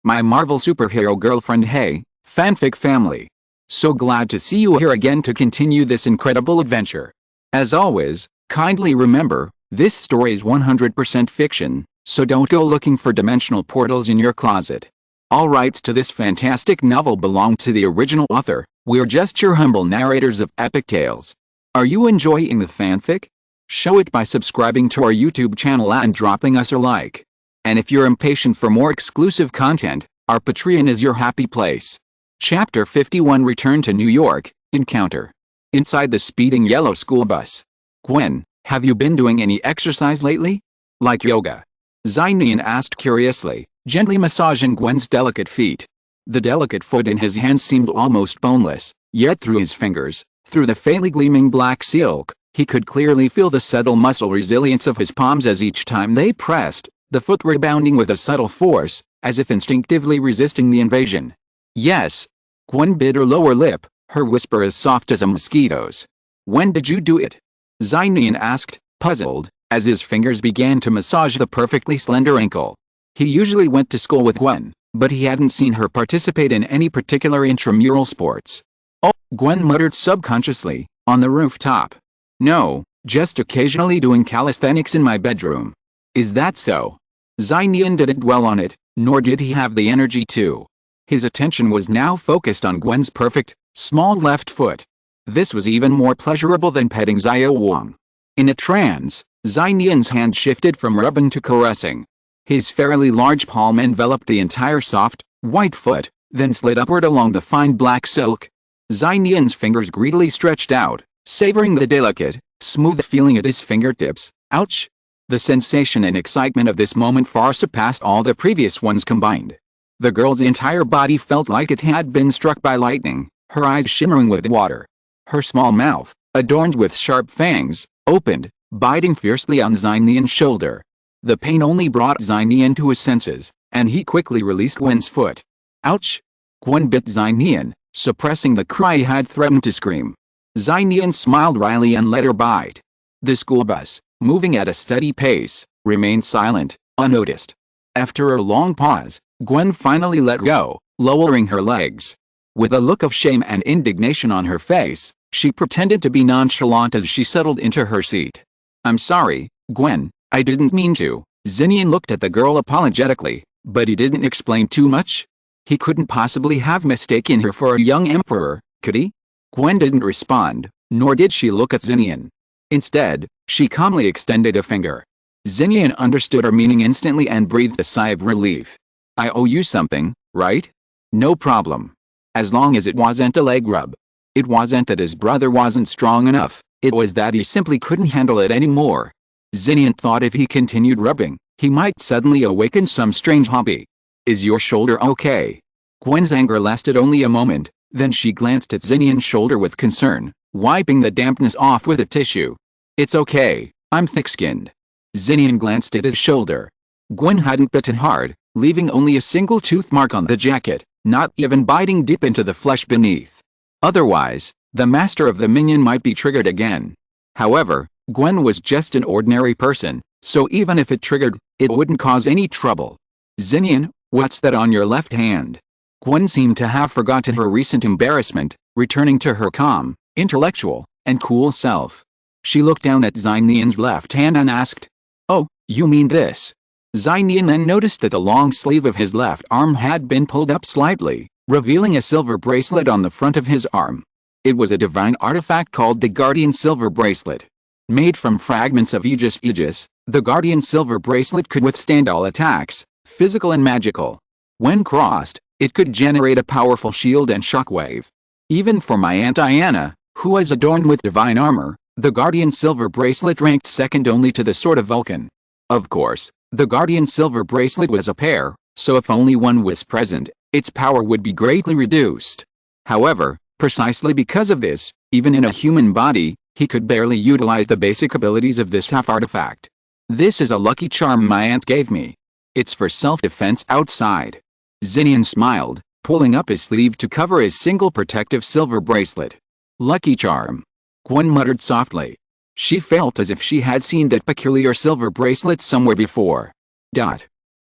My Marvel superhero girlfriend. Hey, Fanfic family. So glad to see you here again to continue this incredible adventure. As always, kindly remember, this story is 100% fiction, so don't go looking for dimensional portals in your closet. All rights to this fantastic novel belong to the original author. We're just your humble narrators of epic tales. Are you enjoying the fanfic? Show it by subscribing to our YouTube channel and dropping us a like. And if you're impatient for more exclusive content, our Patreon is your happy place. Chapter 51. Return to New York, Encounter. Inside the speeding yellow school bus. Gwen, have you been doing any exercise lately? Like yoga? Nian asked curiously, gently massaging Gwen's delicate feet. The delicate foot in his hand seemed almost boneless, yet through his fingers, through the faintly gleaming black silk, he could clearly feel the subtle muscle resilience of his palms as each time they pressed, the foot rebounding with a subtle force, as if instinctively resisting the invasion. Yes. Gwen bit her lower lip, her whisper as soft as a mosquito's. When did you do it? Nian asked, puzzled, as his fingers began to massage the perfectly slender ankle. He usually went to school with Gwen, but he hadn't seen her participate in any particular intramural sports. Oh, Gwen muttered subconsciously, on the rooftop. No, just occasionally doing calisthenics in my bedroom. Is that so? Nian didn't dwell on it, nor did he have the energy to. His attention was now focused on Gwen's perfect, small left foot. This was even more pleasurable than petting Xiao Wang. In a trance, Nian's hand shifted from rubbing to caressing. His fairly large palm enveloped the entire soft, white foot, then slid upward along the fine black silk. Nian's fingers greedily stretched out, savoring the delicate, smooth feeling at his fingertips. Ouch! The sensation and excitement of this moment far surpassed all the previous ones combined. The girl's entire body felt like it had been struck by lightning, her eyes shimmering with water. Her small mouth, adorned with sharp fangs, opened, biting fiercely on Nian's shoulder. The pain only brought Nian to his senses, and he quickly released Gwen's foot. Ouch! Gwen bit Nian, suppressing the cry he had threatened to scream. Nian smiled wryly and let her bite. The school bus, moving at a steady pace, remained silent, unnoticed. After a long pause, Gwen finally let go, lowering her legs. With a look of shame and indignation on her face, she pretended to be nonchalant as she settled into her seat. I'm sorry, Gwen, I didn't mean to. Nian looked at the girl apologetically, but he didn't explain too much. He couldn't possibly have mistaken her for a young emperor, could he? Gwen didn't respond, nor did she look at Nian. Instead, she calmly extended a finger. Nian understood her meaning instantly and breathed a sigh of relief. I owe you something, right? No problem. As long as it wasn't a leg rub. It wasn't that his brother wasn't strong enough, it was that he simply couldn't handle it anymore. Nian thought if he continued rubbing, he might suddenly awaken some strange hobby. Is your shoulder okay? Gwen's anger lasted only a moment, then she glanced at Nian's shoulder with concern, wiping the dampness off with a tissue. It's okay, I'm thick-skinned. Nian glanced at his shoulder. Gwen hadn't bitten hard, leaving only a single tooth mark on the jacket, not even biting deep into the flesh beneath. Otherwise, the master of the minion might be triggered again. However, Gwen was just an ordinary person, so even if it triggered, it wouldn't cause any trouble. Nian, what's that on your left hand? Gwen seemed to have forgotten her recent embarrassment, returning to her calm, intellectual, and cool self. She looked down at Nian's left hand and asked, Oh, you mean this? Nian then noticed that the long sleeve of his left arm had been pulled up slightly, revealing a silver bracelet on the front of his arm. It was a divine artifact called the Guardian Silver Bracelet. Made from fragments of Aegis, the Guardian Silver Bracelet could withstand all attacks, physical and magical. When crossed, it could generate a powerful shield and shockwave. Even for my Aunt Diana, who was adorned with divine armor, the Guardian Silver Bracelet ranked second only to the Sword of Vulcan. Of course, the Guardian Silver Bracelet was a pair, so if only one was present, its power would be greatly reduced. However, precisely because of this, even in a human body, he could barely utilize the basic abilities of this half-artifact. This is a lucky charm my aunt gave me. It's for self-defense outside. Nian smiled, pulling up his sleeve to cover his single protective silver bracelet. Lucky charm. Gwen muttered softly. She felt as if she had seen that peculiar silver bracelet somewhere before.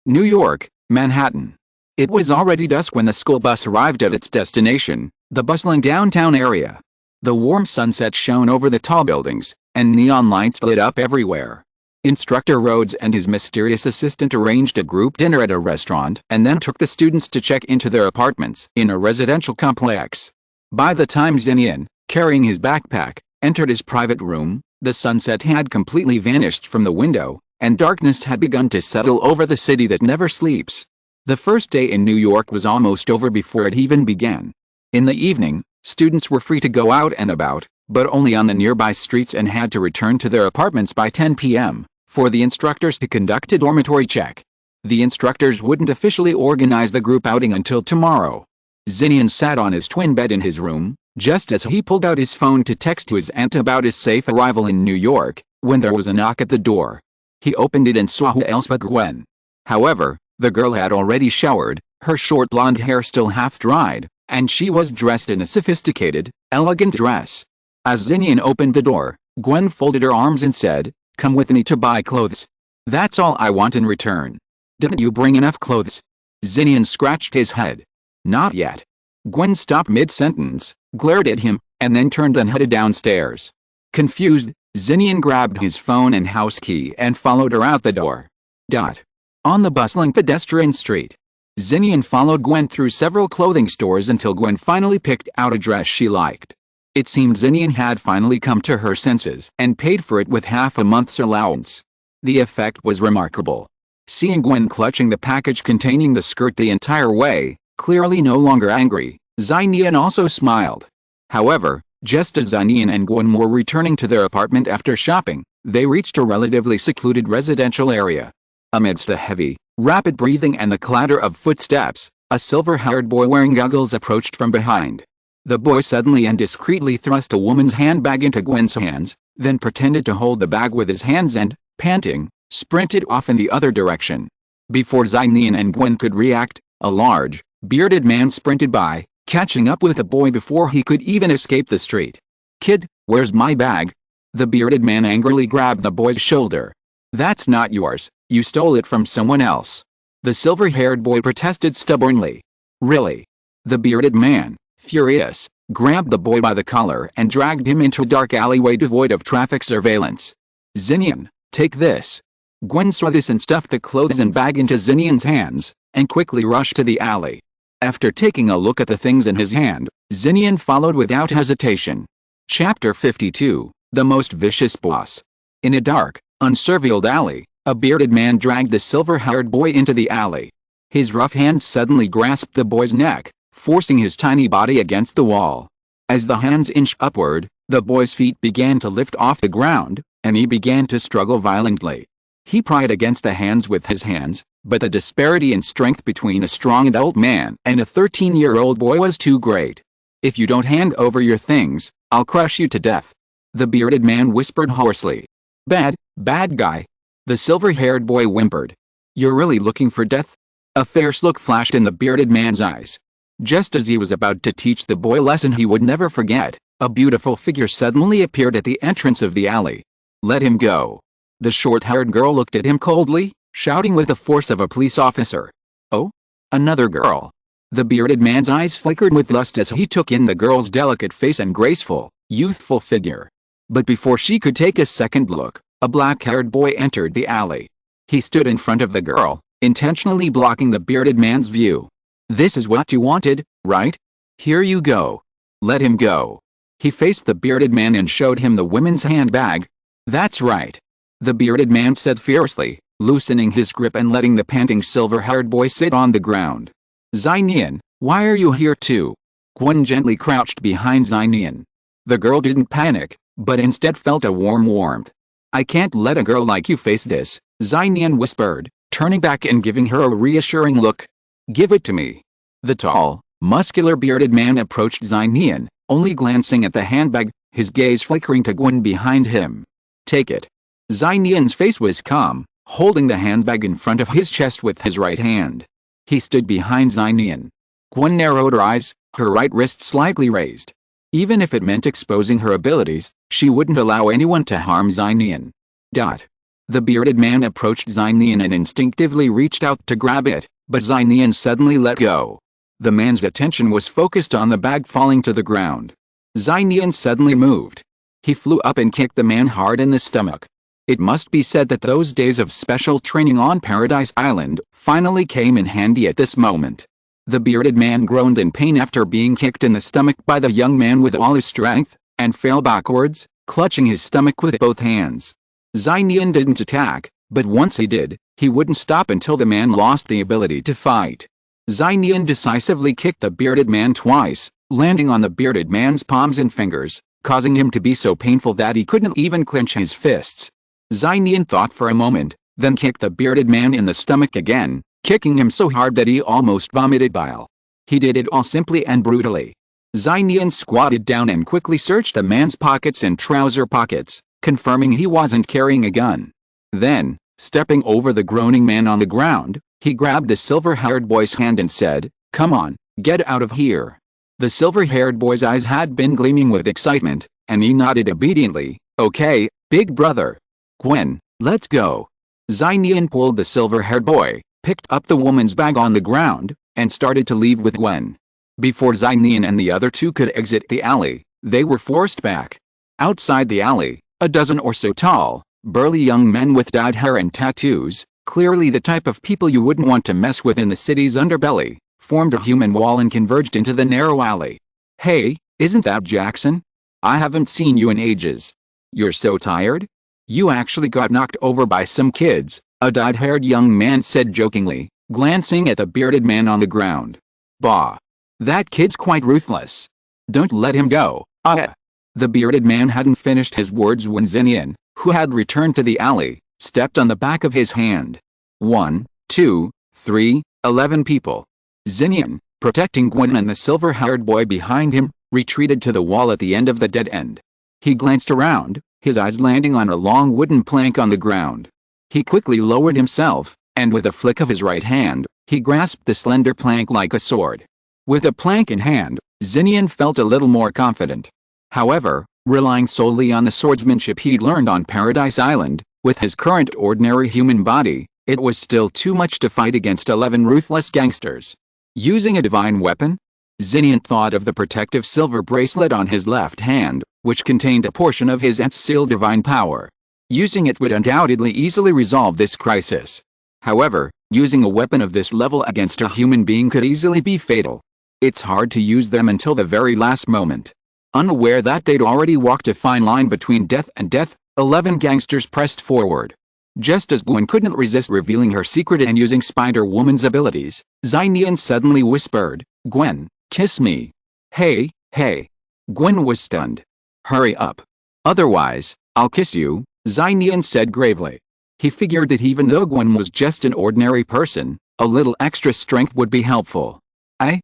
New York, Manhattan. It was already dusk when the school bus arrived at its destination, the bustling downtown area. The warm sunset shone over the tall buildings, and neon lights lit up everywhere. Instructor Rhodes and his mysterious assistant arranged a group dinner at a restaurant and then took the students to check into their apartments in a residential complex. By the time Nian, carrying his backpack, entered his private room, the sunset had completely vanished from the window, and darkness had begun to settle over the city that never sleeps. The first day in New York was almost over before it even began. In the evening, students were free to go out and about, but only on the nearby streets, and had to return to their apartments by 10 p.m. for the instructors to conduct a dormitory check. The instructors wouldn't officially organize the group outing until tomorrow. Nian sat on his twin bed in his room, just as he pulled out his phone to text to his aunt about his safe arrival in New York, when there was a knock at the door. He opened it and saw who else but Gwen. However, the girl had already showered, her short blonde hair still half dried, and she was dressed in a sophisticated, elegant dress. As Nian opened the door, Gwen folded her arms and said, "Come with me to buy clothes. That's all I want in return." "Didn't you bring enough clothes?" Nian scratched his head. "Not yet." Gwen stopped mid-sentence, glared at him, and then turned and headed downstairs. Confused, Nian grabbed his phone and house key and followed her out the door. On the bustling pedestrian street, Nian followed Gwen through several clothing stores until Gwen finally picked out a dress she liked. It seemed Nian had finally come to her senses and paid for it with half a month's allowance. The effect was remarkable. Seeing Gwen clutching the package containing the skirt the entire way, clearly no longer angry, Nian also smiled. However, just as Nian and Gwen were returning to their apartment after shopping, they reached a relatively secluded residential area. Amidst the heavy, rapid breathing and the clatter of footsteps, a silver-haired boy wearing goggles approached from behind. The boy suddenly and discreetly thrust a woman's handbag into Gwen's hands, then pretended to hold the bag with his hands and, panting, sprinted off in the other direction. Before Nian and Gwen could react, a large, bearded man sprinted by, catching up with the boy before he could even escape the street. "Kid, where's my bag?" The bearded man angrily grabbed the boy's shoulder. "That's not yours, you stole it from someone else." The silver-haired boy protested stubbornly. "Really?" The bearded man, furious, grabbed the boy by the collar and dragged him into a dark alleyway devoid of traffic surveillance. "Nian, take this." Gwen saw this and stuffed the clothes and bag into Nian's hands, and quickly rushed to the alley. After taking a look at the things in his hand, Nian followed without hesitation. Chapter 52, The Most Vicious Boss. In a dark, unsurveilled alley, a bearded man dragged the silver-haired boy into the alley. His rough hands suddenly grasped the boy's neck, forcing his tiny body against the wall. As the hands inched upward, the boy's feet began to lift off the ground, and he began to struggle violently. He pried against the hands with his hands, but the disparity in strength between a strong adult man and a 13-year-old boy was too great. "If you don't hand over your things, I'll crush you to death," the bearded man whispered hoarsely. Bad guy," the silver-haired boy whimpered. "You're really looking for death?" A fierce look flashed in the bearded man's eyes. Just as he was about to teach the boy a lesson he would never forget, a beautiful figure suddenly appeared at the entrance of the alley. "Let him go." The short-haired girl looked at him coldly, shouting with the force of a police officer. "Oh? Another girl?" The bearded man's eyes flickered with lust as he took in the girl's delicate face and graceful, youthful figure. But before she could take a second look, a black-haired boy entered the alley. He stood in front of the girl, intentionally blocking the bearded man's view. "This is what you wanted, right? Here you go. Let him go." He faced the bearded man and showed him the woman's handbag. "That's right," the bearded man said fiercely, loosening his grip and letting the panting silver-haired boy sit on the ground. "Nian, why are you here too?" Gwen gently crouched behind Nian. The girl didn't panic, but instead felt a warm warmth. "I can't let a girl like you face this," Nian whispered, turning back and giving her a reassuring look. "Give it to me." The tall, muscular bearded man approached Nian, only glancing at the handbag, his gaze flickering to Gwen behind him. "Take it." Nian's face was calm, holding the handbag in front of his chest with his right hand. He stood behind Nian. Gwen narrowed her eyes, her right wrist slightly raised. Even if it meant exposing her abilities, she wouldn't allow anyone to harm Nian. The bearded man approached Nian and instinctively reached out to grab it, but Nian suddenly let go. The man's attention was focused on the bag falling to the ground. Nian suddenly moved. He flew up and kicked the man hard in the stomach. It must be said that those days of special training on Paradise Island finally came in handy at this moment. The bearded man groaned in pain after being kicked in the stomach by the young man with all his strength, and fell backwards, clutching his stomach with both hands. Nian didn't attack, but once he did, he wouldn't stop until the man lost the ability to fight. Nian decisively kicked the bearded man twice, landing on the bearded man's palms and fingers, causing him to be so painful that he couldn't even clench his fists. Nian thought for a moment, then kicked the bearded man in the stomach again, kicking him so hard that he almost vomited bile. He did it all simply and brutally. Nian squatted down and quickly searched the man's pockets and trouser pockets, confirming he wasn't carrying a gun. Then, stepping over the groaning man on the ground, he grabbed the silver-haired boy's hand and said, "Come on, get out of here." The silver-haired boy's eyes had been gleaming with excitement, and he nodded obediently. "Okay, big brother. Gwen, let's go." Nian pulled the silver-haired boy, picked up the woman's bag on the ground, and started to leave with Gwen. Before Nian and the other two could exit the alley, they were forced back. Outside the alley, a dozen or so tall, burly young men with dyed hair and tattoos, clearly the type of people you wouldn't want to mess with in the city's underbelly, formed a human wall and converged into the narrow alley. "Hey, isn't that Jackson? I haven't seen you in ages. You're so tired? You actually got knocked over by some kids," a dyed-haired young man said jokingly, glancing at the bearded man on the ground. "Bah. That kid's quite ruthless. Don't let him go." The bearded man hadn't finished his words when Nian, who had returned to the alley, stepped on the back of his hand. 1, 2, 3, 11 people. Nian, protecting Gwen and the silver-haired boy behind him, retreated to the wall at the end of the dead end. He glanced around, his eyes landing on a long wooden plank on the ground. He quickly lowered himself, and with a flick of his right hand, he grasped the slender plank like a sword. With a plank in hand, Nian felt a little more confident. However, relying solely on the swordsmanship he'd learned on Paradise Island, with his current ordinary human body, it was still too much to fight against 11 ruthless gangsters. Using a divine weapon? Nian thought of the protective silver bracelet on his left hand, which contained a portion of his aunt's sealed divine power. Using it would undoubtedly easily resolve this crisis. However, using a weapon of this level against a human being could easily be fatal. It's hard to use them until the very last moment. Unaware that they'd already walked a fine line between death and death, 11 gangsters pressed forward. Just as Gwen couldn't resist revealing her secret and using Spider-Woman's abilities, Nian suddenly whispered, "Gwen, kiss me." Hey. Gwen was stunned. "Hurry up. Otherwise, I'll kiss you," Nian said gravely. He figured that even though Gwen was just an ordinary person, a little extra strength would be helpful. I.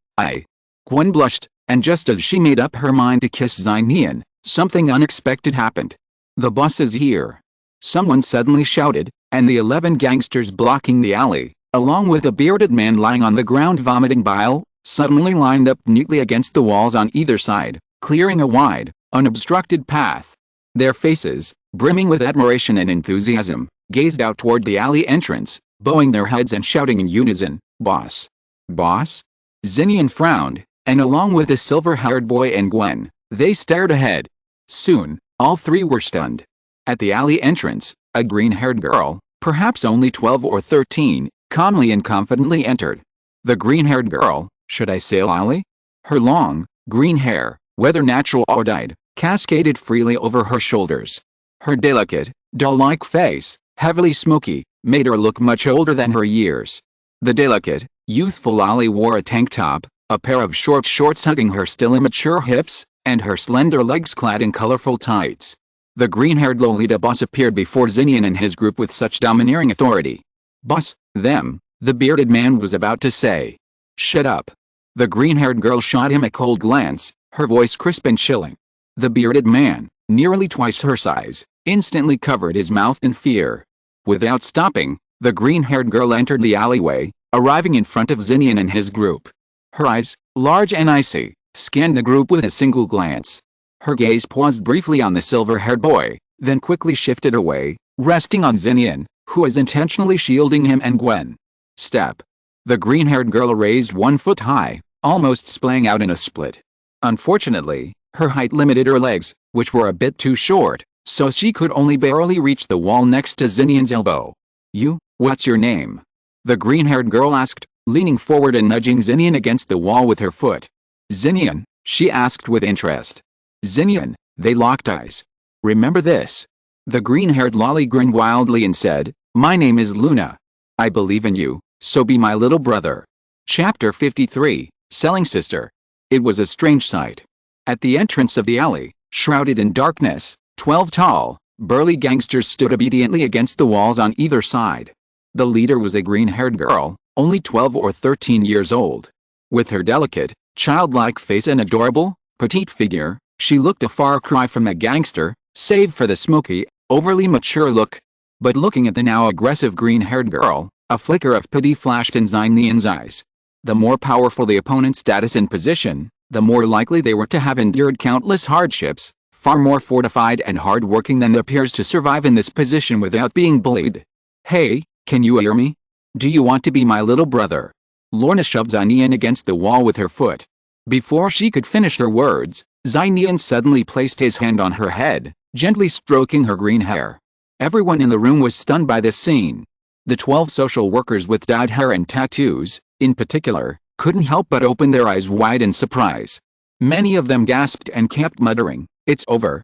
Gwen blushed, and just as she made up her mind to kiss Nian, something unexpected happened. "The boss is here," someone suddenly shouted, and the 11 gangsters blocking the alley, along with a bearded man lying on the ground vomiting bile, suddenly lined up neatly against the walls on either side, clearing a wide, unobstructed path. Their faces, brimming with admiration and enthusiasm, gazed out toward the alley entrance, bowing their heads and shouting in unison, "Boss! Boss?" Nian frowned, and along with the silver-haired boy and Gwen, they stared ahead. Soon, all three were stunned. At the alley entrance, a green-haired girl, perhaps only 12 or 13, calmly and confidently entered. The green-haired girl, should I say Lily? Her long, green hair, whether natural or dyed, cascaded freely over her shoulders. Her delicate, doll-like face, heavily smoky, made her look much older than her years. The delicate, youthful Lily wore a tank top, a pair of short shorts hugging her still immature hips, and her slender legs clad in colorful tights. The green-haired Lolita boss appeared before Nian and his group with such domineering authority. "Boss, them," the bearded man was about to say. "Shut up." The green-haired girl shot him a cold glance, her voice crisp and chilling. The bearded man, nearly twice her size, instantly covered his mouth in fear. Without stopping, the green-haired girl entered the alleyway, arriving in front of Nian and his group. Her eyes, large and icy, scanned the group with a single glance. Her gaze paused briefly on the silver-haired boy, then quickly shifted away, resting on Nian, who was intentionally shielding him and Gwen. Step. The green-haired girl raised 1 foot high, almost splaying out in a split. Unfortunately, her height limited her legs, which were a bit too short, so she could only barely reach the wall next to Nian's elbow. What's your name? The green-haired girl asked, leaning forward and nudging Nian against the wall with her foot. Nian, she asked with interest. Nian, they locked eyes. Remember this? The green-haired lolly grinned wildly and said, my name is Luna. I believe in you, so be my little brother. Chapter 53, Selling Sister. It was a strange sight. At the entrance of the alley, shrouded in darkness, 12 tall, burly gangsters stood obediently against the walls on either side. The leader was a green-haired girl, only 12 or 13 years old. With her delicate, childlike face and adorable, petite figure, she looked a far cry from a gangster, save for the smoky, overly mature look. But looking at the now aggressive green-haired girl, a flicker of pity flashed in Nian's eyes. The more powerful the opponent's status and position, the more likely they were to have endured countless hardships, far more fortified and hard-working than their peers to survive in this position without being bullied. Hey, can you hear me? Do you want to be my little brother? Lorna shoved Nian against the wall with her foot. Before she could finish her words, Nian suddenly placed his hand on her head, gently stroking her green hair. Everyone in the room was stunned by this scene. The 12 social workers with dyed hair and tattoos, in particular, couldn't help but open their eyes wide in surprise. Many of them gasped and kept muttering, it's over,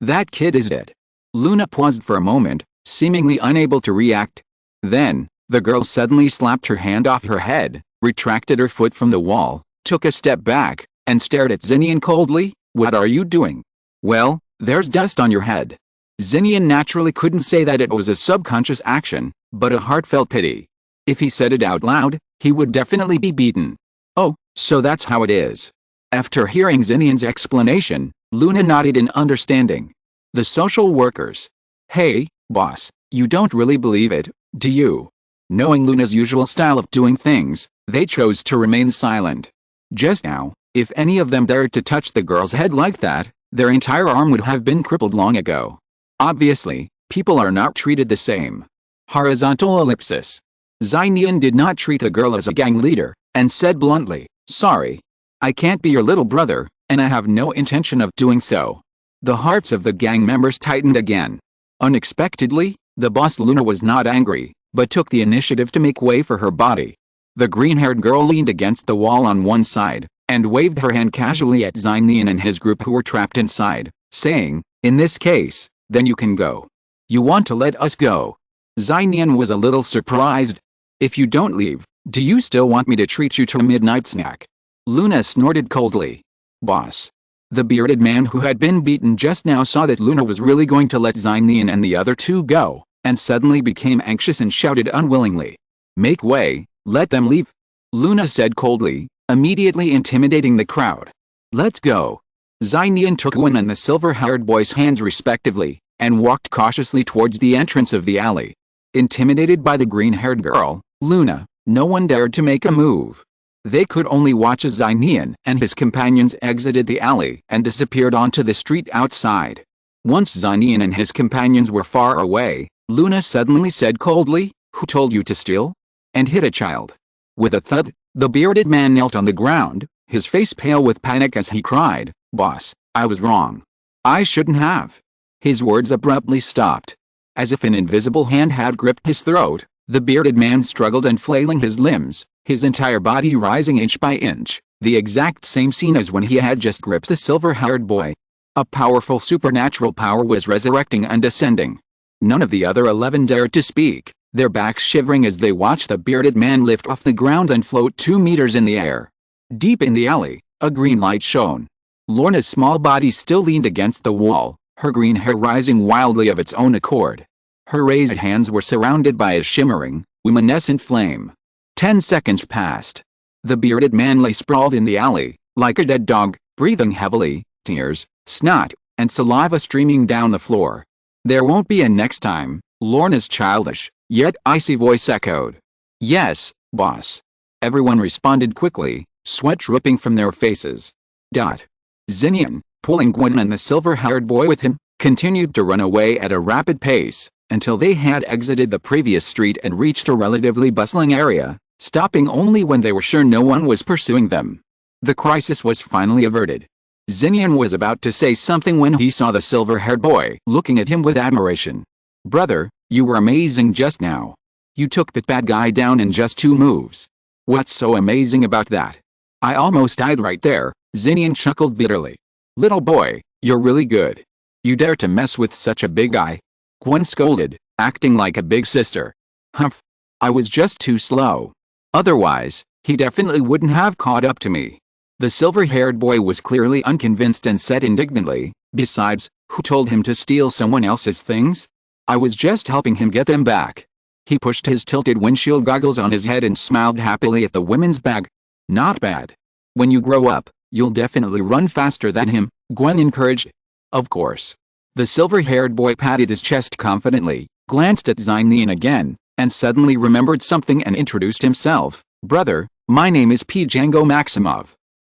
that kid is dead. Luna paused for a moment, seemingly unable to react. Then, the girl suddenly slapped her hand off her head, retracted her foot from the wall, took a step back, and stared at Nian coldly. What are you doing? Well, there's dust on your head. Nian naturally couldn't say that it was a subconscious action, but a heartfelt pity. If he said it out loud, he would definitely be beaten. Oh, so that's how it is. After hearing Nian's explanation, Luna nodded in understanding. The social workers. Hey, boss, you don't really believe it, do you? Knowing Luna's usual style of doing things, they chose to remain silent. Just now, if any of them dared to touch the girl's head like that, their entire arm would have been crippled long ago. Obviously, people are not treated the same. Horizontal ellipsis. Nian did not treat the girl as a gang leader, and said bluntly, sorry. I can't be your little brother, and I have no intention of doing so. The hearts of the gang members tightened again. Unexpectedly, the boss Luna was not angry, but took the initiative to make way for her body. The green-haired girl leaned against the wall on one side, and waved her hand casually at Nian and his group who were trapped inside, saying, in this case, then you can go. You want to let us go? Nian was a little surprised. If you don't leave, do you still want me to treat you to a midnight snack? Luna snorted coldly. Boss. The bearded man who had been beaten just now saw that Luna was really going to let Nian and the other two go, and suddenly became anxious and shouted unwillingly. Make way, let them leave. Luna said coldly, immediately intimidating the crowd. Let's go. Nian took Gwen and the silver-haired boy's hands respectively, and walked cautiously towards the entrance of the alley. Intimidated by the green-haired girl, Luna, no one dared to make a move. They could only watch as Nian and his companions exited the alley and disappeared onto the street outside. Once Nian and his companions were far away, Luna suddenly said coldly, who told you to steal? And hit a child. With a thud, the bearded man knelt on the ground, his face pale with panic as he cried, Boss, I was wrong. I shouldn't have. His words abruptly stopped. As if an invisible hand had gripped his throat, the bearded man struggled and flailing his limbs, his entire body rising inch by inch, the exact same scene as when he had just gripped the silver-haired boy. A powerful supernatural power was resurrecting and ascending. None of the other 11 dared to speak, their backs shivering as they watched the bearded man lift off the ground and float 2 meters in the air. Deep in the alley, a green light shone. Lorna's small body still leaned against the wall, her green hair rising wildly of its own accord. Her raised hands were surrounded by a shimmering, luminescent flame. 10 seconds passed. The bearded man lay sprawled in the alley, like a dead dog, breathing heavily, tears, snot, and saliva streaming down the floor. There won't be a next time, Lorna's childish, yet icy voice echoed. Yes, boss. Everyone responded quickly, sweat dripping from their faces. Nian, pulling Gwen and the silver-haired boy with him, continued to run away at a rapid pace, until they had exited the previous street and reached a relatively bustling area, stopping only when they were sure no one was pursuing them. The crisis was finally averted. Nian was about to say something when he saw the silver-haired boy looking at him with admiration. "Brother, you were amazing just now. You took that bad guy down in just 2 moves. What's so amazing about that?" "I almost died right there," Nian chuckled bitterly. "Little boy, you're really good. You dare to mess with such a big guy?" Gwen scolded, acting like a big sister. "Humph. I was just too slow. Otherwise, he definitely wouldn't have caught up to me." The silver-haired boy was clearly unconvinced and said indignantly, "Besides, who told him to steal someone else's things? I was just helping him get them back." He pushed his tilted windshield goggles on his head and smiled happily at the women's bag. "Not bad. When you grow up, you'll definitely run faster than him," Gwen encouraged. "Of course." The silver-haired boy patted his chest confidently, glanced at Nian again, and suddenly remembered something and introduced himself. "Brother, my name is Pete Django Maximov."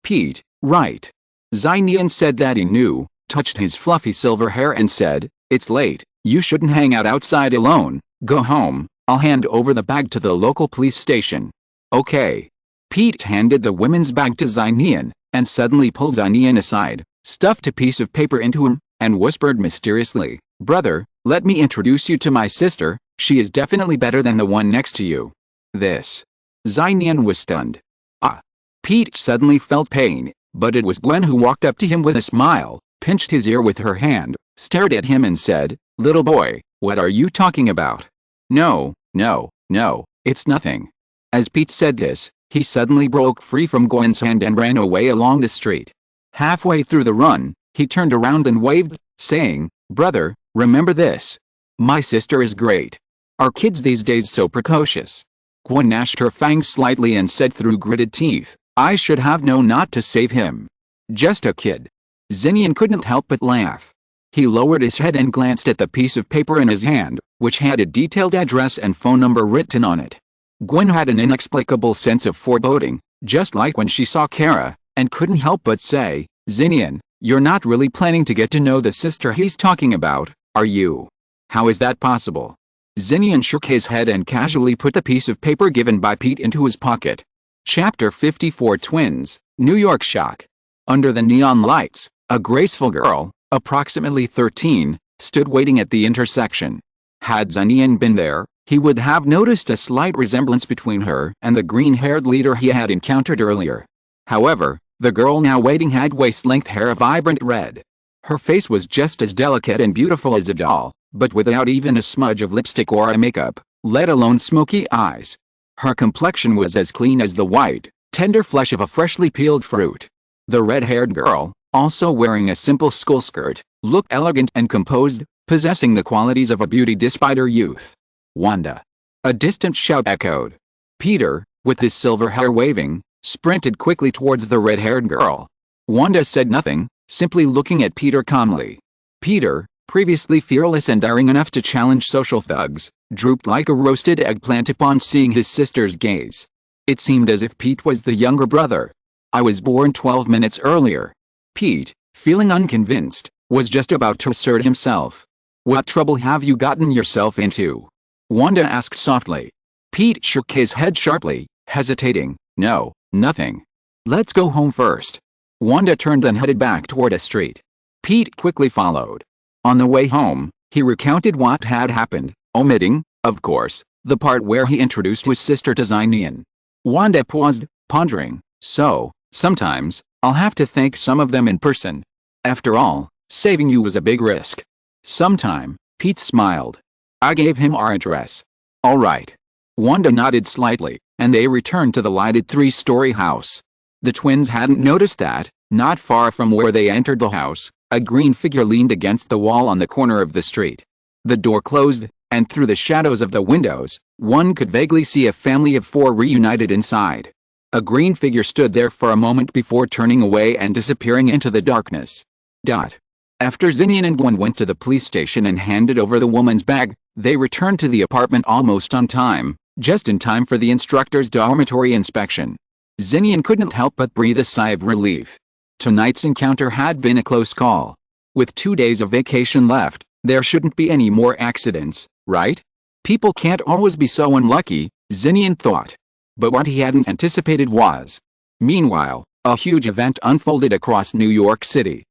"Pete, right." Nian said that he knew, touched his fluffy silver hair and said, "It's late, you shouldn't hang out outside alone, go home, I'll hand over the bag to the local police station." "Okay." Pete handed the women's bag to Nian, and suddenly pulled Nian aside, stuffed a piece of paper into him, and whispered mysteriously, "Brother, let me introduce you to my sister, she is definitely better than the one next to you." "This?" Nian was stunned. "Ah." Pete suddenly felt pain, but it was Gwen who walked up to him with a smile, pinched his ear with her hand, stared at him and said, "Little boy, what are you talking about?" No, it's nothing." As Pete said this, he suddenly broke free from Gwen's hand and ran away along the street. Halfway through the run, he turned around and waved, saying, "Brother, remember this. My sister is great. Are kids these days so precocious?" Gwen gnashed her fangs slightly and said through gritted teeth, "I should have known not to save him. Just a kid." Nian couldn't help but laugh. He lowered his head and glanced at the piece of paper in his hand, which had a detailed address and phone number written on it. Gwen had an inexplicable sense of foreboding, just like when she saw Kara, and couldn't help but say, "Nian, you're not really planning to get to know the sister he's talking about, are you? How is that possible?" Nian shook his head and casually put the piece of paper given by Pete into his pocket. Chapter 54 Twins, New York Shock. Under the neon lights, a graceful girl, approximately 13, stood waiting at the intersection. Had Nian been there, he would have noticed a slight resemblance between her and the green-haired leader he had encountered earlier. However, the girl now waiting had waist-length hair of vibrant red. Her face was just as delicate and beautiful as a doll, but without even a smudge of lipstick or eye makeup, let alone smoky eyes. Her complexion was as clean as the white, tender flesh of a freshly peeled fruit. The red-haired girl, also wearing a simple school skirt, looked elegant and composed, possessing the qualities of a beauty despite her youth. "Wanda!" A distant shout echoed. Peter, with his silver hair waving, sprinted quickly towards the red-haired girl. Wanda said nothing, simply looking at Peter calmly. Peter, previously fearless and daring enough to challenge social thugs, drooped like a roasted eggplant upon seeing his sister's gaze. It seemed as if Pete was the younger brother. "I was born 12 minutes earlier." Pete, feeling unconvinced, was just about to assert himself. "What trouble have you gotten yourself into?" Wanda asked softly. Pete shook his head sharply, hesitating. "No, nothing. Let's go home first." Wanda turned and headed back toward a street. Pete quickly followed. On the way home, he recounted what had happened, omitting, of course, the part where he introduced his sister to Nian. Wanda paused, pondering. "So, sometimes, I'll have to thank some of them in person. After all, saving you was a big risk." "Sometime," Pete smiled. "I gave him our address." "All right." Wanda nodded slightly, and they returned to the lighted 3-story house. The twins hadn't noticed that, not far from where they entered the house, a green figure leaned against the wall on the corner of the street. The door closed, and through the shadows of the windows, one could vaguely see a family of 4 reunited inside. A green figure stood there for a moment before turning away and disappearing into the darkness. After Nian and Gwen went to the police station and handed over the woman's bag, they returned to the apartment almost on time, just in time for the instructor's dormitory inspection. Nian couldn't help but breathe a sigh of relief. Tonight's encounter had been a close call. With 2 days of vacation left, there shouldn't be any more accidents, right? People can't always be so unlucky, Nian thought. But what he hadn't anticipated was. Meanwhile, a huge event unfolded across New York City.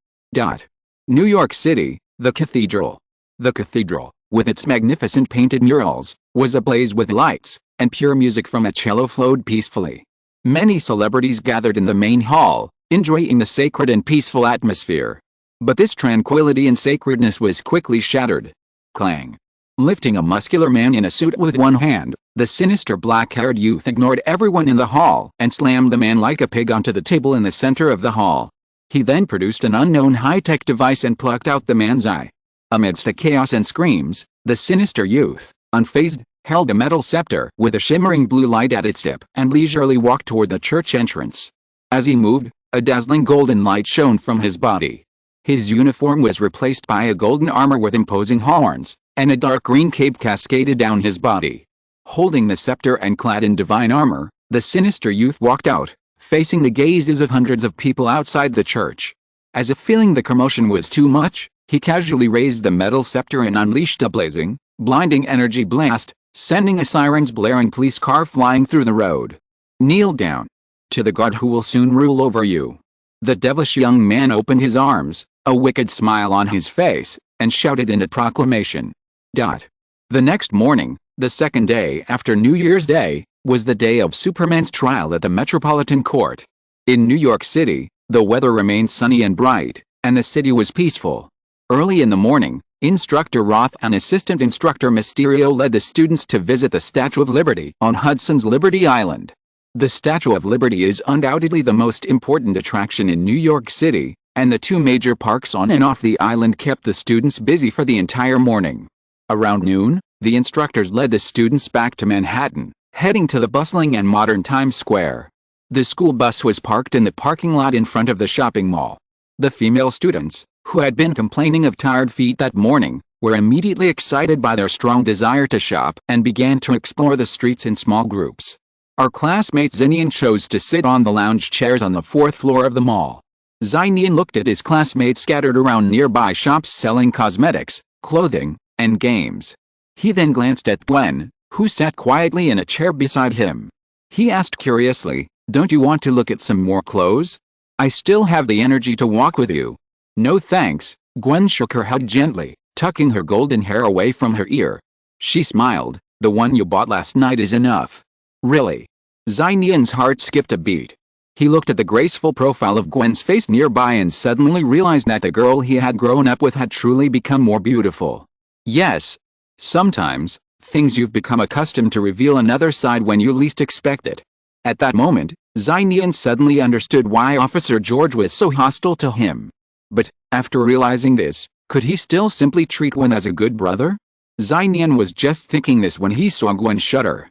New York City, the cathedral. The cathedral, with its magnificent painted murals, was ablaze with lights, and pure music from a cello flowed peacefully. Many celebrities gathered in the main hall, enjoying the sacred and peaceful atmosphere. But this tranquility and sacredness was quickly shattered. Clang. Lifting a muscular man in a suit with one hand, the sinister black-haired youth ignored everyone in the hall and slammed the man like a pig onto the table in the center of the hall. He then produced an unknown high-tech device and plucked out the man's eye. Amidst the chaos and screams, the sinister youth, unfazed, held a metal scepter with a shimmering blue light at its tip and leisurely walked toward the church entrance. As he moved, a dazzling golden light shone from his body. His uniform was replaced by a golden armor with imposing horns, and a dark green cape cascaded down his body. Holding the scepter and clad in divine armor, the sinister youth walked out, facing the gazes of hundreds of people outside the church. As if feeling the commotion was too much, he casually raised the metal scepter and unleashed a blazing, blinding energy blast, sending a siren's blaring police car flying through the road. Kneel down. To the God who will soon rule over you. The devilish young man opened his arms, a wicked smile on his face, and shouted in a proclamation. The next morning, the second day after New Year's Day, was the day of Superman's trial at the Metropolitan Court. In New York City, the weather remained sunny and bright, and the city was peaceful. Early in the morning, Instructor Roth and Assistant Instructor Mysterio led the students to visit the Statue of Liberty on Hudson's Liberty Island. The Statue of Liberty is undoubtedly the most important attraction in New York City, and the two major parks on and off the island kept the students busy for the entire morning. Around noon, the instructors led the students back to Manhattan, heading to the bustling and modern Times Square. The school bus was parked in the parking lot in front of the shopping mall. The female students, who had been complaining of tired feet that morning, were immediately excited by their strong desire to shop and began to explore the streets in small groups. Our classmate Nian chose to sit on the lounge chairs on the 4th floor of the mall. Nian looked at his classmates scattered around nearby shops selling cosmetics, clothing, and games. He then glanced at Gwen, who sat quietly in a chair beside him. He asked curiously, "Don't you want to look at some more clothes? I still have the energy to walk with you." "No thanks," Gwen shook her head gently, tucking her golden hair away from her ear. She smiled, "The one you bought last night is enough." "Really?" Nian's heart skipped a beat. He looked at the graceful profile of Gwen's face nearby and suddenly realized that the girl he had grown up with had truly become more beautiful. Yes. Sometimes, things you've become accustomed to reveal another side when you least expect it. At that moment, Nian suddenly understood why Officer George was so hostile to him. But, after realizing this, could he still simply treat Gwen as a good brother? Nian was just thinking this when he saw Gwen shudder.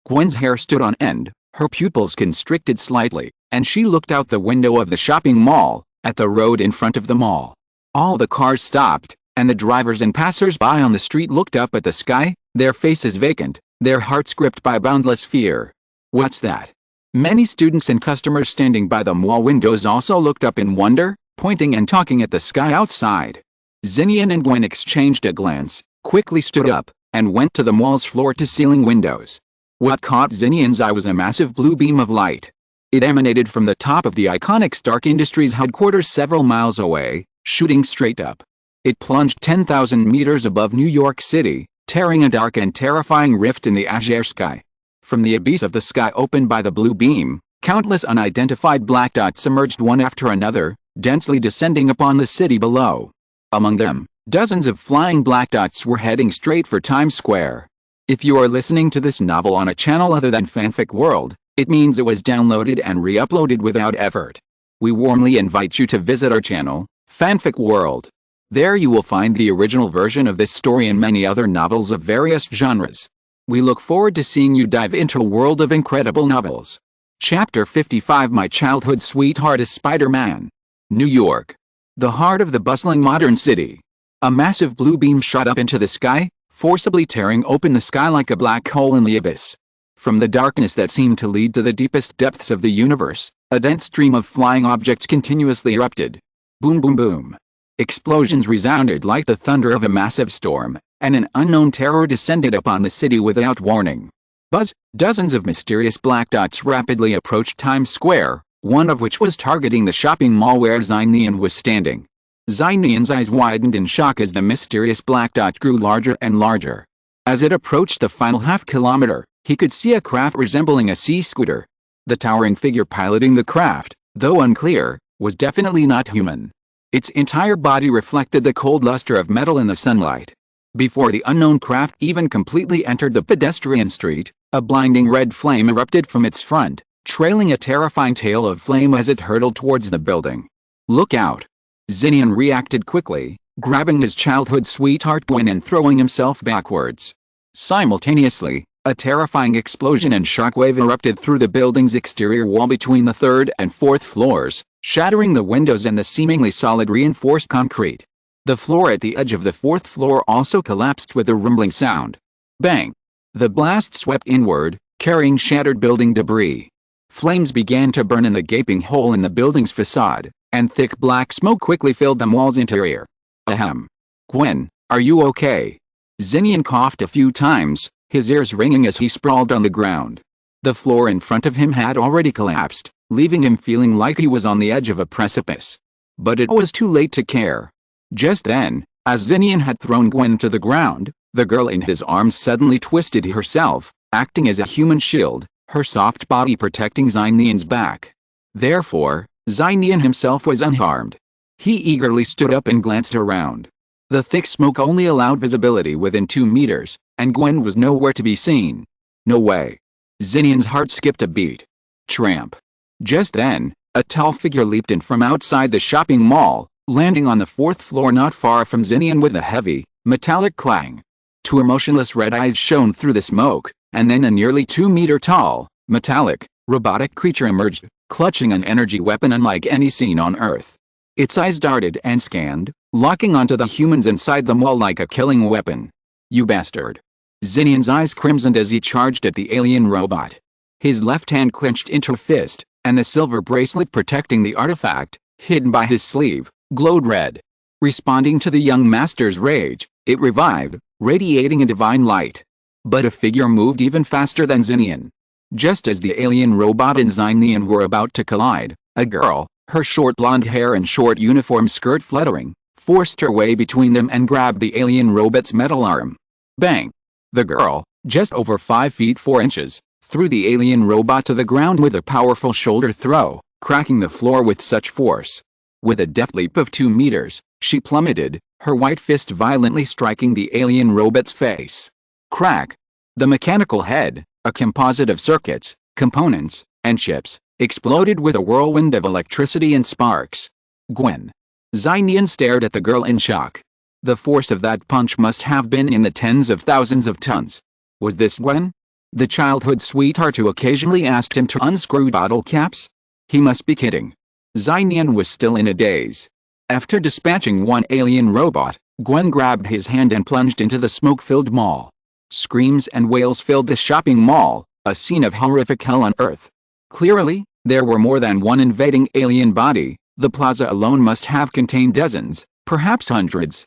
Gwen's hair stood on end, her pupils constricted slightly, and she looked out the window of the shopping mall, at the road in front of the mall. All the cars stopped, and the drivers and passers-by on the street looked up at the sky, their faces vacant, their hearts gripped by boundless fear. What's that? Many students and customers standing by the mall windows also looked up in wonder, pointing and talking at the sky outside. Nian and Gwen exchanged a glance, quickly stood up, and went to the mall's floor-to-ceiling windows. What caught Nian's eye was a massive blue beam of light. It emanated from the top of the iconic Stark Industries headquarters several miles away, shooting straight up. It plunged 10,000 meters above New York City, tearing a dark and terrifying rift in the azure sky. From the abyss of the sky opened by the blue beam, countless unidentified black dots emerged one after another, densely descending upon the city below. Among them, dozens of flying black dots were heading straight for Times Square. If you are listening to this novel on a channel other than Fanfic World, it means it was downloaded and re-uploaded without effort. We warmly invite you to visit our channel, Fanfic World. There you will find the original version of this story and many other novels of various genres. We look forward to seeing you dive into a world of incredible novels. Chapter 55 My Childhood Sweetheart is Spider-Man. New York. The heart of the bustling modern city. A massive blue beam shot up into the sky, forcibly tearing open the sky like a black hole in the abyss. From the darkness that seemed to lead to the deepest depths of the universe, a dense stream of flying objects continuously erupted. Boom boom boom. Explosions resounded like the thunder of a massive storm, and an unknown terror descended upon the city without warning. Buzz, dozens of mysterious black dots rapidly approached Times Square, one of which was targeting the shopping mall where Nian was standing. Nian's eyes widened in shock as the mysterious black dot grew larger and larger. As it approached the final half-kilometer, he could see a craft resembling a sea scooter. The towering figure piloting the craft, though unclear, was definitely not human. Its entire body reflected the cold luster of metal in the sunlight. Before the unknown craft even completely entered the pedestrian street, a blinding red flame erupted from its front, trailing a terrifying tail of flame as it hurtled towards the building. "Look out!" Nian reacted quickly, grabbing his childhood sweetheart Gwen and throwing himself backwards. Simultaneously, a terrifying explosion and shockwave erupted through the building's exterior wall between the 3rd and 4th floors, shattering the windows and the seemingly solid reinforced concrete. The floor at the edge of the 4th floor also collapsed with a rumbling sound. Bang! The blast swept inward, carrying shattered building debris. Flames began to burn in the gaping hole in the building's facade, and thick black smoke quickly filled the mall's interior. Ahem. "Gwen, are you okay?" Nian coughed a few times, his ears ringing as he sprawled on the ground. The floor in front of him had already collapsed, leaving him feeling like he was on the edge of a precipice. But it was too late to care. Just then, as Nian had thrown Gwen to the ground, the girl in his arms suddenly twisted herself, acting as a human shield, her soft body protecting Nian's back. Therefore, Nian himself was unharmed. He eagerly stood up and glanced around. The thick smoke only allowed visibility within 2 meters, and Gwen was nowhere to be seen. No way. Nian's heart skipped a beat. Tramp. Just then, a tall figure leaped in from outside the shopping mall, landing on the 4th floor not far from Nian with a heavy, metallic clang. 2 emotionless red eyes shone through the smoke, and then a nearly 2-meter-tall, metallic, robotic creature emerged, clutching an energy weapon unlike any seen on Earth. Its eyes darted and scanned, locking onto the humans inside the mall like a killing weapon. "You bastard." Nian's eyes crimsoned as he charged at the alien robot. His left hand clenched into a fist, and the silver bracelet protecting the artifact, hidden by his sleeve, glowed red. Responding to the young master's rage, it revived, radiating a divine light. But a figure moved even faster than Nian. Just as the alien robot and Nian were about to collide, a girl, her short blonde hair and short uniform skirt fluttering, forced her way between them and grabbed the alien robot's metal arm. Bang! The girl, just over 5 feet 4 inches, threw the alien robot to the ground with a powerful shoulder throw, cracking the floor with such force. With a deft leap of 2 meters, she plummeted, her white fist violently striking the alien robot's face. Crack! The mechanical head, a composite of circuits, components, and chips, exploded with a whirlwind of electricity and sparks. Gwen. Nian stared at the girl in shock. The force of that punch must have been in the tens of thousands of tons. Was this Gwen? The childhood sweetheart who occasionally asked him to unscrew bottle caps? He must be kidding. Nian was still in a daze. After dispatching one alien robot, Gwen grabbed his hand and plunged into the smoke-filled mall. Screams and wails filled the shopping mall, a scene of horrific hell on earth. Clearly, there were more than one invading alien body. The plaza alone must have contained dozens, perhaps hundreds.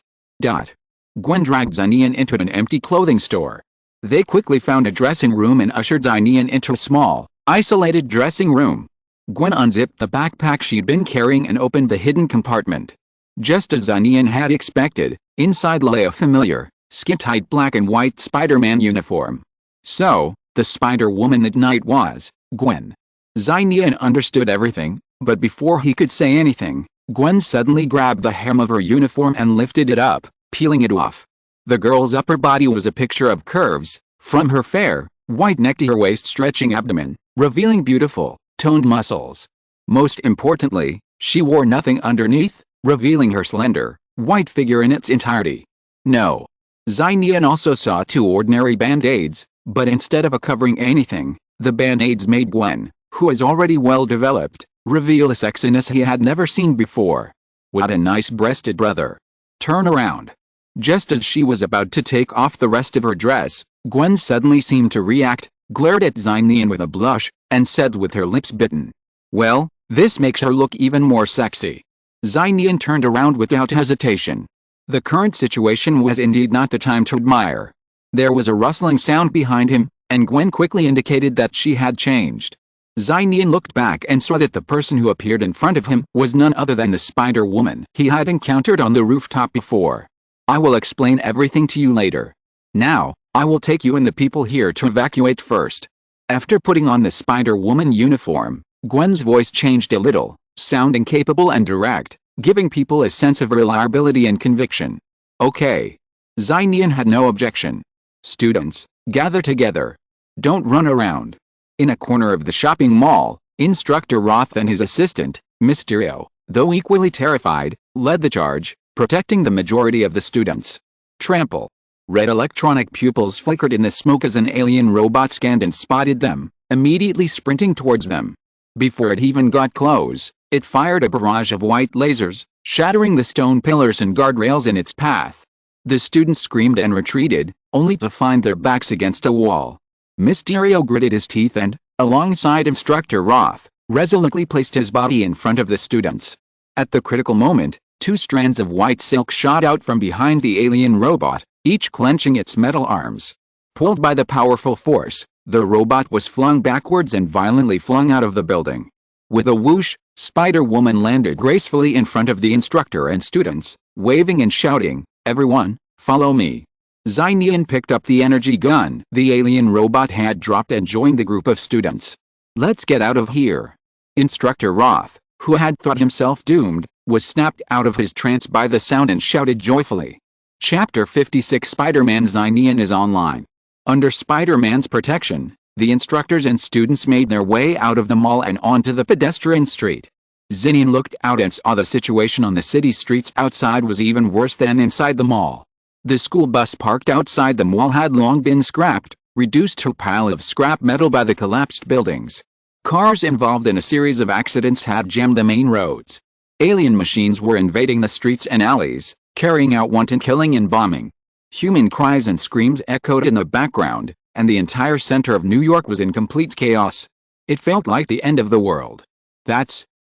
Gwen dragged Nian into an empty clothing store. They quickly found a dressing room and ushered Nian into a small, isolated dressing room. Gwen unzipped the backpack she'd been carrying and opened the hidden compartment. Just as Nian had expected, inside lay a familiar, skin-tight black and white Spider-Man uniform. So, the Spider-Woman at night was Gwen. Nian understood everything, but before he could say anything, Gwen suddenly grabbed the hem of her uniform and lifted it up, peeling it off. The girl's upper body was a picture of curves, from her fair, white neck to her waist-stretching abdomen, revealing beautiful, toned muscles. Most importantly, she wore nothing underneath, revealing her slender, white figure in its entirety. No. Nian also saw 2 ordinary band-aids, but instead of covering anything, the band-aids made Gwen, who is already well-developed, reveal a sexiness he had never seen before. What a nice-breasted brother. Turn around. Just as she was about to take off the rest of her dress, Gwen suddenly seemed to react, glared at Nian with a blush, and said with her lips bitten, "Well, this makes her look even more sexy." Nian turned around without hesitation. The current situation was indeed not the time to admire. There was a rustling sound behind him, and Gwen quickly indicated that she had changed. Nian looked back and saw that the person who appeared in front of him was none other than the spider woman he had encountered on the rooftop before. I will explain everything to you later. Now, I will take you and the people here to evacuate first. After putting on the spider woman uniform, Gwen's voice changed a little, sounding capable and direct, giving people a sense of reliability and conviction. Okay. Nian had no objection. Students, gather together. Don't run around. In a corner of the shopping mall, Instructor Roth and his assistant, Mysterio, though equally terrified, led the charge, protecting the majority of the students. Trample. Red electronic pupils flickered in the smoke as an alien robot scanned and spotted them, immediately sprinting towards them. Before it even got close, it fired a barrage of white lasers, shattering the stone pillars and guardrails in its path. The students screamed and retreated, only to find their backs against a wall. Mysterio gritted his teeth and, alongside Instructor Roth, resolutely placed his body in front of the students. At the critical moment, two strands of white silk shot out from behind the alien robot, each clenching its metal arms. Pulled by the powerful force, the robot was flung backwards and violently flung out of the building. With a whoosh, Spider-Woman landed gracefully in front of the instructor and students, waving and shouting, "Everyone, follow me." Nian picked up the energy gun the alien robot had dropped and joined the group of students. "Let's get out of here." Instructor Roth, who had thought himself doomed, was snapped out of his trance by the sound and shouted joyfully. Chapter 56 Spider-Man's Nian is online. Under Spider-Man's protection, the instructors and students made their way out of the mall and onto the pedestrian street. Nian looked out and saw the situation on the city streets outside was even worse than inside the mall. The school bus parked outside the mall had long been scrapped, reduced to a pile of scrap metal by the collapsed buildings. Cars involved in a series of accidents had jammed the main roads. Alien machines were invading the streets and alleys, carrying out wanton killing and bombing. Human cries and screams echoed in the background, and the entire center of New York was in complete chaos. It felt like the end of the world.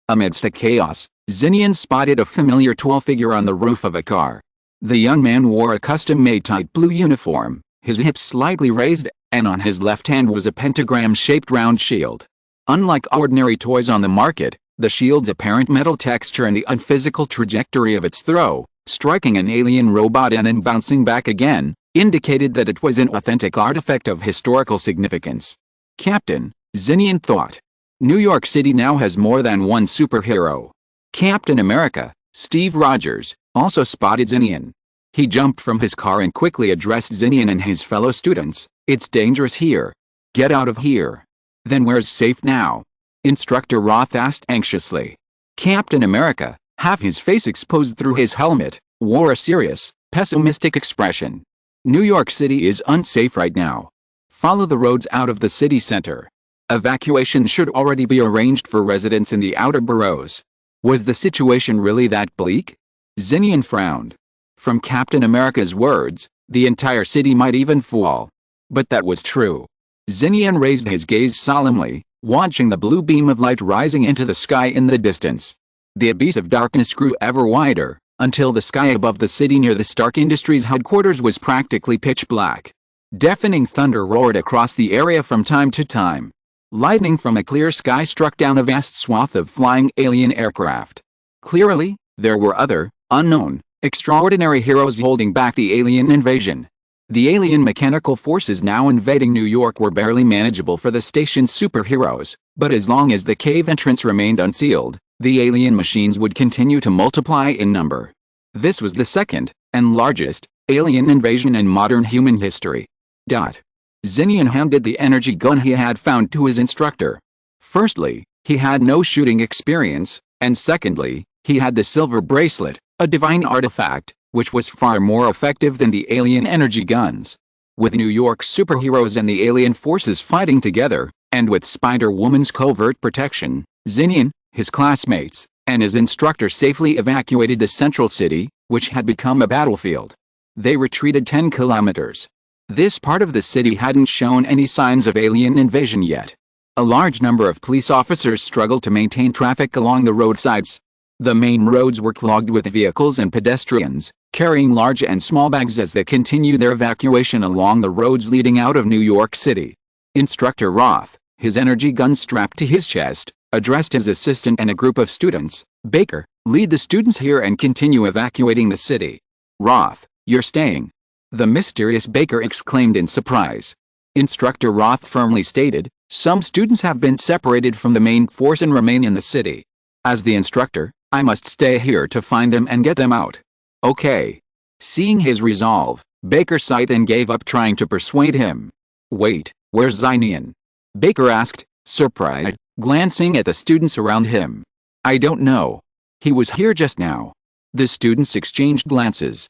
Amidst the chaos, Nian spotted a familiar tall figure on the roof of a car. The young man wore a custom-made tight blue uniform, his hips slightly raised, and on his left hand was a pentagram-shaped round shield. Unlike ordinary toys on the market, the shield's apparent metal texture and the unphysical trajectory of its throw, striking an alien robot and then bouncing back again, indicated that it was an authentic artifact of historical significance. Captain, Nian thought. New York City now has more than one superhero. Captain America, Steve Rogers, also spotted Nian. He jumped from his car and quickly addressed Nian and his fellow students. "It's dangerous here. Get out of here." "Then where's safe now?" Instructor Roth asked anxiously. Captain America, half his face exposed through his helmet, wore a serious, pessimistic expression. "New York City is unsafe right now. Follow the roads out of the city center. Evacuation should already be arranged for residents in the outer boroughs." Was the situation really that bleak? Nian frowned. From Captain America's words, the entire city might even fall. But that was true. Nian raised his gaze solemnly, watching the blue beam of light rising into the sky in the distance. The abyss of darkness grew ever wider, until the sky above the city near the Stark Industries headquarters was practically pitch black. Deafening thunder roared across the area from time to time. Lightning from a clear sky struck down a vast swath of flying alien aircraft. Clearly, there were other, unknown, extraordinary heroes holding back the alien invasion. The alien mechanical forces now invading New York were barely manageable for the station's superheroes, but as long as the cave entrance remained unsealed, the alien machines would continue to multiply in number. This was the second, and largest, alien invasion in modern human history. Nian handed the energy gun he had found to his instructor. Firstly, he had no shooting experience, and secondly, he had the silver bracelet, a divine artifact, which was far more effective than the alien energy guns. With New York's superheroes and the alien forces fighting together, and with Spider-Woman's covert protection, Nian, his classmates, and his instructor safely evacuated the central city, which had become a battlefield. They retreated 10 kilometers. This part of the city hadn't shown any signs of alien invasion yet. A large number of police officers struggled to maintain traffic along the roadsides. The main roads were clogged with vehicles and pedestrians, carrying large and small bags as they continued their evacuation along the roads leading out of New York City. Instructor Roth, his energy gun strapped to his chest, addressed his assistant and a group of students. "Baker, lead the students here and continue evacuating the city." "Roth, you're staying," the mysterious Baker exclaimed in surprise. Instructor Roth firmly stated, "Some students have been separated from the main force and remain in the city. As the instructor, I must stay here to find them and get them out." "Okay." Seeing his resolve, Baker sighed and gave up trying to persuade him. "Wait, where's Nian?" Baker asked, surprised, glancing at the students around him. "I don't know. He was here just now." The students exchanged glances.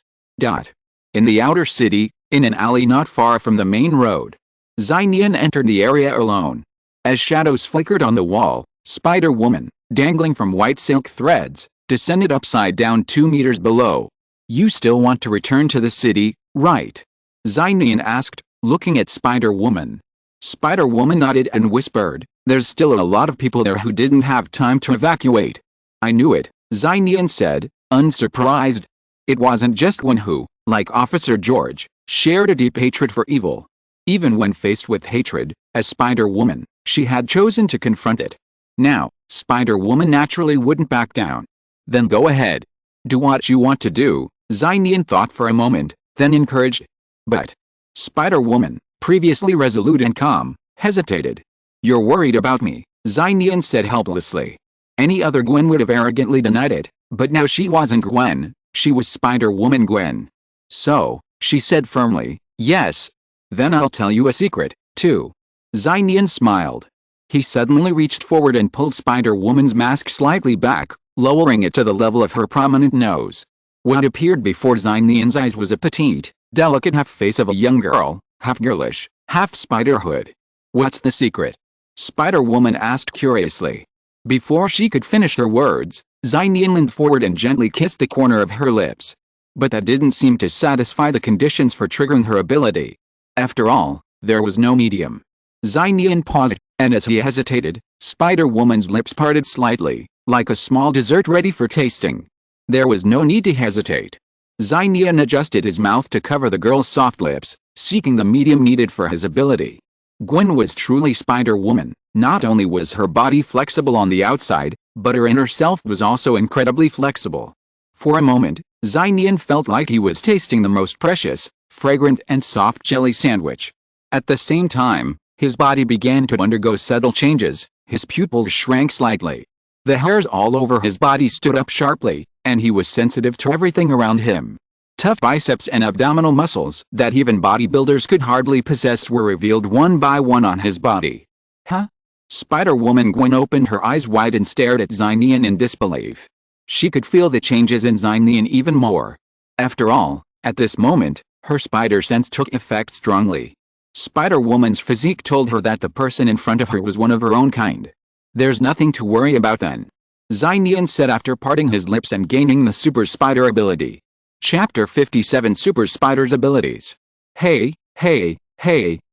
In the outer city, in an alley not far from the main road, Nian entered the area alone. As shadows flickered on the wall, Spider-Woman, dangling from white silk threads, descended upside down 2 meters below. "You still want to return to the city, right?" Nian asked, looking at Spider-Woman. Spider-Woman nodded and whispered, "There's still a lot of people there who didn't have time to evacuate." "I knew it," Nian said, unsurprised. It wasn't just one who, like Officer George, shared a deep hatred for evil. Even when faced with hatred, as Spider-Woman, she had chosen to confront it. Now, Spider-Woman naturally wouldn't back down. "Then go ahead. Do what you want to do," Nian thought for a moment, then encouraged. But Spider-Woman, previously resolute and calm, hesitated. "You're worried about me," Nian said helplessly. Any other Gwen would have arrogantly denied it, but now she wasn't Gwen, she was Spider-Woman Gwen. "So," she said firmly, "yes. Then I'll tell you a secret, too." Nian smiled. He suddenly reached forward and pulled Spider-Woman's mask slightly back, lowering it to the level of her prominent nose. What appeared before Nian's eyes was a petite, delicate half-face of a young girl, half girlish, half spiderhood. "What's the secret?" Spider-Woman asked curiously. Before she could finish her words, Nian leaned forward and gently kissed the corner of her lips. But that didn't seem to satisfy the conditions for triggering her ability. After all, there was no medium. Nian paused, and as he hesitated, Spider-Woman's lips parted slightly, like a small dessert ready for tasting. There was no need to hesitate. Nian adjusted his mouth to cover the girl's soft lips, seeking the medium needed for his ability. Gwen was truly Spider-Woman. Not only was her body flexible on the outside, but her inner self was also incredibly flexible. For a moment, Nian felt like he was tasting the most precious, fragrant and soft jelly sandwich. At the same time, his body began to undergo subtle changes. His pupils shrank slightly. The hairs all over his body stood up sharply, and he was sensitive to everything around him. Tough biceps and abdominal muscles that even bodybuilders could hardly possess were revealed one by one on his body. "Huh?" Spider-Woman Gwen opened her eyes wide and stared at Nian in disbelief. She could feel the changes in Nian even more. After all, at this moment, her spider sense took effect strongly. Spider-Woman's physique told her that the person in front of her was one of her own kind. "There's nothing to worry about then," Nian said after parting his lips and gaining the Super Spider ability. Chapter 57 Super Spider's Abilities. Hey,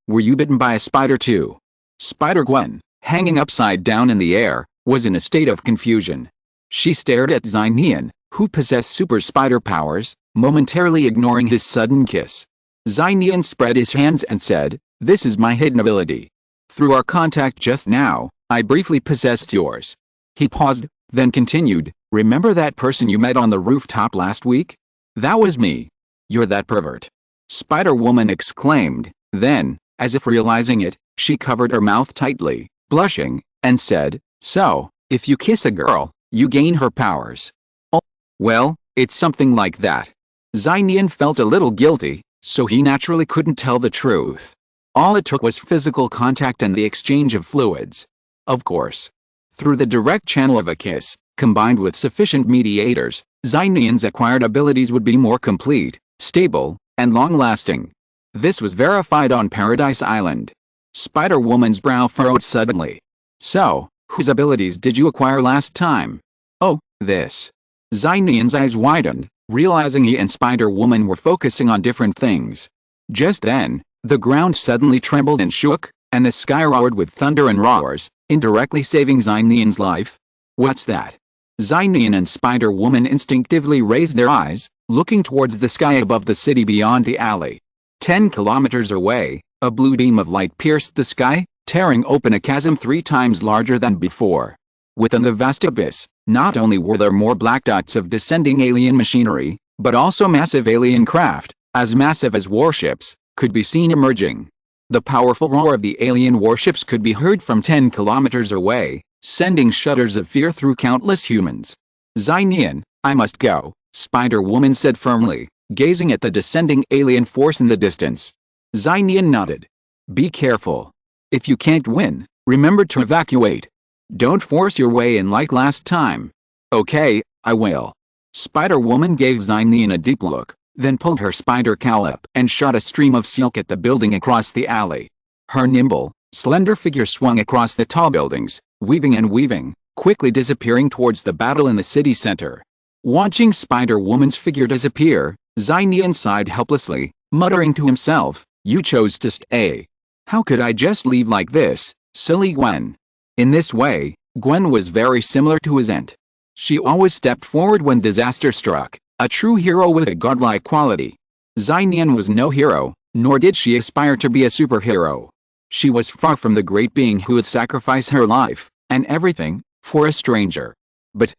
were you bitten by a spider too? Spider-Gwen, hanging upside down in the air, was in a state of confusion. She stared at Nian, who possessed super spider powers, momentarily ignoring his sudden kiss. Nian spread his hands and said, "This is my hidden ability. Through our contact just now, I briefly possessed yours." He paused, then continued, "Remember that person you met on the rooftop last week? That was me." "You're that pervert," Spider-Woman exclaimed. Then, as if realizing it, she covered her mouth tightly, blushing, and said, "So, if you kiss a girl, you gain her powers." "Oh, well, it's something like that." Nian felt a little guilty, so he naturally couldn't tell the truth. All it took was physical contact and the exchange of fluids. Of course. Through the direct channel of a kiss, combined with sufficient mediators, Nian's acquired abilities would be more complete, stable, and long-lasting. This was verified on Paradise Island. Spider-Woman's brow furrowed suddenly. "So, whose abilities did you acquire last time?" "Oh, this." Nian's eyes widened, realizing he and Spider-Woman were focusing on different things. Just then, the ground suddenly trembled and shook, and the sky roared with thunder and roars, indirectly saving Nian's life. "What's that?" Nian and Spider-Woman instinctively raised their eyes, looking towards the sky above the city beyond the alley. 10 kilometers away, a blue beam of light pierced the sky, tearing open a chasm 3 times larger than before. Within the vast abyss, not only were there more black dots of descending alien machinery, but also massive alien craft, as massive as warships, could be seen emerging. The powerful roar of the alien warships could be heard from 10 kilometers away, sending shudders of fear through countless humans. Nian, I must go, Spider-Woman said firmly, gazing at the descending alien force in the distance. Nian nodded. Be careful. If you can't win, remember to evacuate. Don't force your way in like last time. Okay, I will. Spider-Woman gave Nian a deep look, then pulled her spider cowl up and shot a stream of silk at the building across the alley. Her nimble, slender figure swung across the tall buildings, weaving and weaving, quickly disappearing towards the battle in the city center. Watching Spider-Woman's figure disappear, Nian sighed helplessly, muttering to himself, "You chose to stay. How could I just leave like this, silly Gwen?" In this way, Gwen was very similar to his aunt. She always stepped forward when disaster struck, a true hero with a godlike quality. Nian was no hero, nor did she aspire to be a superhero. She was far from the great being who would sacrifice her life, and everything, for a stranger. But,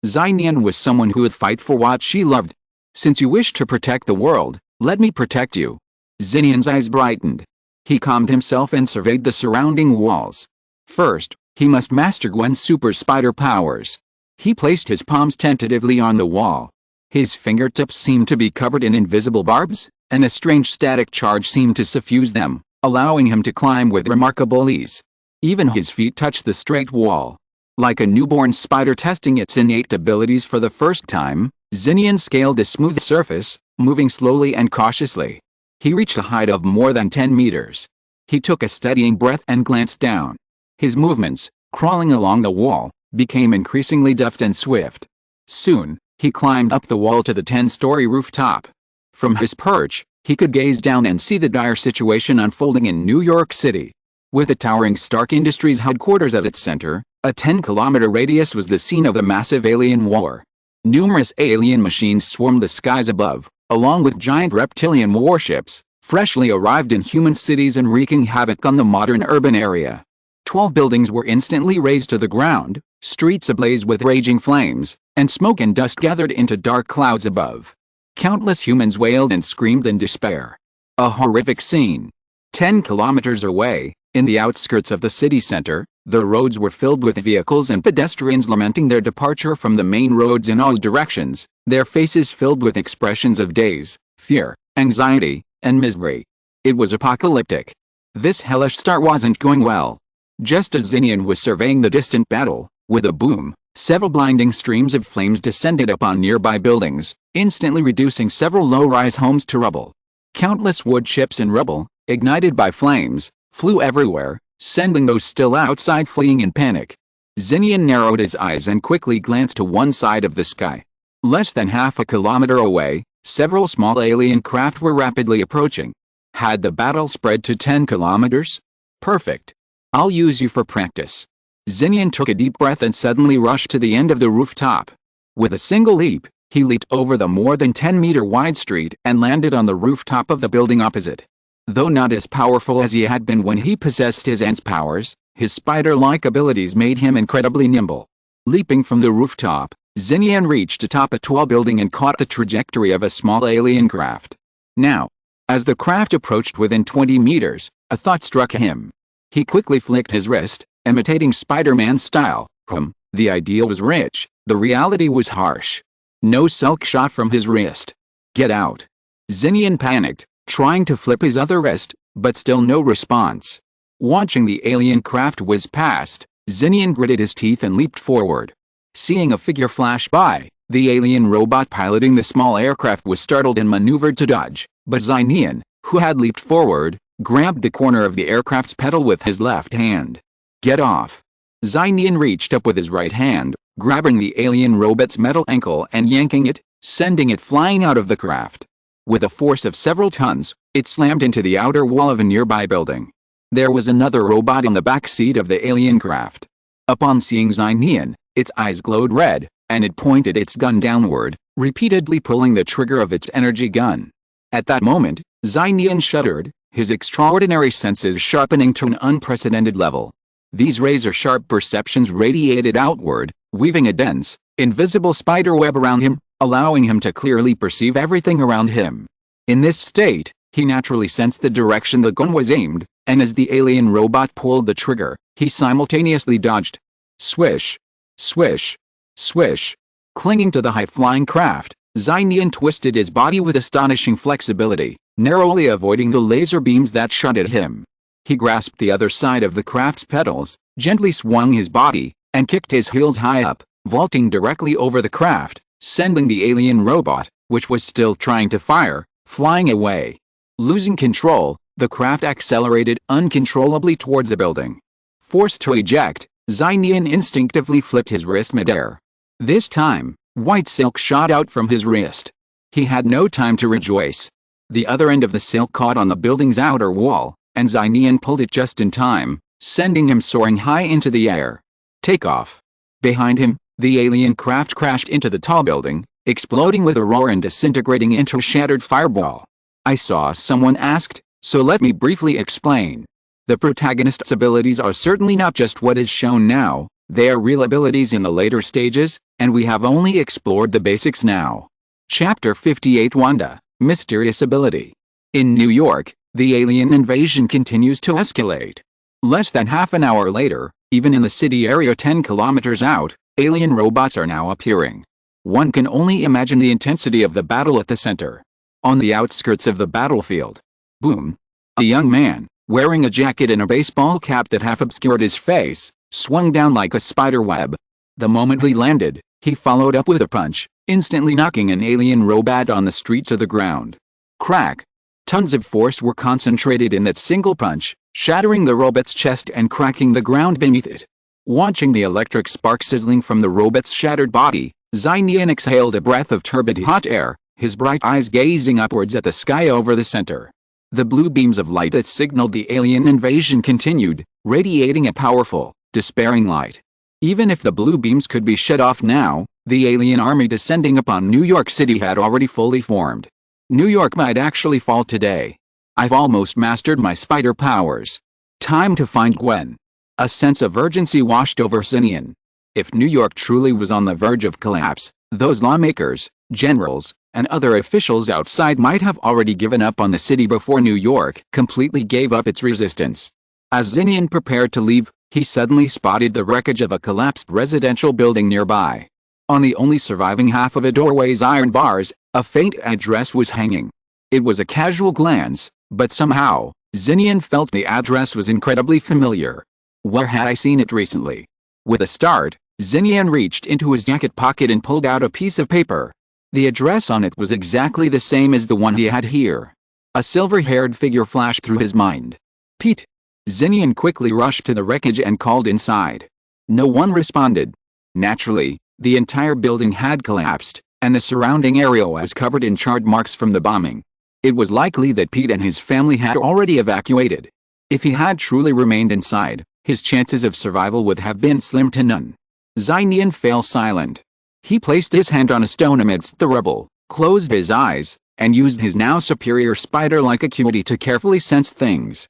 Nian was someone who would fight for what she loved. Since you wish to protect the world, let me protect you. Nian's eyes brightened. He calmed himself and surveyed the surrounding walls. First, he must master Gwen's super spider powers. He placed his palms tentatively on the wall. His fingertips seemed to be covered in invisible barbs, and a strange static charge seemed to suffuse them, allowing him to climb with remarkable ease. Even his feet touched the straight wall. Like a newborn spider testing its innate abilities for the first time, Nian scaled the smooth surface, moving slowly and cautiously. He reached a height of more than 10 meters. He took a steadying breath and glanced down. His movements, crawling along the wall, became increasingly deft and swift. Soon, he climbed up the wall to the 10-story rooftop. From his perch, he could gaze down and see the dire situation unfolding in New York City. With the towering Stark Industries headquarters at its center, a 10-kilometer radius was the scene of a massive alien war. Numerous alien machines swarmed the skies above, along with giant reptilian warships, freshly arrived in human cities and wreaking havoc on the modern urban area. 12 buildings were instantly razed to the ground, streets ablaze with raging flames, and smoke and dust gathered into dark clouds above. Countless humans wailed and screamed in despair. A horrific scene. 10 kilometers away, in the outskirts of the city center, the roads were filled with vehicles and pedestrians lamenting their departure from the main roads in all directions, their faces filled with expressions of daze, fear, anxiety, and misery. It was apocalyptic. This hellish start wasn't going well. Just as Nian was surveying the distant battle, with a boom, several blinding streams of flames descended upon nearby buildings, instantly reducing several low-rise homes to rubble. Countless wood chips and rubble, ignited by flames, flew everywhere, sending those still outside fleeing in panic. Nian narrowed his eyes and quickly glanced to one side of the sky. Less than half a kilometer away, several small alien craft were rapidly approaching. Had the battle spread to 10 kilometers? Perfect. I'll use you for practice. Nian took a deep breath and suddenly rushed to the end of the rooftop. With a single leap, he leaped over the more than 10-meter wide street and landed on the rooftop of the building opposite. Though not as powerful as he had been when he possessed his aunt's powers, his spider-like abilities made him incredibly nimble. Leaping from the rooftop, Nian reached atop a tall building and caught the trajectory of a small alien craft. Now, as the craft approached within 20 meters, a thought struck him. He quickly flicked his wrist, imitating Spider-Man's style. The idea was rich, the reality was harsh. No silk shot from his wrist. Get out. Nian panicked, trying to flip his other wrist, but still no response. Watching the alien craft whiz past, Nian gritted his teeth and leaped forward. Seeing a figure flash by, the alien robot piloting the small aircraft was startled and maneuvered to dodge, but Nian, who had leaped forward, grabbed the corner of the aircraft's pedal with his left hand. Get off. Nian reached up with his right hand, grabbing the alien robot's metal ankle and yanking it, sending it flying out of the craft. With a force of several tons, it slammed into the outer wall of a nearby building. There was another robot in the back seat of the alien craft. Upon seeing Nian, Its eyes glowed red, and it pointed its gun downward, repeatedly pulling the trigger of its energy gun. At that moment, Nian shuddered, his extraordinary senses sharpening to an unprecedented level. These razor-sharp perceptions radiated outward, weaving a dense, invisible spiderweb around him, allowing him to clearly perceive everything around him. In this state, he naturally sensed the direction the gun was aimed, and as the alien robot pulled the trigger, he simultaneously dodged. Swish! Swish! Swish! Clinging to the high-flying craft, Nian twisted his body with astonishing flexibility, narrowly avoiding the laser beams that shot at him. He grasped the other side of the craft's pedals, gently swung his body, and kicked his heels high up, vaulting directly over the craft, sending the alien robot, which was still trying to fire, flying away. Losing control, the craft accelerated uncontrollably towards the building. Forced to eject, Nian instinctively flipped his wrist midair. This time, white silk shot out from his wrist. He had no time to rejoice. The other end of the silk caught on the building's outer wall, and Nian pulled it just in time, sending him soaring high into the air. Takeoff. Behind him, the alien craft crashed into the tall building, exploding with a roar and disintegrating into a shattered fireball. I saw someone asked, so let me briefly explain. The protagonist's abilities are certainly not just what is shown now, they are real abilities in the later stages, and we have only explored the basics now. Chapter 58 Wanda, Mysterious Ability. In New York, the alien invasion continues to escalate. Less than half an hour later, even in the city area 10 kilometers out, alien robots are now appearing. One can only imagine the intensity of the battle at the center. On the outskirts of the battlefield. Boom. A young man, wearing a jacket and a baseball cap that half obscured his face, swung down like a spider web. The moment he landed, he followed up with a punch, instantly knocking an alien robot on the street to the ground. Crack. Tons of force were concentrated in that single punch, shattering the robot's chest and cracking the ground beneath it. Watching the electric spark sizzling from the robot's shattered body, Nian exhaled a breath of turbid hot air, his bright eyes gazing upwards at the sky over the center. The blue beams of light that signaled the alien invasion continued, radiating a powerful, despairing light. Even if the blue beams could be shut off now, the alien army descending upon New York City had already fully formed. New York might actually fall today. I've almost mastered my spider powers. Time to find Gwen. A sense of urgency washed over Nian. If New York truly was on the verge of collapse, those lawmakers, generals, and other officials outside might have already given up on the city before New York completely gave up its resistance. As Nian prepared to leave, he suddenly spotted the wreckage of a collapsed residential building nearby. On the only surviving half of a doorway's iron bars, a faint address was hanging. It was a casual glance, but somehow, Nian felt the address was incredibly familiar. Where had I seen it recently? With a start, Nian reached into his jacket pocket and pulled out a piece of paper. The address on it was exactly the same as the one he had here. A silver-haired figure flashed through his mind. Pete. Nian quickly rushed to the wreckage and called inside. No one responded. Naturally, the entire building had collapsed, and the surrounding area was covered in charred marks from the bombing. It was likely that Pete and his family had already evacuated. If he had truly remained inside, his chances of survival would have been slim to none. Nian fell silent. He placed his hand on a stone amidst the rubble, closed his eyes, and used his now superior spider-like acuity to carefully sense things.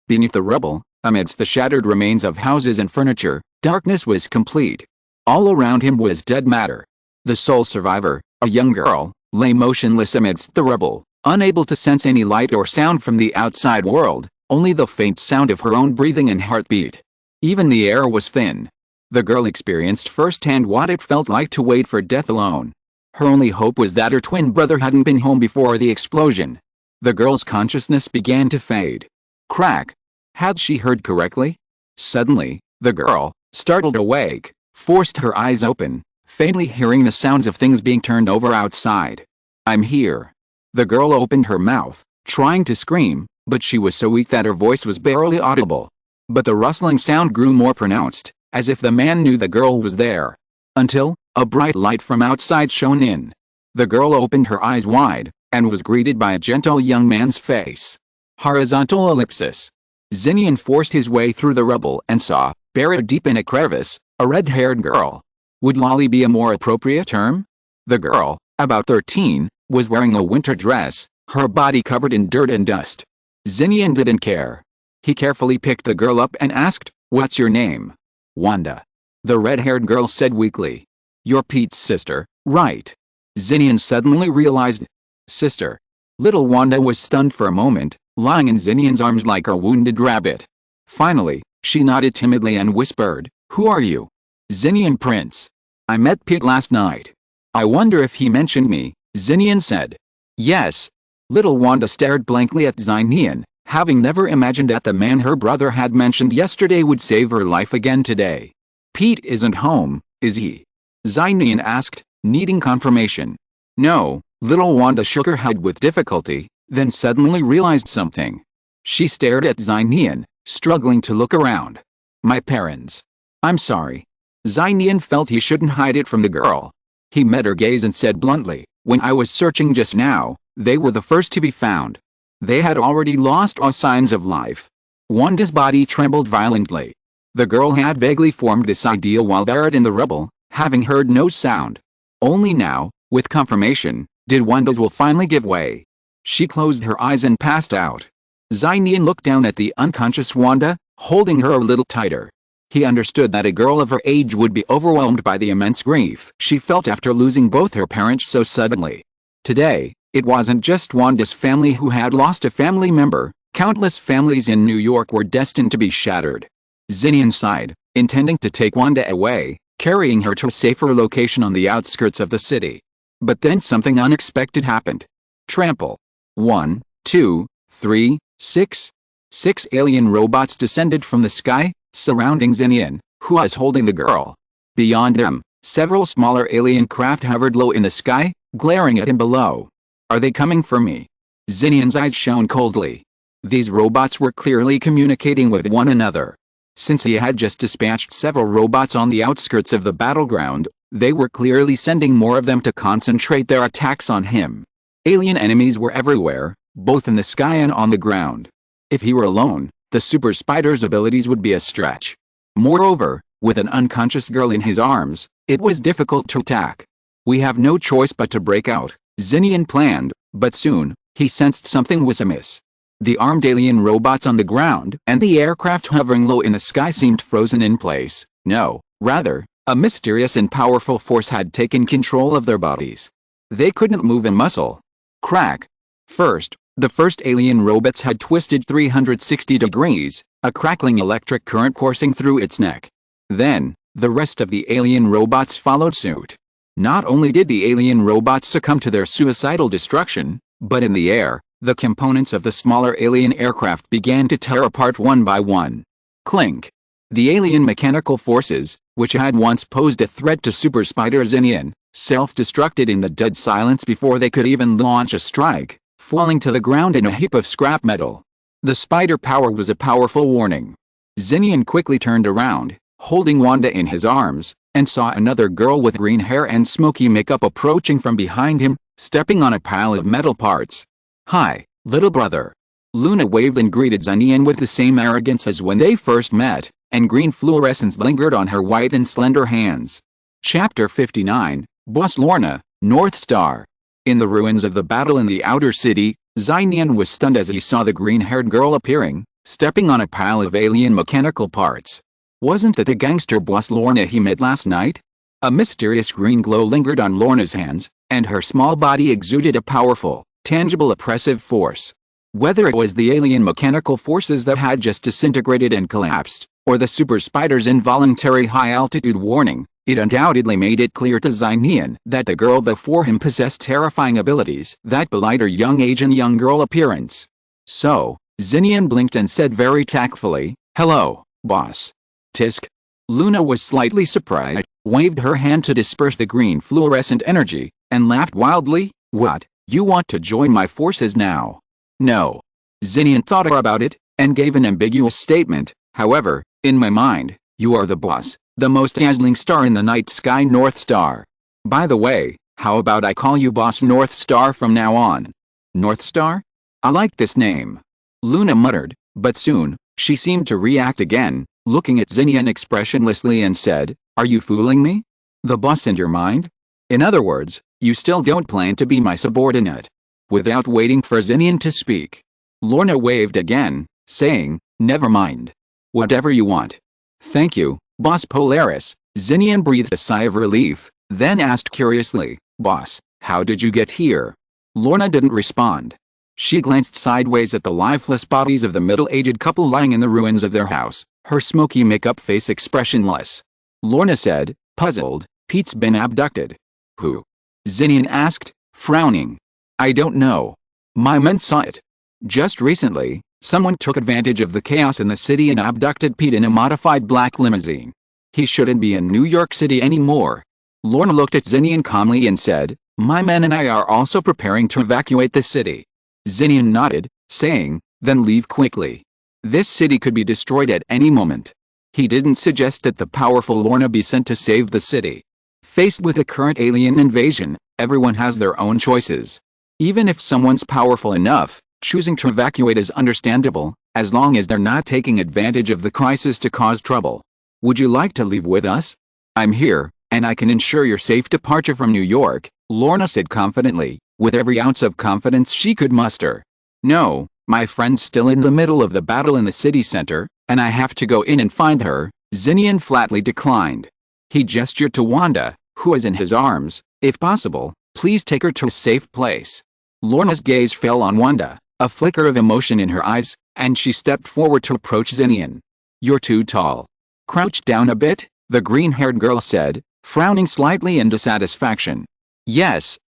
Beneath the rubble, amidst the shattered remains of houses and furniture, darkness was complete. All around him was dead matter. The sole survivor, a young girl, lay motionless amidst the rubble, unable to sense any light or sound from the outside world, only the faint sound of her own breathing and heartbeat. Even the air was thin. The girl experienced firsthand what it felt like to wait for death alone. Her only hope was that her twin brother hadn't been home before the explosion. The girl's consciousness began to fade. Crack. Had she heard correctly? Suddenly, the girl, startled awake, forced her eyes open, faintly hearing the sounds of things being turned over outside. I'm here. The girl opened her mouth, trying to scream, but she was so weak that her voice was barely audible. But the rustling sound grew more pronounced, as if the man knew the girl was there. Until, a bright light from outside shone in. The girl opened her eyes wide, and was greeted by a gentle young man's face. Horizontal ellipsis. Nian forced his way through the rubble and saw, buried deep in a crevice, A red-haired girl. Would lolly be a more appropriate term? The girl, about 13, was wearing a winter dress, her body covered in dirt and dust. Nian didn't care. He carefully picked the girl up and asked, "What's your name?" "Wanda." The red-haired girl said weakly. "You're Pete's sister, right?" Nian suddenly realized. Sister. Little Wanda was stunned for a moment, lying in Nian's arms like a wounded rabbit. Finally, she nodded timidly and whispered, "Who are you?" "Nian Prince. I met Pete last night." "I wonder if he mentioned me," Nian said. "Yes." Little Wanda stared blankly at Nian, having never imagined that the man her brother had mentioned yesterday would save her life again today. "Pete isn't home, is he?" Nian asked, needing confirmation. "No." Little Wanda shook her head with difficulty, then suddenly realized something. She stared at Nian, struggling to look around. "My parents. I'm sorry." Nian felt he shouldn't hide it from the girl. He met her gaze and said bluntly, "When I was searching just now, they were the first to be found. They had already lost all signs of life." Wanda's body trembled violently. The girl had vaguely formed this idea while buried in the rubble, having heard no sound. Only now, with confirmation, did Wanda's will finally give way. She closed her eyes and passed out. Nian looked down at the unconscious Wanda, holding her a little tighter. He understood that a girl of her age would be overwhelmed by the immense grief she felt after losing both her parents so suddenly. Today, it wasn't just Wanda's family who had lost a family member, countless families in New York were destined to be shattered. Nian sighed, intending to take Wanda away, carrying her to a safer location on the outskirts of the city. But then something unexpected happened. Trample. 1, 2, 3, 6. 6 alien robots descended from the sky, surrounding Nian, who was holding the girl. Beyond them, several smaller alien craft hovered low in the sky, glaring at him below. "Are they coming for me?" Nian's eyes shone coldly. These robots were clearly communicating with one another. Since he had just dispatched several robots on the outskirts of the battleground, they were clearly sending more of them to concentrate their attacks on him. Alien enemies were everywhere, both in the sky and on the ground. If he were alone, the super spider's abilities would be a stretch. Moreover, with an unconscious girl in his arms, it was difficult to attack. "We have no choice but to break out," Nian planned, but soon, he sensed something was amiss. The armed alien robots on the ground and the aircraft hovering low in the sky seemed frozen in place. No, rather, a mysterious and powerful force had taken control of their bodies. They couldn't move a muscle. Crack. First, the first alien robots had twisted 360 degrees, a crackling electric current coursing through its neck. Then, the rest of the alien robots followed suit. Not only did the alien robots succumb to their suicidal destruction, but in the air, the components of the smaller alien aircraft began to tear apart one by one. Clink. The alien mechanical forces, which had once posed a threat to Super Spider Nian, self-destructed in the dead silence before they could even launch a strike, falling to the ground in a heap of scrap metal. The spider power was a powerful warning. Nian quickly turned around, holding Wanda in his arms, and saw another girl with green hair and smoky makeup approaching from behind him, stepping on a pile of metal parts. "Hi, little brother." Luna waved and greeted Nian with the same arrogance as when they first met, and green fluorescence lingered on her white and slender hands. Chapter 59, Boss Lorna, North Star. In the ruins of the battle in the outer city, Nian was stunned as he saw the green-haired girl appearing, stepping on a pile of alien mechanical parts. Wasn't that the gangster Boss Lorna he met last night? A mysterious green glow lingered on Lorna's hands, and her small body exuded a powerful, tangible oppressive force. Whether it was the alien mechanical forces that had just disintegrated and collapsed, or the super spider's involuntary high-altitude warning, it undoubtedly made it clear to Nian that the girl before him possessed terrifying abilities that belied her young age and young girl appearance. So, Nian blinked and said very tactfully, "Hello, boss." Tisk. Luna was slightly surprised, waved her hand to disperse the green fluorescent energy, and laughed wildly. "What, you want to join my forces now?" "No." Nian thought about it, and gave an ambiguous statement. "However, in my mind, you are the boss, the most dazzling star in the night sky, North Star. By the way, how about I call you Boss North Star from now on?" "North Star? I like this name," Luna muttered, but soon, she seemed to react again, looking at Nian expressionlessly and said, Are you fooling me? The boss in your mind? In other words, you still don't plan to be my subordinate. Without waiting for Xinian to speak, Lorna waved again, saying, never mind. Whatever you want. Thank you, Boss Polaris. Xinian breathed a sigh of relief, then asked curiously, Boss, how did you get here? Lorna didn't respond. She glanced sideways at the lifeless bodies of the middle-aged couple lying in the ruins of their house, her smoky makeup face expressionless. Lorna said, puzzled, Pete's been abducted. Who? Xinian asked, frowning. I don't know. My men saw it. Just recently, someone took advantage of the chaos in the city and abducted Pete in a modified black limousine. He shouldn't be in New York City anymore. Lorna looked at Xinian calmly and said, my men and I are also preparing to evacuate the city. Xinian nodded, saying, then leave quickly. This city could be destroyed at any moment. He didn't suggest that the powerful Lorna be sent to save the city. Faced with a current alien invasion, everyone has their own choices. Even if someone's powerful enough, choosing to evacuate is understandable, as long as they're not taking advantage of the crisis to cause trouble. Would you like to leave with us? I'm here, and I can ensure your safe departure from New York, Lorna said confidently, with every ounce of confidence she could muster. No, my friend's still in the middle of the battle in the city center, and I have to go in and find her, Xinian flatly declined. He gestured to Wanda, who was in his arms. If possible, please take her to a safe place. Lorna's gaze fell on Wanda, a flicker of emotion in her eyes, and she stepped forward to approach Xinian. You're too tall. Crouch down a bit, the green-haired girl said, frowning slightly in dissatisfaction. Yes,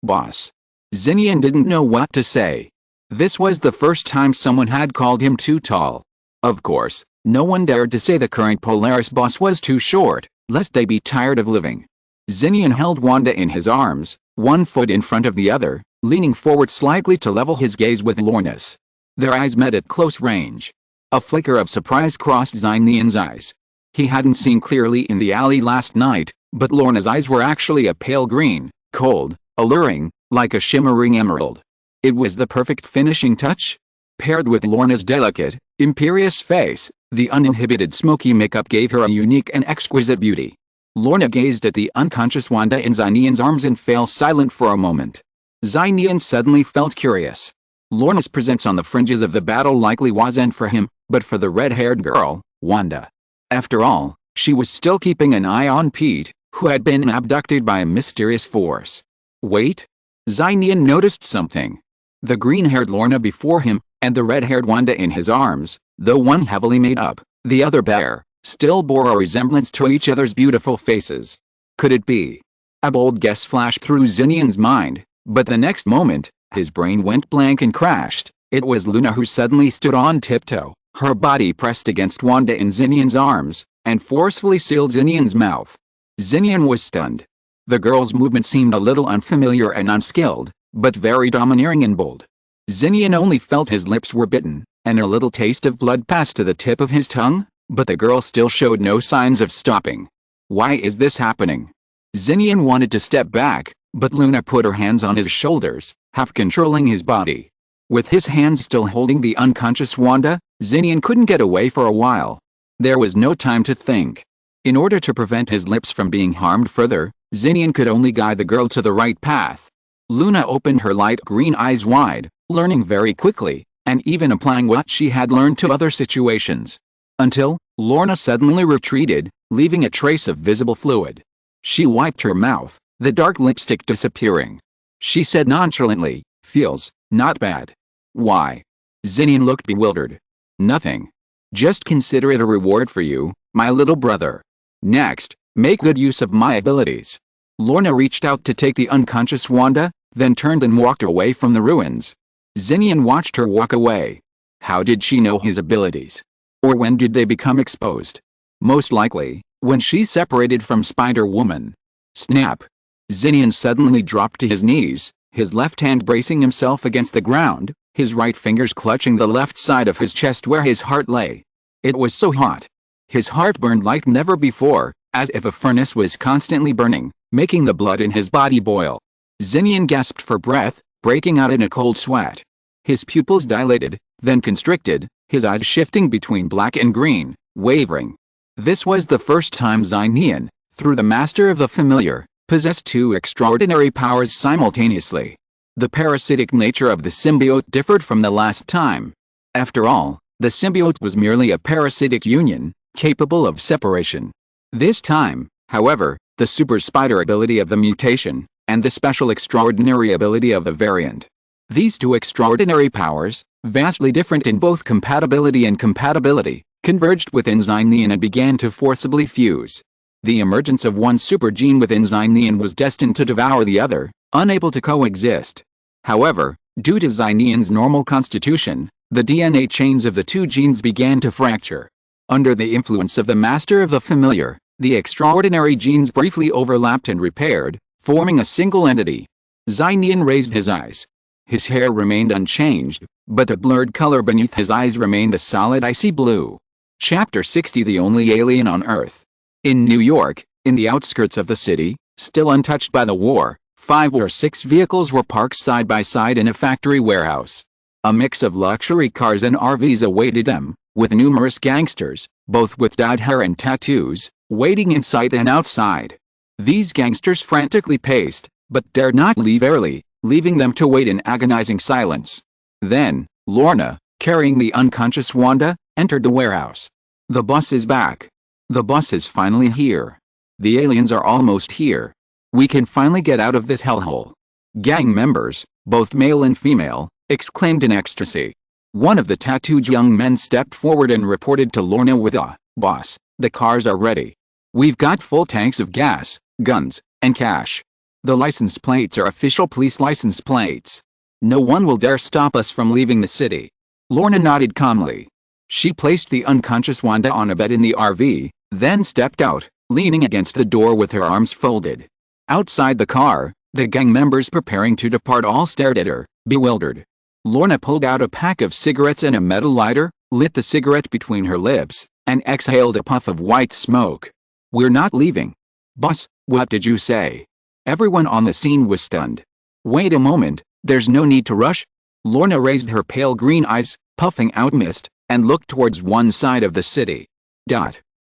boss. Xinian didn't know what to say. This was the first time someone had called him too tall. Of course, no one dared to say the current Polaris boss was too short, lest they be tired of living. Xinian held Wanda in his arms, one foot in front of the other, leaning forward slightly to level his gaze with Lorna's. Their eyes met at close range. A flicker of surprise crossed Nian's eyes. He hadn't seen clearly in the alley last night, but Lorna's eyes were actually a pale green, cold, alluring, like a shimmering emerald. It was the perfect finishing touch. Paired with Lorna's delicate, imperious face, the uninhibited smoky makeup gave her a unique and exquisite beauty. Lorna gazed at the unconscious Wanda in Nian's arms and fell silent for a moment. Nian suddenly felt curious. Lorna's presence on the fringes of the battle likely wasn't for him, but for the red-haired girl, Wanda. After all, she was still keeping an eye on Pete, who had been abducted by a mysterious force. Wait? Nian noticed something. The green-haired Lorna before him, and the red-haired Wanda in his arms, though one heavily made up, the other bare, still bore a resemblance to each other's beautiful faces. Could it be? A bold guess flashed through Xinian's mind, but the next moment, his brain went blank and crashed. It was Luna who suddenly stood on tiptoe, her body pressed against Wanda in Xinian's arms, and forcefully sealed Xinian's mouth. Xinian was stunned. The girl's movement seemed a little unfamiliar and unskilled, but very domineering and bold. Xinian only felt his lips were bitten, and a little taste of blood passed to the tip of his tongue, but the girl still showed no signs of stopping. Why is this happening? Xinian wanted to step back, but Luna put her hands on his shoulders, half controlling his body. With his hands still holding the unconscious Wanda, Xinian couldn't get away for a while. There was no time to think. In order to prevent his lips from being harmed further, Xinian could only guide the girl to the right path. Luna opened her light green eyes wide, learning very quickly, and even applying what she had learned to other situations. Until, Lorna suddenly retreated, leaving a trace of visible fluid. She wiped her mouth, the dark lipstick disappearing. She said nonchalantly, feels, not bad. Why? Xinian looked bewildered. Nothing. Just consider it a reward for you, my little brother. Next, make good use of my abilities. Lorna reached out to take the unconscious Wanda, then turned and walked away from the ruins. Xinian watched her walk away. How did she know his abilities? Or when did they become exposed? Most likely, when she separated from Spider-Woman. Snap! Xinian suddenly dropped to his knees, his left hand bracing himself against the ground, his right fingers clutching the left side of his chest where his heart lay. It was so hot. His heart burned like never before, as if a furnace was constantly burning, making the blood in his body boil. Xinian gasped for breath, breaking out in a cold sweat. His pupils dilated, then constricted, his eyes shifting between black and green, wavering. This was the first time Nian, through the master of the familiar, possessed two extraordinary powers simultaneously. The parasitic nature of the symbiote differed from the last time. After all, the symbiote was merely a parasitic union, capable of separation. This time, however, the super spider ability of the mutation, and the special extraordinary ability of the variant. These two extraordinary powers, vastly different in both compatibility and compatibility, converged within Nian and began to forcibly fuse. The emergence of one super gene within Nian was destined to devour the other, unable to coexist. However, due to Nian's normal constitution, the DNA chains of the two genes began to fracture. Under the influence of the master of the familiar, the extraordinary genes briefly overlapped and repaired, forming a single entity. Nian raised his eyes. His hair remained unchanged, but the blurred color beneath his eyes remained a solid icy blue. Chapter 60 The Only Alien on Earth. In New York, in the outskirts of the city, still untouched by the war, 5 or 6 vehicles were parked side by side in a factory warehouse. A mix of luxury cars and RVs awaited them, with numerous gangsters, both with dyed hair and tattoos, waiting inside and outside. These gangsters frantically paced, but dared not leave early, leaving them to wait in agonizing silence. Then, Lorna, carrying the unconscious Wanda, entered the warehouse. The bus is back. The bus is finally here. The aliens are almost here. We can finally get out of this hellhole. Gang members, both male and female, exclaimed in ecstasy. One of the tattooed young men stepped forward and reported to Lorna with a, "Boss, the cars are ready. We've got full tanks of gas, guns, and cash. The license plates are official police license plates. No one will dare stop us from leaving the city." Lorna nodded calmly. She placed the unconscious Wanda on a bed in the RV, then stepped out, leaning against the door with her arms folded. Outside the car, the gang members preparing to depart all stared at her, bewildered. Lorna pulled out a pack of cigarettes and a metal lighter, lit the cigarette between her lips, and exhaled a puff of white smoke. "We're not leaving." "Boss, what did you say?" Everyone on the scene was stunned. "Wait a moment, there's no need to rush." Lorna raised her pale green eyes, puffing out mist, and looked towards one side of the city.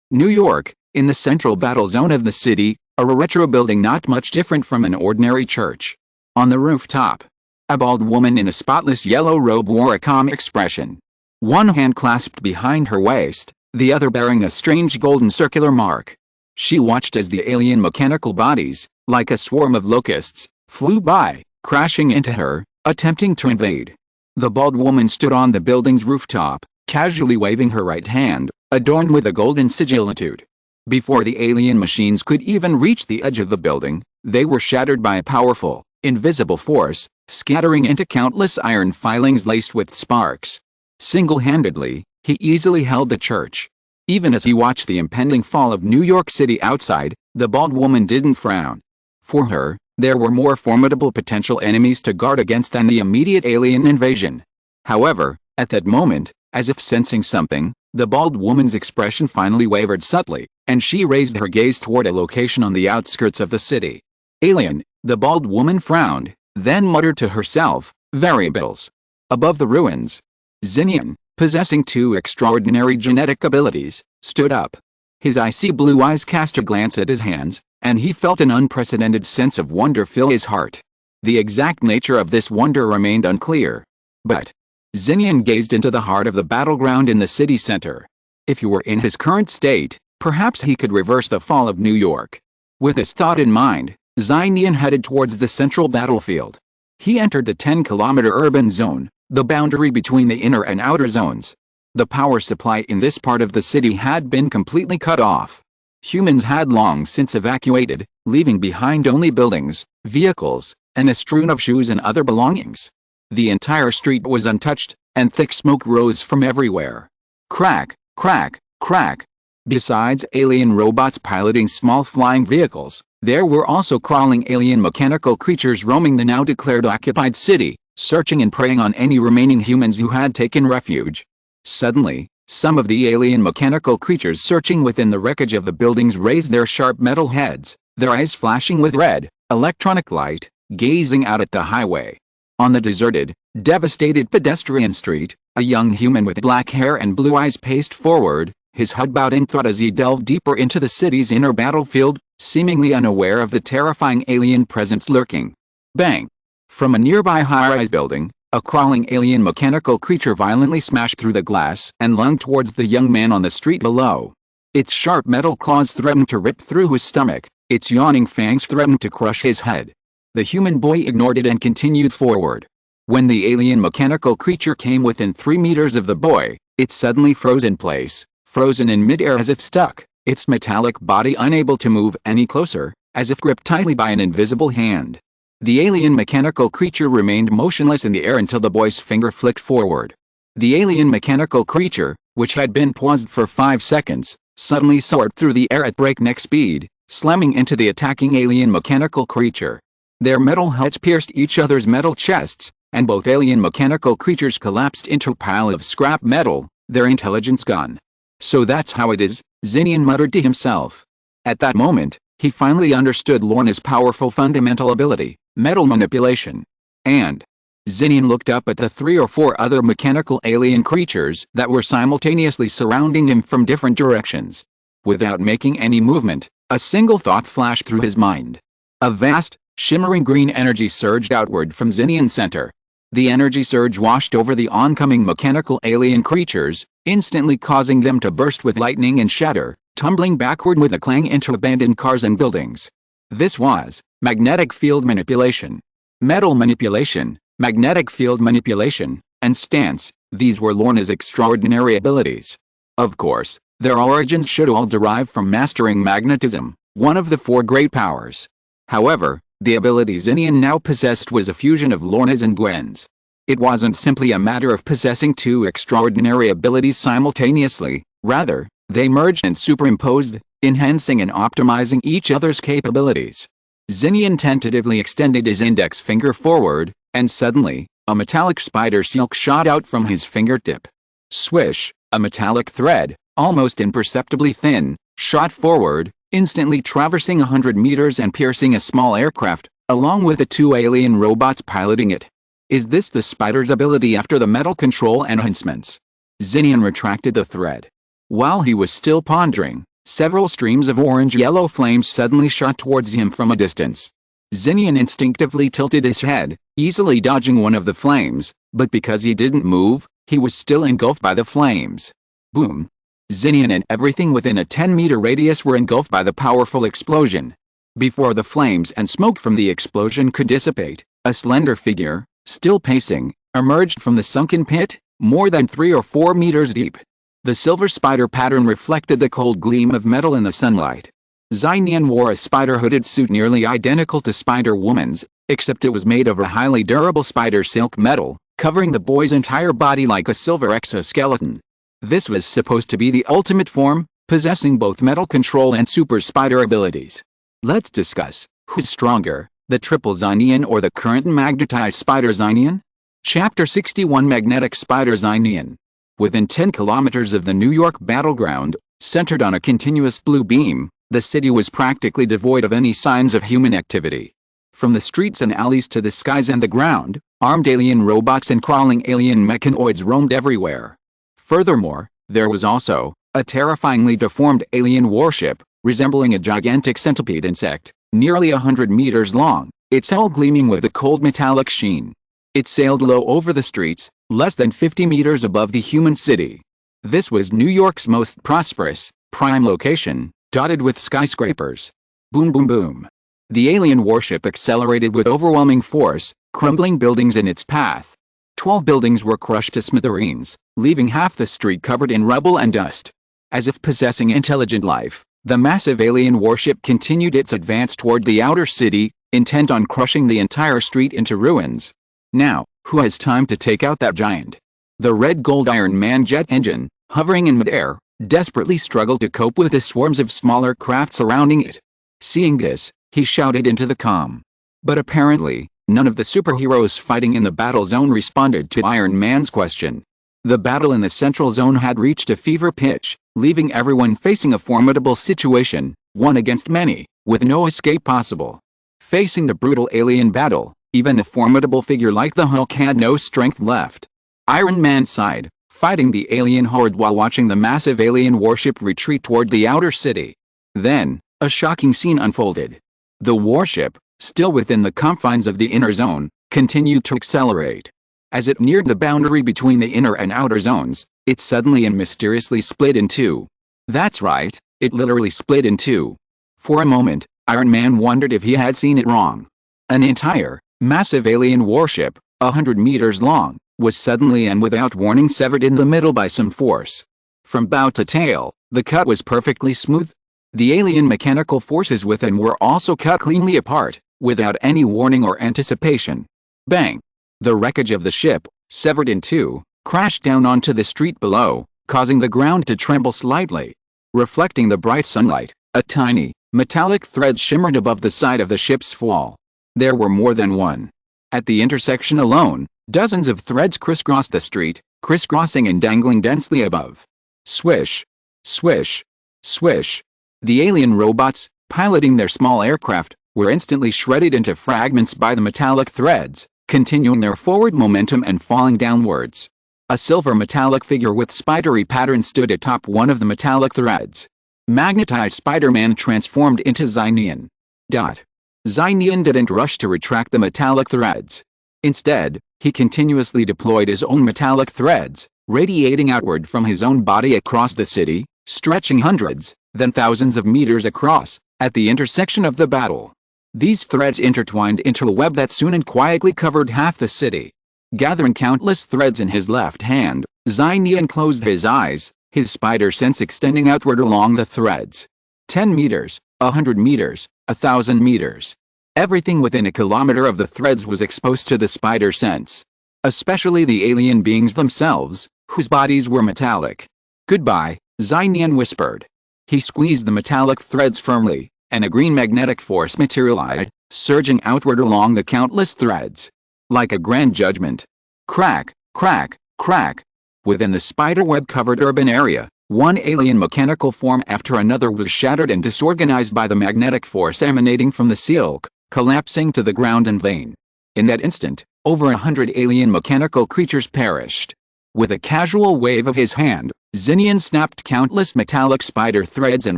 New York, in the central battle zone of the city, a retro building not much different from an ordinary church. On the rooftop, a bald woman in a spotless yellow robe wore a calm expression. One hand clasped behind her waist, the other bearing a strange golden circular mark. She watched as the alien mechanical bodies, like a swarm of locusts, flew by, crashing into her, attempting to invade. The bald woman stood on the building's rooftop, casually waving her right hand, adorned with a golden sigillitude. Before the alien machines could even reach the edge of the building, they were shattered by a powerful, invisible force, scattering into countless iron filings laced with sparks. Single-handedly, he easily held the church. Even as he watched the impending fall of New York City outside, the bald woman didn't frown. For her, there were more formidable potential enemies to guard against than the immediate alien invasion. However, at that moment, as if sensing something, the bald woman's expression finally wavered subtly, and she raised her gaze toward a location on the outskirts of the city. "Alien," the bald woman frowned, then muttered to herself, "Variables." Above the ruins, Nian, possessing two extraordinary genetic abilities, stood up. His icy blue eyes cast a glance at his hands, and he felt an unprecedented sense of wonder fill his heart. The exact nature of this wonder remained unclear. But Nian gazed into the heart of the battleground in the city center. If he were in his current state, perhaps he could reverse the fall of New York. With this thought in mind, Nian headed towards the central battlefield. He entered the 10-kilometer urban zone, the boundary between the inner and outer zones. The power supply in this part of the city had been completely cut off. Humans had long since evacuated, leaving behind only buildings, vehicles, and a strewn of shoes and other belongings. The entire street was untouched, and thick smoke rose from everywhere. Crack, crack, crack. Besides alien robots piloting small flying vehicles, there were also crawling alien mechanical creatures roaming the now declared occupied city, searching and preying on any remaining humans who had taken refuge. Suddenly, some of the alien mechanical creatures searching within the wreckage of the buildings raised their sharp metal heads, their eyes flashing with red, electronic light, gazing out at the highway. On the deserted, devastated pedestrian street, a young human with black hair and blue eyes paced forward, His head bowed in thought as he delved deeper into the city's inner battlefield, seemingly unaware of the terrifying alien presence lurking. Bang! From a nearby high-rise building, a crawling alien mechanical creature violently smashed through the glass and lunged towards the young man on the street below. Its sharp metal claws threatened to rip through his stomach, its yawning fangs threatened to crush his head. The human boy ignored it and continued forward. When the alien mechanical creature came within 3 meters of the boy, it suddenly froze in place, frozen in midair as if stuck, its metallic body unable to move any closer, as if gripped tightly by an invisible hand. The alien mechanical creature remained motionless in the air until the boy's finger flicked forward. The alien mechanical creature, which had been paused for 5 seconds, suddenly soared through the air at breakneck speed, slamming into the attacking alien mechanical creature. Their metal heads pierced each other's metal chests, and both alien mechanical creatures collapsed into a pile of scrap metal, their intelligence gone. So that's how it is, Xinian muttered to himself. At that moment, he finally understood Lorna's powerful fundamental ability, metal manipulation. And Xinian looked up at the 3 or 4 other mechanical alien creatures that were simultaneously surrounding him from different directions. Without making any movement, a single thought flashed through his mind. A vast, shimmering green energy surged outward from Xinian's center. The energy surge washed over the oncoming mechanical alien creatures, instantly causing them to burst with lightning and shatter, tumbling backward with a clang into abandoned cars and buildings. This was magnetic field manipulation. Metal manipulation, magnetic field manipulation, and stance, these were Lorna's extraordinary abilities. Of course, their origins should all derive from mastering magnetism, one of the 4 great powers. However, the ability Xinian now possessed was a fusion of Lorna's and Gwen's. It wasn't simply a matter of possessing 2 extraordinary abilities simultaneously, rather, they merged and superimposed, enhancing and optimizing each other's capabilities. Xinian tentatively extended his index finger forward, and suddenly, a metallic spider silk shot out from his fingertip. Swish, a metallic thread, almost imperceptibly thin, shot forward, instantly traversing 100 meters and piercing a small aircraft, along with the 2 alien robots piloting it. Is this the spider's ability after the metal control enhancements? Xinian retracted the thread. While he was still pondering, several streams of orange-yellow flames suddenly shot towards him from a distance. Xinian instinctively tilted his head, easily dodging one of the flames, but because he didn't move, he was still engulfed by the flames. Boom! Xinian and everything within a 10-meter radius were engulfed by the powerful explosion. Before the flames and smoke from the explosion could dissipate, a slender figure, still pacing, emerged from the sunken pit, more than 3 or 4 meters deep. The silver spider pattern reflected the cold gleam of metal in the sunlight. Xinian wore a spider-hooded suit nearly identical to Spider-Woman's, except it was made of a highly durable spider silk metal, covering the boy's entire body like a silver exoskeleton. This was supposed to be the ultimate form, possessing both metal control and super spider abilities. Let's discuss, who's stronger, the triple Xinian or the current magnetized spider Xinian? Chapter 61 Magnetic Spider Xinian. Within 10 kilometers of the New York battleground, centered on a continuous blue beam, the city was practically devoid of any signs of human activity. From the streets and alleys to the skies and the ground, armed alien robots and crawling alien mechanoids roamed everywhere. Furthermore, there was also a terrifyingly deformed alien warship, resembling a gigantic centipede insect, nearly 100 meters long, its hull gleaming with a cold metallic sheen. It sailed low over the streets, less than 50 meters above the human city. This was New York's most prosperous, prime location, dotted with skyscrapers. Boom boom boom. The alien warship accelerated with overwhelming force, crumbling buildings in its path. 12 buildings were crushed to smithereens, leaving half the street covered in rubble and dust. As if possessing intelligent life, the massive alien warship continued its advance toward the outer city, intent on crushing the entire street into ruins. Now, who has time to take out that giant? The red gold Iron Man jet engine, hovering in midair, desperately struggled to cope with the swarms of smaller craft surrounding it. Seeing this, he shouted into the comm. But apparently, none of the superheroes fighting in the battle zone responded to Iron Man's question. The battle in the central zone had reached a fever pitch, leaving everyone facing a formidable situation, one against many, with no escape possible. Facing the brutal alien battle, even a formidable figure like the Hulk had no strength left. Iron Man sighed, fighting the alien horde while watching the massive alien warship retreat toward the outer city. Then, a shocking scene unfolded. The warship, still within the confines of the inner zone, continued to accelerate. As it neared the boundary between the inner and outer zones, it suddenly and mysteriously split in two. That's right, it literally split in two. For a moment, Iron Man wondered if he had seen it wrong. An entire, massive alien warship, 100 meters long, was suddenly and without warning severed in the middle by some force. From bow to tail, the cut was perfectly smooth. The alien mechanical forces within were also cut cleanly apart, without any warning or anticipation. Bang! The wreckage of the ship, severed in two, crashed down onto the street below, causing the ground to tremble slightly. Reflecting the bright sunlight, a tiny, metallic thread shimmered above the side of the ship's fall. There were more than one. At the intersection alone, dozens of threads crisscrossed the street, crisscrossing and dangling densely above. Swish! Swish! Swish! The alien robots, piloting their small aircraft, were instantly shredded into fragments by the metallic threads, continuing their forward momentum and falling downwards. A silver metallic figure with spidery patterns stood atop one of the metallic threads. Magnetized Spider-Man transformed into Nian. Nian didn't rush to retract the metallic threads. Instead, he continuously deployed his own metallic threads, radiating outward from his own body across the city, stretching hundreds, then thousands of meters across, at the intersection of the battle. These threads intertwined into a web that soon and quietly covered half the city. Gathering countless threads in his left hand, Nian closed his eyes, his spider sense extending outward along the threads. 10 meters, 100 meters, 1,000 meters. Everything within a kilometer of the threads was exposed to the spider sense. Especially the alien beings themselves, whose bodies were metallic. "Goodbye," Nian whispered. He squeezed the metallic threads firmly, and a green magnetic force materialized, surging outward along the countless threads. Like a grand judgment. Crack, crack, crack. Within the spiderweb-covered urban area, one alien mechanical form after another was shattered and disorganized by the magnetic force emanating from the silk, collapsing to the ground in vain. In that instant, over 100 alien mechanical creatures perished. With a casual wave of his hand, Nian snapped countless metallic spider threads and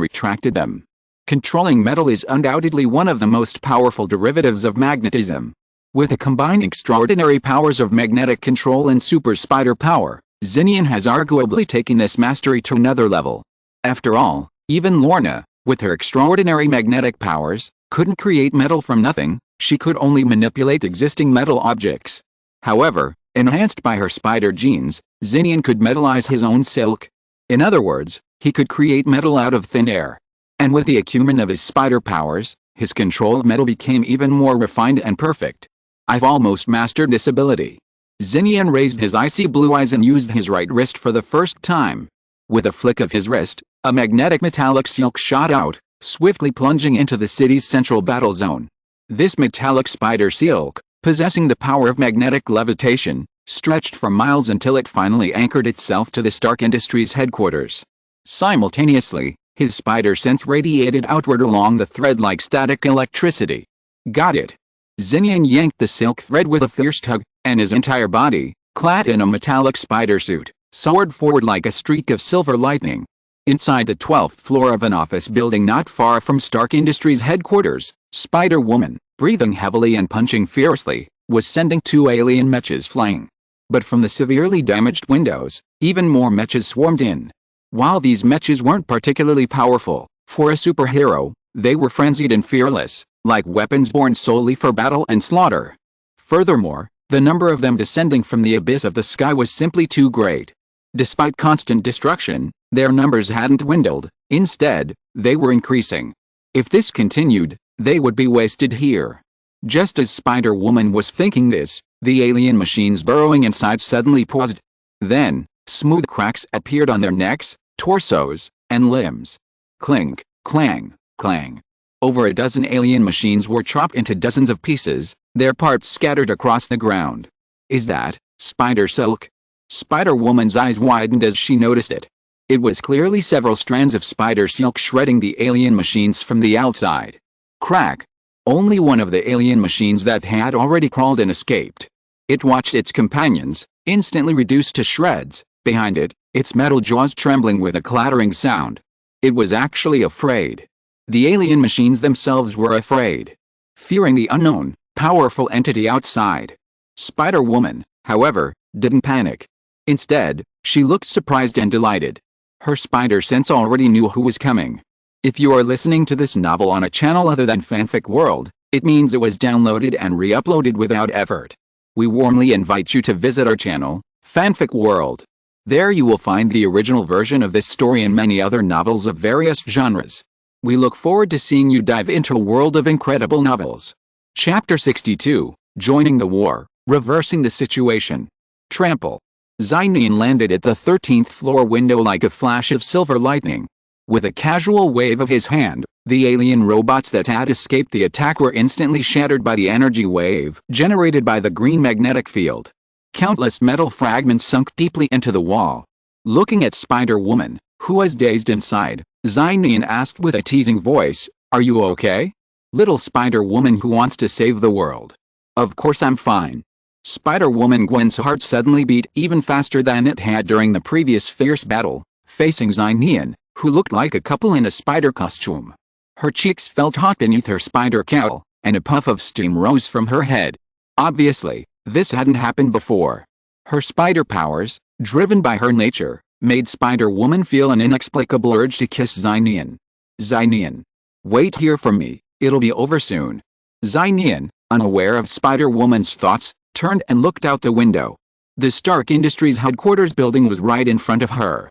retracted them. Controlling metal is undoubtedly one of the most powerful derivatives of magnetism. With the combined extraordinary powers of magnetic control and super spider power, Nian has arguably taken this mastery to another level. After all, even Lorna, with her extraordinary magnetic powers, couldn't create metal from nothing. She could only manipulate existing metal objects. However, enhanced by her spider genes, Nian could metallize his own silk. In other words, he could create metal out of thin air. And with the acumen of his spider powers, his control of metal became even more refined and perfect. "I've almost mastered this ability." Nian raised his icy blue eyes and used his right wrist for the first time. With a flick of his wrist, a magnetic metallic silk shot out, swiftly plunging into the city's central battle zone. This metallic spider silk, possessing the power of magnetic levitation, stretched for miles until it finally anchored itself to the Stark Industries headquarters. Simultaneously, his spider sense radiated outward along the thread like static electricity. "Got it." Nian yanked the silk thread with a fierce tug, and his entire body, clad in a metallic spider suit, soared forward like a streak of silver lightning. Inside the 12th floor of an office building not far from Stark Industries headquarters, Spider-Woman, breathing heavily and punching fiercely, was sending 2 alien mechas flying. But from the severely damaged windows, even more mechas swarmed in. While these mechas weren't particularly powerful, for a superhero, they were frenzied and fearless, like weapons born solely for battle and slaughter. Furthermore, the number of them descending from the abyss of the sky was simply too great. Despite constant destruction, their numbers hadn't dwindled. Instead, they were increasing. If this continued, they would be wasted here. Just as Spider-Woman was thinking this, the alien machines burrowing inside suddenly paused. Then, smooth cracks appeared on their necks, torsos, and limbs. Clink, clang, clang. Over a dozen alien machines were chopped into dozens of pieces, their parts scattered across the ground. "Is that spider silk?" Spider-Woman's eyes widened as she noticed it. It was clearly several strands of spider silk shredding the alien machines from the outside. Crack! Only one of the alien machines that had already crawled and escaped. It watched its companions, instantly reduced to shreds, Behind it, its metal jaws trembling with a clattering sound. It was actually afraid. The alien machines themselves were afraid. Fearing the unknown, powerful entity outside. Spider-Woman, however, didn't panic. Instead, she looked surprised and delighted. Her spider sense already knew who was coming. If you are listening to this novel on a channel other than Fanfic World, it means it was downloaded and re-uploaded without effort. We warmly invite you to visit our channel, Fanfic World. There you will find the original version of this story and many other novels of various genres. We look forward to seeing you dive into a world of incredible novels. Chapter 62, Joining the War, Reversing the Situation. Trample. Nian landed at the 13th floor window like a flash of silver lightning. With a casual wave of his hand, the alien robots that had escaped the attack were instantly shattered by the energy wave generated by the green magnetic field. Countless metal fragments sunk deeply into the wall. Looking at Spider-Woman, who was dazed inside, Nian asked with a teasing voice, "Are you okay?" Little Spider-Woman who wants to save the world. Of course I'm fine. Spider-Woman Gwen's heart suddenly beat even faster than it had during the previous fierce battle, facing Nian, who looked like a couple in a spider costume. Her cheeks felt hot beneath her spider cowl, and a puff of steam rose from her head. Obviously, this hadn't happened before. Her spider powers, driven by her nature, made Spider-Woman feel an inexplicable urge to kiss Nian. Nian. Wait here for me, it'll be over soon. Nian, unaware of Spider-Woman's thoughts, turned and looked out the window. The Stark Industries headquarters building was right in front of her.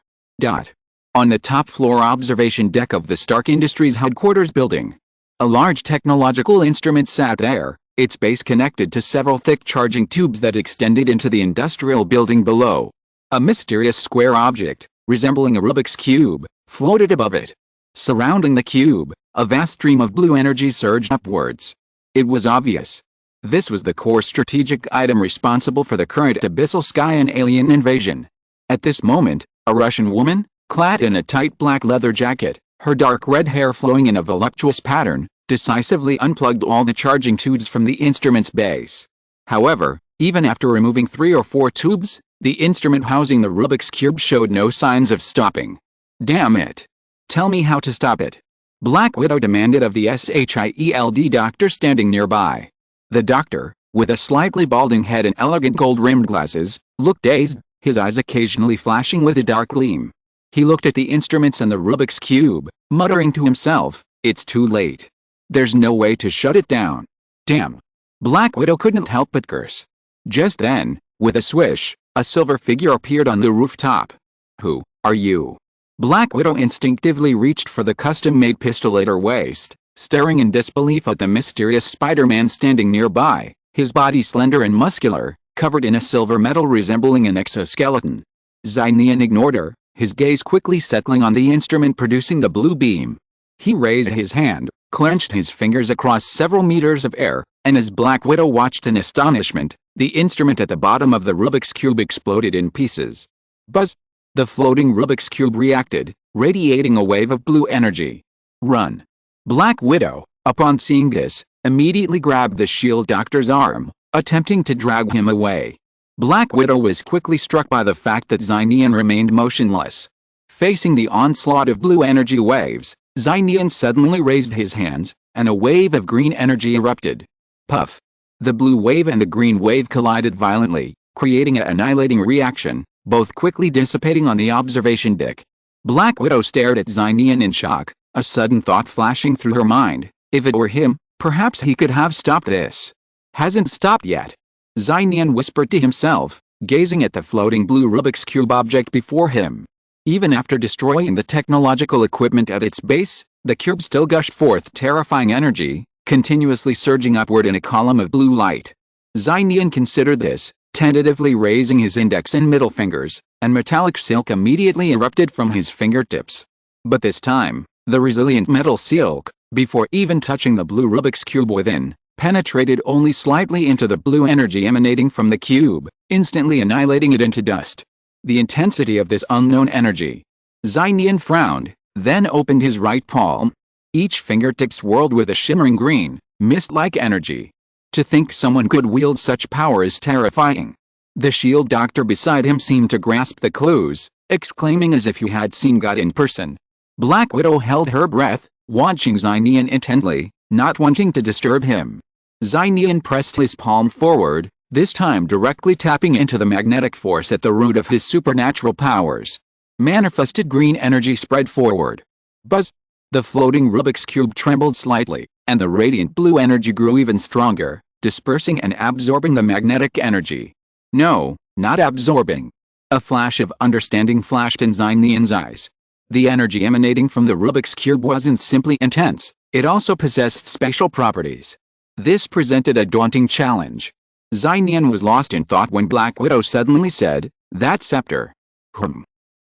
On the top floor observation deck of the Stark Industries headquarters building, a large technological instrument sat there, its base connected to several thick charging tubes that extended into the industrial building below. A mysterious square object, resembling a Rubik's Cube, floated above it. Surrounding the cube, a vast stream of blue energy surged upwards. It was obvious. This was the core strategic item responsible for the current abyssal sky and alien invasion. At this moment, a Russian woman, clad in a tight black leather jacket, her dark red hair flowing in a voluptuous pattern, decisively unplugged all the charging tubes from the instrument's base. However, even after removing 3 or 4 tubes, the instrument housing the Rubik's Cube showed no signs of stopping. Damn it. Tell me how to stop it. Black Widow demanded of the SHIELD doctor standing nearby. The doctor, with a slightly balding head and elegant gold-rimmed glasses, looked dazed, his eyes occasionally flashing with a dark gleam. He looked at the instruments and the Rubik's Cube, muttering to himself, "It's too late. There's no way to shut it down. Damn." Black Widow couldn't help but curse. Just then, with a swish, a silver figure appeared on the rooftop. "Who are you?" Black Widow instinctively reached for the custom-made pistol at her waist, staring in disbelief at the mysterious Spider-Man standing nearby, his body slender and muscular, covered in a silver metal resembling an exoskeleton. Nian ignored her, his gaze quickly settling on the instrument producing the blue beam. He raised his hand, clenched his fingers across several meters of air, and as Black Widow watched in astonishment, the instrument at the bottom of the Rubik's Cube exploded in pieces. Buzz! The floating Rubik's Cube reacted, radiating a wave of blue energy. "Run!" Black Widow, upon seeing this, immediately grabbed the shield doctor's arm, attempting to drag him away. Black Widow was quickly struck by the fact that Nian remained motionless. Facing the onslaught of blue energy waves, Nian suddenly raised his hands, and a wave of green energy erupted. Puff! The blue wave and the green wave collided violently, creating an annihilating reaction, both quickly dissipating on the observation deck. Black Widow stared at Nian in shock, a sudden thought flashing through her mind. If it were him, perhaps he could have stopped this. "Hasn't stopped yet," Nian whispered to himself, gazing at the floating blue Rubik's Cube object before him. Even after destroying the technological equipment at its base, the cube still gushed forth terrifying energy, continuously surging upward in a column of blue light. Nian considered this, tentatively raising his index and middle fingers, and metallic silk immediately erupted from his fingertips. But this time, the resilient metal silk, before even touching the blue Rubik's Cube within, penetrated only slightly into the blue energy emanating from the cube, instantly annihilating it into dust. The intensity of this unknown energy. Nian frowned, then opened his right palm. Each fingertip swirled with a shimmering green, mist-like energy. To think someone could wield such power is terrifying. The shield doctor beside him seemed to grasp the clues, exclaiming as if he had seen God in person. Black Widow held her breath, watching Nian intently, not wanting to disturb him. Nian pressed his palm forward, this time directly tapping into the magnetic force at the root of his supernatural powers. Manifested green energy spread forward. Buzz! The floating Rubik's Cube trembled slightly, and the radiant blue energy grew even stronger, dispersing and absorbing the magnetic energy. No, not absorbing. A flash of understanding flashed in Nian's eyes. The energy emanating from the Rubik's Cube wasn't simply intense, it also possessed special properties. This presented a daunting challenge. Nian was lost in thought when Black Widow suddenly said, "That scepter."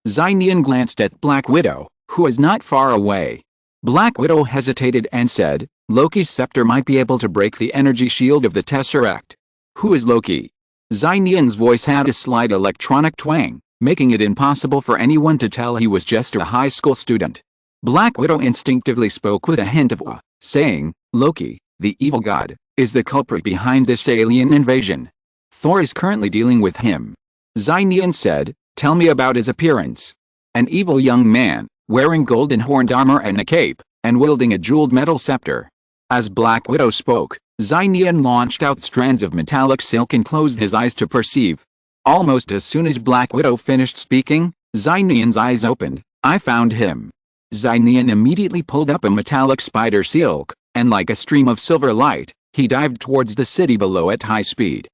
Nian glanced at Black Widow, who was not far away. Black Widow hesitated and said, "Loki's scepter might be able to break the energy shield of the Tesseract." "Who is Loki?" Nian's voice had a slight electronic twang, making it impossible for anyone to tell he was just a high school student. Black Widow instinctively spoke with a hint of awe, saying, "Loki, the evil god, is the culprit behind this alien invasion. Thor is currently dealing with him." Nian said, "Tell me about his appearance." "An evil young man, wearing golden horned armor and a cape, and wielding a jeweled metal scepter." As Black Widow spoke, Nian launched out strands of metallic silk and closed his eyes to perceive. Almost as soon as Black Widow finished speaking, Nian's eyes opened. "I found him." Nian immediately pulled up a metallic spider silk, and like a stream of silver light, he dived towards the city below at high speed.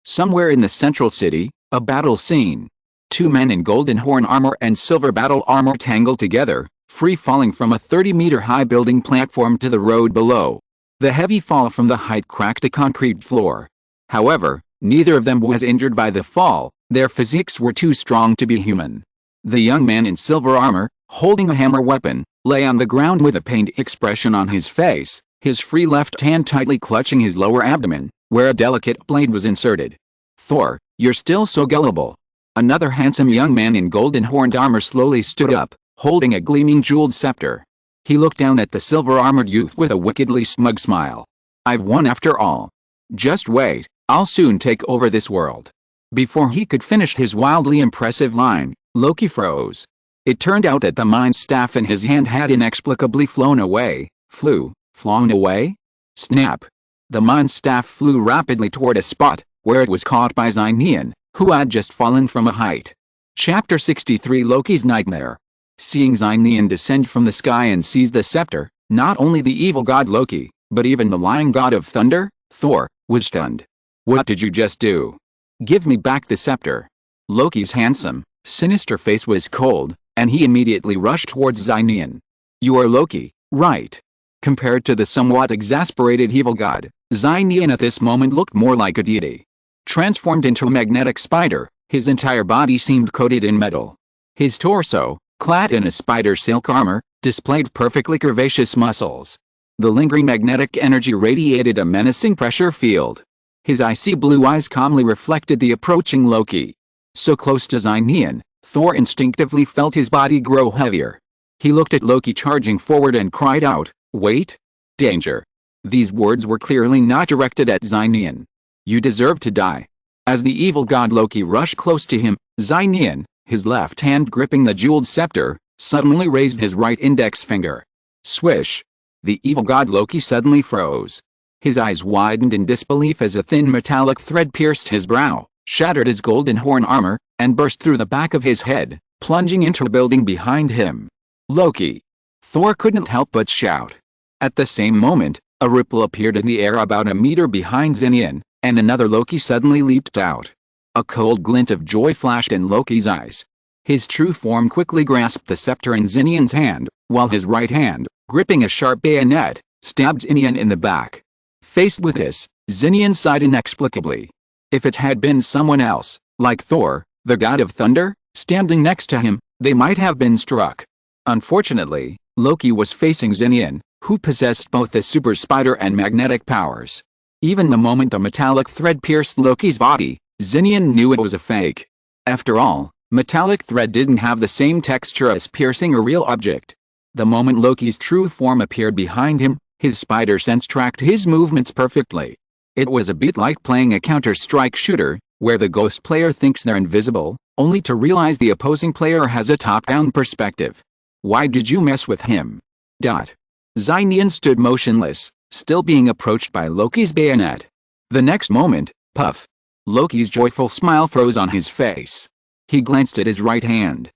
Somewhere in the central city, a battle scene. Two men in golden horn armor and silver battle armor tangled together, free-falling from a 30-meter-high building platform to the road below. The heavy fall from the height cracked the concrete floor. However, neither of them was injured by the fall, their physiques were too strong to be human. The young man in silver armor, holding a hammer weapon, lay on the ground with a pained expression on his face, his free left hand tightly clutching his lower abdomen, where a delicate blade was inserted. "Thor, you're still so gullible." Another handsome young man in golden horned armor slowly stood up, holding a gleaming jeweled scepter. He looked down at the silver-armored youth with a wickedly smug smile. "I've won after all. Just wait, I'll soon take over this world." Before he could finish his wildly impressive line, Loki froze. It turned out that the mind staff in his hand had inexplicably flown away. Flown away? Snap! The mind staff flew rapidly toward a spot, where it was caught by Nian, who had just fallen from a height. Chapter 63 Loki's Nightmare. Seeing Nian descend from the sky and seize the scepter, not only the evil god Loki, but even the lying god of thunder, Thor, was stunned. "What did you just do? Give me back the scepter." Loki's handsome, sinister face was cold, and he immediately rushed towards Nian. "You are Loki, right?" Compared to the somewhat exasperated evil god, Nian at this moment looked more like a deity. Transformed into a magnetic spider, his entire body seemed coated in metal. His torso, clad in a spider silk armor, displayed perfectly curvaceous muscles. The lingering magnetic energy radiated a menacing pressure field. His icy blue eyes calmly reflected the approaching Loki. So close to Nian, Thor instinctively felt his body grow heavier. He looked at Loki charging forward and cried out, "Wait! Danger!" These words were clearly not directed at Nian. "You deserve to die." As the evil god Loki rushed close to him, Nian, his left hand gripping the jeweled scepter, suddenly raised his right index finger. Swish! The evil god Loki suddenly froze. His eyes widened in disbelief as a thin metallic thread pierced his brow, shattered his golden horn armor, and burst through the back of his head, plunging into a building behind him. "Loki!" Thor couldn't help but shout. At the same moment, a ripple appeared in the air about a meter behind Nian, and another Loki suddenly leaped out. A cold glint of joy flashed in Loki's eyes. His true form quickly grasped the scepter in Nian's hand, while his right hand, gripping a sharp bayonet, stabbed Nian in the back. Faced with this, Nian sighed inexplicably. If it had been someone else, like Thor, the god of thunder, standing next to him, they might have been struck. Unfortunately, Loki was facing Nian, who possessed both the super spider and magnetic powers. Even the moment the metallic thread pierced Loki's body, Nian knew it was a fake. After all, metallic thread didn't have the same texture as piercing a real object. The moment Loki's true form appeared behind him, his spider sense tracked his movements perfectly. It was a bit like playing a Counter-Strike shooter, where the ghost player thinks they're invisible, only to realize the opposing player has a top-down perspective. Why did you mess with him? Nian stood motionless, still being approached by Loki's bayonet. The next moment, puff! Loki's joyful smile froze on his face. He glanced at his right hand.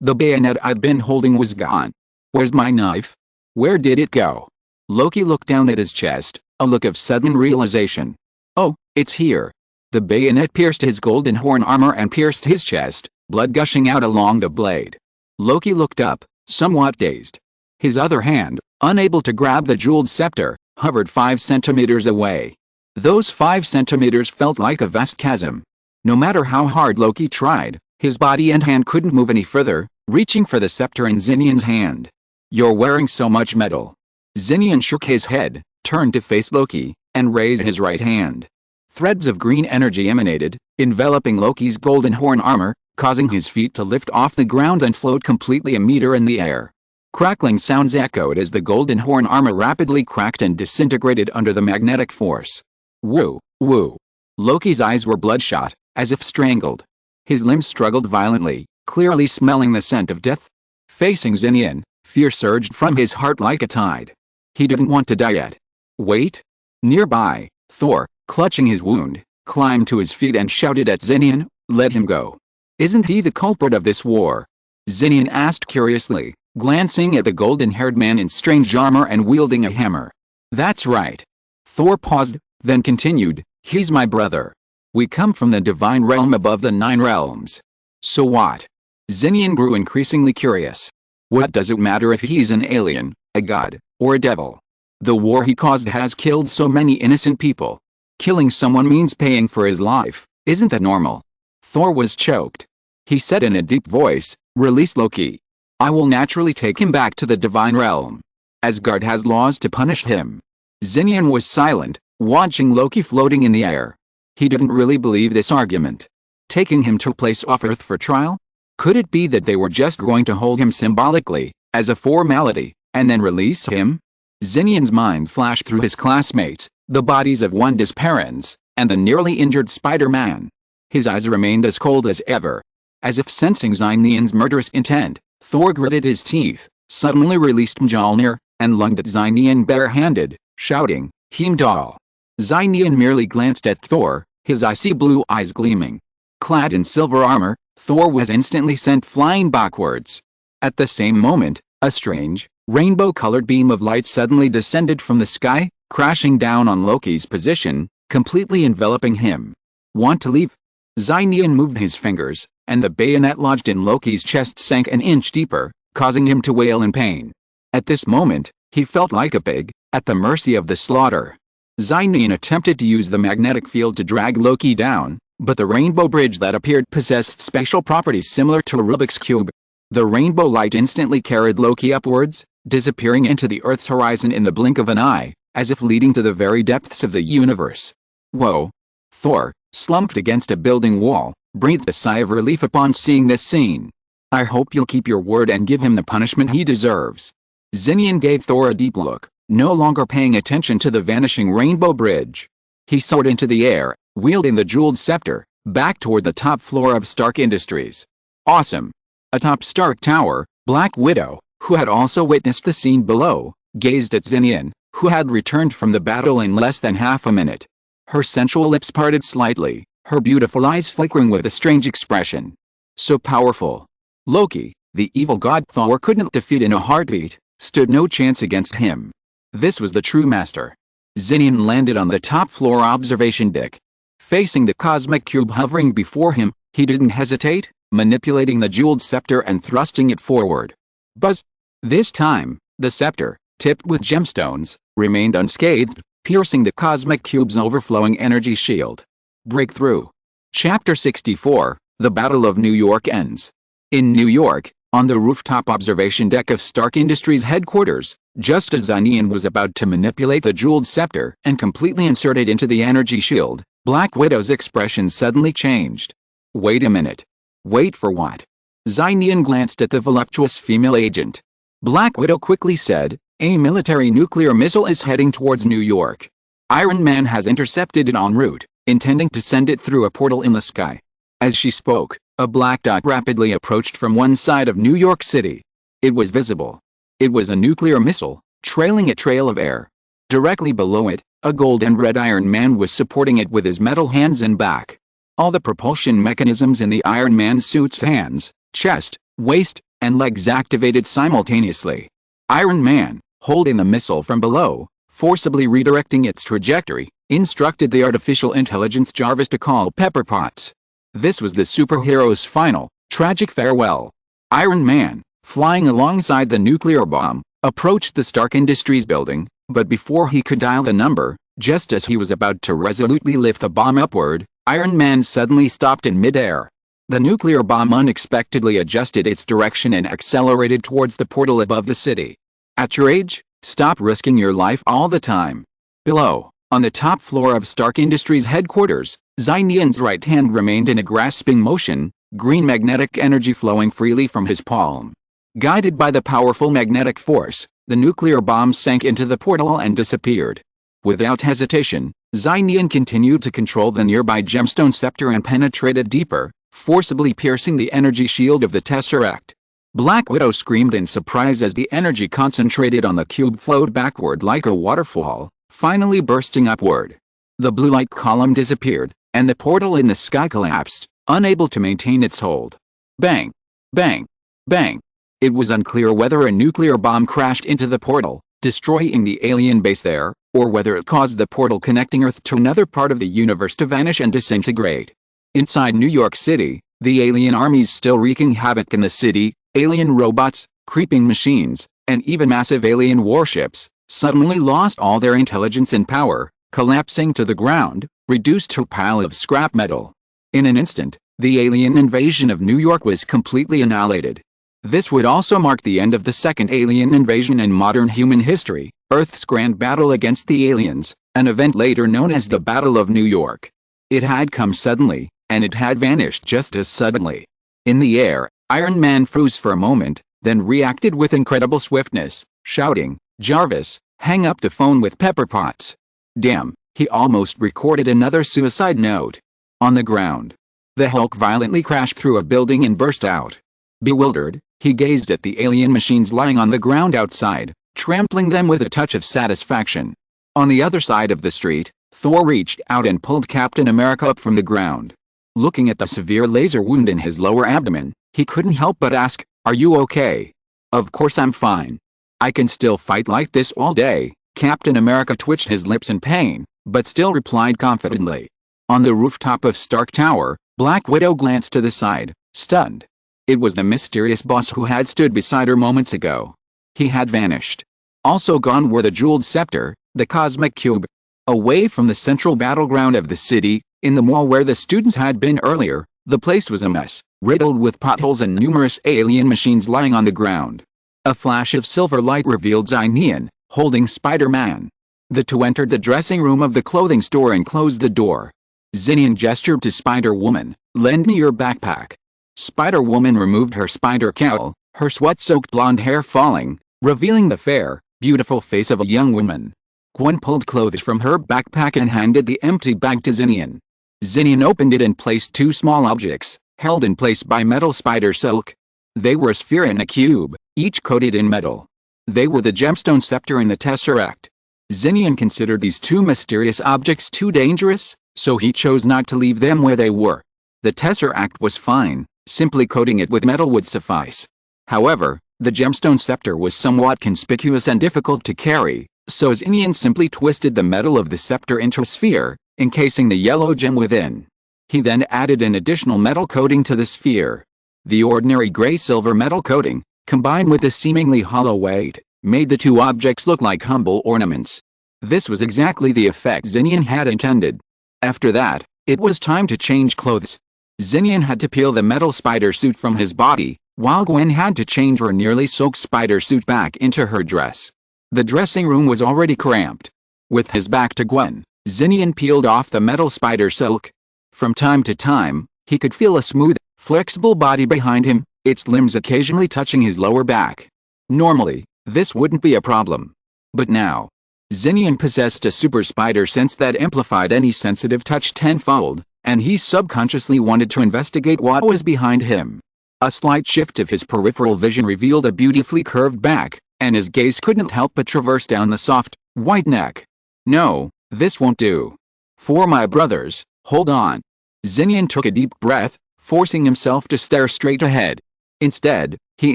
The bayonet I'd been holding was gone. Where's my knife? Where did it go? Loki looked down at his chest, a look of sudden realization. Oh, it's here. The bayonet pierced his golden horn armor and pierced his chest, blood gushing out along the blade. Loki looked up, somewhat dazed. His other hand, unable to grab the jeweled scepter, hovered 5 centimeters away. Those 5 centimeters felt like a vast chasm. No matter how hard Loki tried, his body and hand couldn't move any further, reaching for the scepter in Nian's hand. You're wearing so much metal. Nian shook his head, turned to face Loki, and raised his right hand. Threads of green energy emanated, enveloping Loki's golden horn armor, causing his feet to lift off the ground and float completely a meter in the air. Crackling sounds echoed as the golden horn armor rapidly cracked and disintegrated under the magnetic force. Woo, woo. Loki's eyes were bloodshot, as if strangled. His limbs struggled violently, clearly smelling the scent of death. Facing Nian, fear surged from his heart like a tide. He didn't want to die yet. Wait. Nearby, Thor, clutching his wound, climbed to his feet and shouted at Nian, let him go. Isn't he the culprit of this war? Nian asked curiously, glancing at the golden-haired man in strange armor and wielding a hammer. That's right. Thor paused, then continued, he's my brother. We come from the divine realm above the 9 realms. So what? Nian grew increasingly curious. What does it matter if he's an alien, a god, or a devil? The war he caused has killed so many innocent people. Killing someone means paying for his life, isn't that normal? Thor was choked. He said in a deep voice, release Loki. I will naturally take him back to the divine realm. Asgard has laws to punish him. Nian was silent, watching Loki floating in the air. He didn't really believe this argument. Taking him to a place off Earth for trial? Could it be that they were just going to hold him symbolically, as a formality, and then release him? Nian's mind flashed through his classmates, the bodies of Wanda's parents, and the nearly injured Spider-Man. His eyes remained as cold as ever. As if sensing Nian's murderous intent, Thor gritted his teeth, suddenly released Mjolnir, and lunged at Nian barehanded, shouting, Heimdall. Nian merely glanced at Thor, his icy blue eyes gleaming. Clad in silver armor, Thor was instantly sent flying backwards. At the same moment, a strange, rainbow-colored beam of light suddenly descended from the sky, crashing down on Loki's position, completely enveloping him. Want to leave? Nian moved his fingers, and the bayonet lodged in Loki's chest sank an inch deeper, causing him to wail in pain. At this moment, he felt like a pig, at the mercy of the slaughter. Nian attempted to use the magnetic field to drag Loki down, but the rainbow bridge that appeared possessed special properties similar to a Rubik's Cube. The rainbow light instantly carried Loki upwards, disappearing into the Earth's horizon in the blink of an eye, as if leading to the very depths of the universe. Whoa! Thor, slumped against a building wall, breathed a sigh of relief upon seeing this scene. I hope you'll keep your word and give him the punishment he deserves. Nian gave Thor a deep look, no longer paying attention to the vanishing rainbow bridge. He soared into the air, wielding the jeweled scepter, back toward the top floor of Stark Industries. Awesome! Atop Stark Tower, Black Widow, who had also witnessed the scene below, gazed at Nian, who had returned from the battle in less than half a minute. Her sensual lips parted slightly, her beautiful eyes flickering with a strange expression. So powerful. Loki, the evil god Thor couldn't defeat in a heartbeat, stood no chance against him. This was the true master. Nian landed on the top floor observation deck. Facing the cosmic cube hovering before him, he didn't hesitate, manipulating the jeweled scepter and thrusting it forward. Buzz! This time, the scepter, tipped with gemstones, remained unscathed, piercing the cosmic cube's overflowing energy shield. Breakthrough. Chapter 64, The Battle of New York ends. In New York, on the rooftop observation deck of Stark Industries headquarters, just as Nian was about to manipulate the jeweled scepter and completely insert it into the energy shield, Black Widow's expression suddenly changed. Wait a minute. Wait for what? Nian glanced at the voluptuous female agent. Black Widow quickly said, a military nuclear missile is heading towards New York. Iron Man has intercepted it en route, intending to send it through a portal in the sky. As she spoke, a black dot rapidly approached from one side of New York City. It was visible. It was a nuclear missile, trailing a trail of air. Directly below it, a gold and red Iron Man was supporting it with his metal hands and back. All the propulsion mechanisms in the Iron Man suit's hands, chest, waist, and legs activated simultaneously. Iron Man, holding the missile from below, forcibly redirecting its trajectory, instructed the artificial intelligence Jarvis to call Pepper Potts. This was the superhero's final, tragic farewell. Iron Man, flying alongside the nuclear bomb, approached the Stark Industries building, but before he could dial the number, just as he was about to resolutely lift the bomb upward, Iron Man suddenly stopped in midair. The nuclear bomb unexpectedly adjusted its direction and accelerated towards the portal above the city. At your age, stop risking your life all the time. Below, on the top floor of Stark Industries headquarters, Nian's right hand remained in a grasping motion, green magnetic energy flowing freely from his palm. Guided by the powerful magnetic force, the nuclear bomb sank into the portal and disappeared. Without hesitation, Nian continued to control the nearby gemstone scepter and penetrated deeper, forcibly piercing the energy shield of the Tesseract. Black Widow screamed in surprise as the energy concentrated on the cube flowed backward like a waterfall, finally bursting upward. The blue light column disappeared, and the portal in the sky collapsed, unable to maintain its hold. Bang! Bang! Bang! It was unclear whether a nuclear bomb crashed into the portal, destroying the alien base there, or whether it caused the portal connecting Earth to another part of the universe to vanish and disintegrate. Inside New York City, the alien armies still wreaking havoc in the city, alien robots, creeping machines, and even massive alien warships, suddenly lost all their intelligence and power, collapsing to the ground, reduced to a pile of scrap metal. In an instant, the alien invasion of New York was completely annihilated. This would also mark the end of the second alien invasion in modern human history, Earth's grand battle against the aliens, an event later known as the Battle of New York. It had come suddenly, and it had vanished just as suddenly. In the air, Iron Man froze for a moment, then reacted with incredible swiftness, shouting, "Jarvis, hang up the phone with Pepper Potts." Damn, he almost recorded another suicide note. On the ground, the Hulk violently crashed through a building and burst out. Bewildered, he gazed at the alien machines lying on the ground outside, trampling them with a touch of satisfaction. On the other side of the street, Thor reached out and pulled Captain America up from the ground. Looking at the severe laser wound in his lower abdomen, he couldn't help but ask, "Are you okay?" "Of course I'm fine. I can still fight like this all day." Captain America twitched his lips in pain, but still replied confidently. On the rooftop of Stark Tower, Black Widow glanced to the side, stunned. It was the mysterious boss who had stood beside her moments ago. He had vanished. Also gone were the jeweled scepter, the cosmic cube. Away from the central battleground of the city, in the mall where the students had been earlier, the place was a mess, riddled with potholes and numerous alien machines lying on the ground. A flash of silver light revealed Nian, holding Spider-Man. The two entered the dressing room of the clothing store and closed the door. Nian gestured to Spider-Woman, "Lend me your backpack." Spider-Woman removed her spider cowl, her sweat-soaked blonde hair falling, revealing the fair, beautiful face of a young woman. Gwen pulled clothes from her backpack and handed the empty bag to Nian. Nian opened it and placed two small objects, held in place by metal spider silk. They were a sphere and a cube, each coated in metal. They were the gemstone scepter and the Tesseract. Nian considered these two mysterious objects too dangerous, so he chose not to leave them where they were. The Tesseract was fine, simply coating it with metal would suffice. However, the gemstone scepter was somewhat conspicuous and difficult to carry, so Nian simply twisted the metal of the scepter into a sphere, encasing the yellow gem within. He then added an additional metal coating to the sphere. The ordinary gray-silver metal coating, combined with the seemingly hollow weight, made the two objects look like humble ornaments. This was exactly the effect Nian had intended. After that, it was time to change clothes. Nian had to peel the metal spider suit from his body, while Gwen had to change her nearly soaked spider suit back into her dress. The dressing room was already cramped. With his back to Gwen, Nian peeled off the metal spider silk. From time to time, he could feel a smooth, flexible body behind him, its limbs occasionally touching his lower back. Normally, this wouldn't be a problem. But now, Xinian possessed a super spider sense that amplified any sensitive touch tenfold, and he subconsciously wanted to investigate what was behind him. A slight shift of his peripheral vision revealed a beautifully curved back, and his gaze couldn't help but traverse down the soft, white neck. No, this won't do. For my brothers, hold on. Xinian took a deep breath, forcing himself to stare straight ahead. Instead, he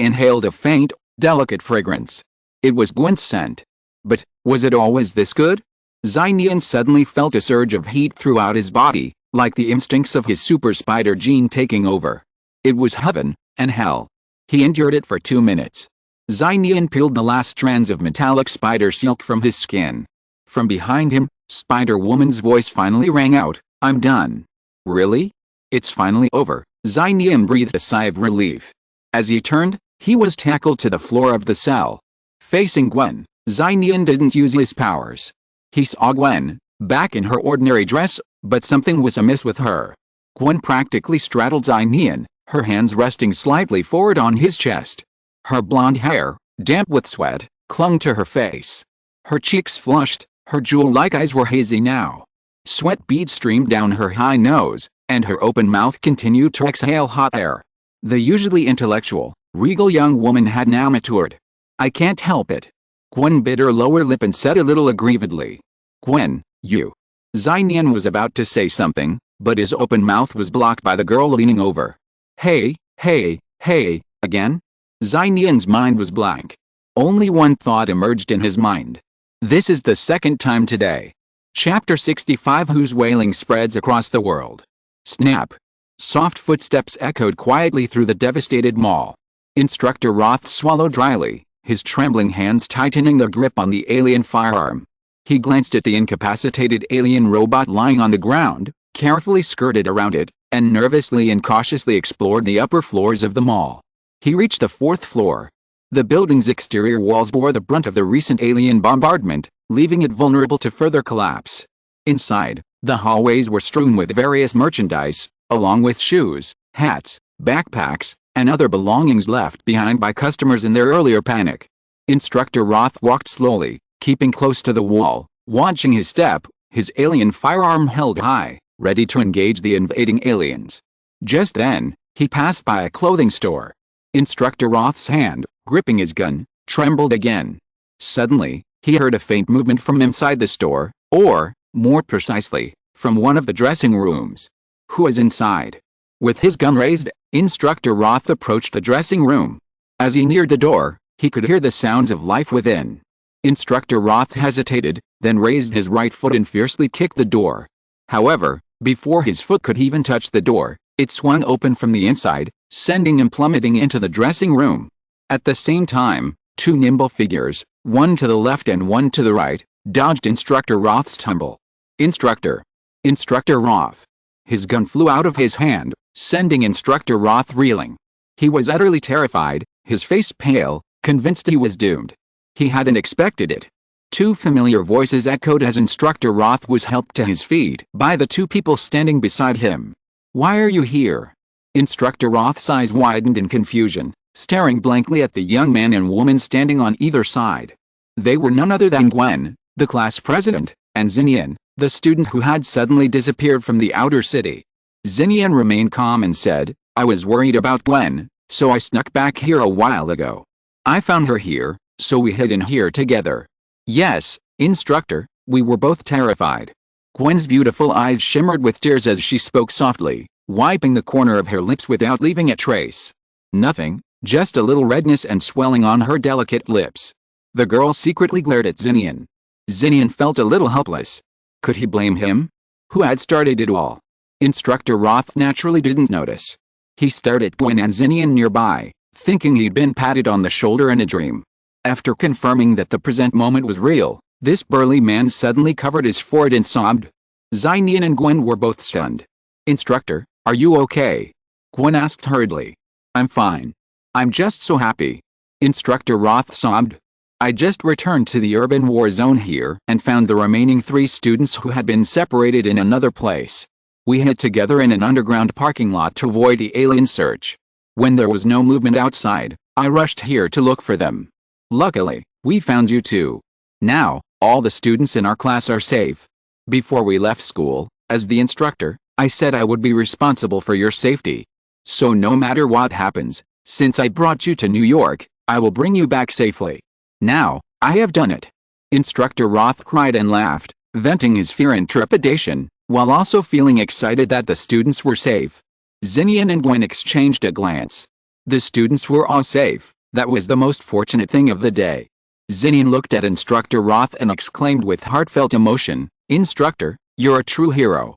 inhaled a faint, delicate fragrance. It was Gwen's scent. But, was it always this good? Nian suddenly felt a surge of heat throughout his body, like the instincts of his super spider gene taking over. It was heaven, and hell. He endured it for 2 minutes. Nian peeled the last strands of metallic spider silk from his skin. From behind him, Spider-Woman's voice finally rang out, I'm done. Really? It's finally over. Nian breathed a sigh of relief. As he turned, he was tackled to the floor of the cell. Facing Gwen, Nian didn't use his powers. He saw Gwen, back in her ordinary dress, but something was amiss with her. Gwen practically straddled Nian, her hands resting slightly forward on his chest. Her blonde hair, damp with sweat, clung to her face. Her cheeks flushed, her jewel-like eyes were hazy now. Sweat beads streamed down her high nose, and her open mouth continued to exhale hot air. The usually intellectual, regal young woman had now matured. I can't help it. Gwen bit her lower lip and said a little aggrievedly. Gwen, you. Nian was about to say something, but his open mouth was blocked by the girl leaning over. Hey, again? Nian's mind was blank. Only one thought emerged in his mind. This is the second time today. Chapter 65 whose wailing spreads across the world. Snap. Soft footsteps echoed quietly through the devastated mall. Instructor Roth swallowed dryly, his trembling hands tightening their grip on the alien firearm. He glanced at the incapacitated alien robot lying on the ground, carefully skirted around it, and nervously and cautiously explored the upper floors of the mall. He reached the 4th floor. The building's exterior walls bore the brunt of the recent alien bombardment, leaving it vulnerable to further collapse. Inside, the hallways were strewn with various merchandise, along with shoes, hats, backpacks, and other belongings left behind by customers in their earlier panic. Instructor Roth walked slowly, keeping close to the wall, watching his step, his alien firearm held high, ready to engage the invading aliens. Just then, he passed by a clothing store. Instructor Roth's hand, gripping his gun, trembled again. Suddenly, he heard a faint movement from inside the store, or, more precisely, from one of the dressing rooms. Who was inside? With his gun raised, Instructor Roth approached the dressing room. As he neared the door, he could hear the sounds of life within. Instructor Roth hesitated, then raised his right foot and fiercely kicked the door. However, before his foot could even touch the door, it swung open from the inside, sending him plummeting into the dressing room. At the same time, 2 nimble figures, one to the left and one to the right, dodged Instructor Roth's tumble. Instructor Roth. His gun flew out of his hand, sending Instructor Roth reeling. He was utterly terrified, his face pale, convinced he was doomed. He hadn't expected it. 2 familiar voices echoed as Instructor Roth was helped to his feet by the 2 people standing beside him. Why are you here? Instructor Roth's eyes widened in confusion, staring blankly at the young man and woman standing on either side. They were none other than Gwen, the class president, and Xinian, the student who had suddenly disappeared from the outer city. Xinian remained calm and said, I was worried about Gwen, so I snuck back here a while ago. I found her here, so we hid in here together. Yes, Instructor, we were both terrified. Gwen's beautiful eyes shimmered with tears as she spoke softly, wiping the corner of her lips without leaving a trace. Nothing, just a little redness and swelling on her delicate lips. The girl secretly glared at Xinian. Xinian felt a little helpless. Could he blame him? Who had started it all? Instructor Roth naturally didn't notice. He stared at Gwen and Xinian nearby, thinking he'd been patted on the shoulder in a dream. After confirming that the present moment was real, this burly man suddenly covered his forehead and sobbed. Xinian and Gwen were both stunned. Instructor, are you okay? Gwen asked hurriedly. I'm fine. I'm just so happy. Instructor Roth sobbed. I just returned to the urban war zone here and found the remaining 3 students who had been separated in another place. We hid together in an underground parking lot to avoid the alien search. When there was no movement outside, I rushed here to look for them. Luckily, we found you too. Now, All the students in our class are safe. Before we left school, as the instructor, I said I would be responsible for your safety. So no matter what happens, since I brought you to New York, I will bring you back safely. Now, I have done it." Instructor Roth cried and laughed, venting his fear and trepidation, while also feeling excited that the students were safe. Nian and Gwen exchanged a glance. The students were all safe. That was the most fortunate thing of the day. Nian looked at Instructor Roth and exclaimed with heartfelt emotion, "Instructor, you're a true hero."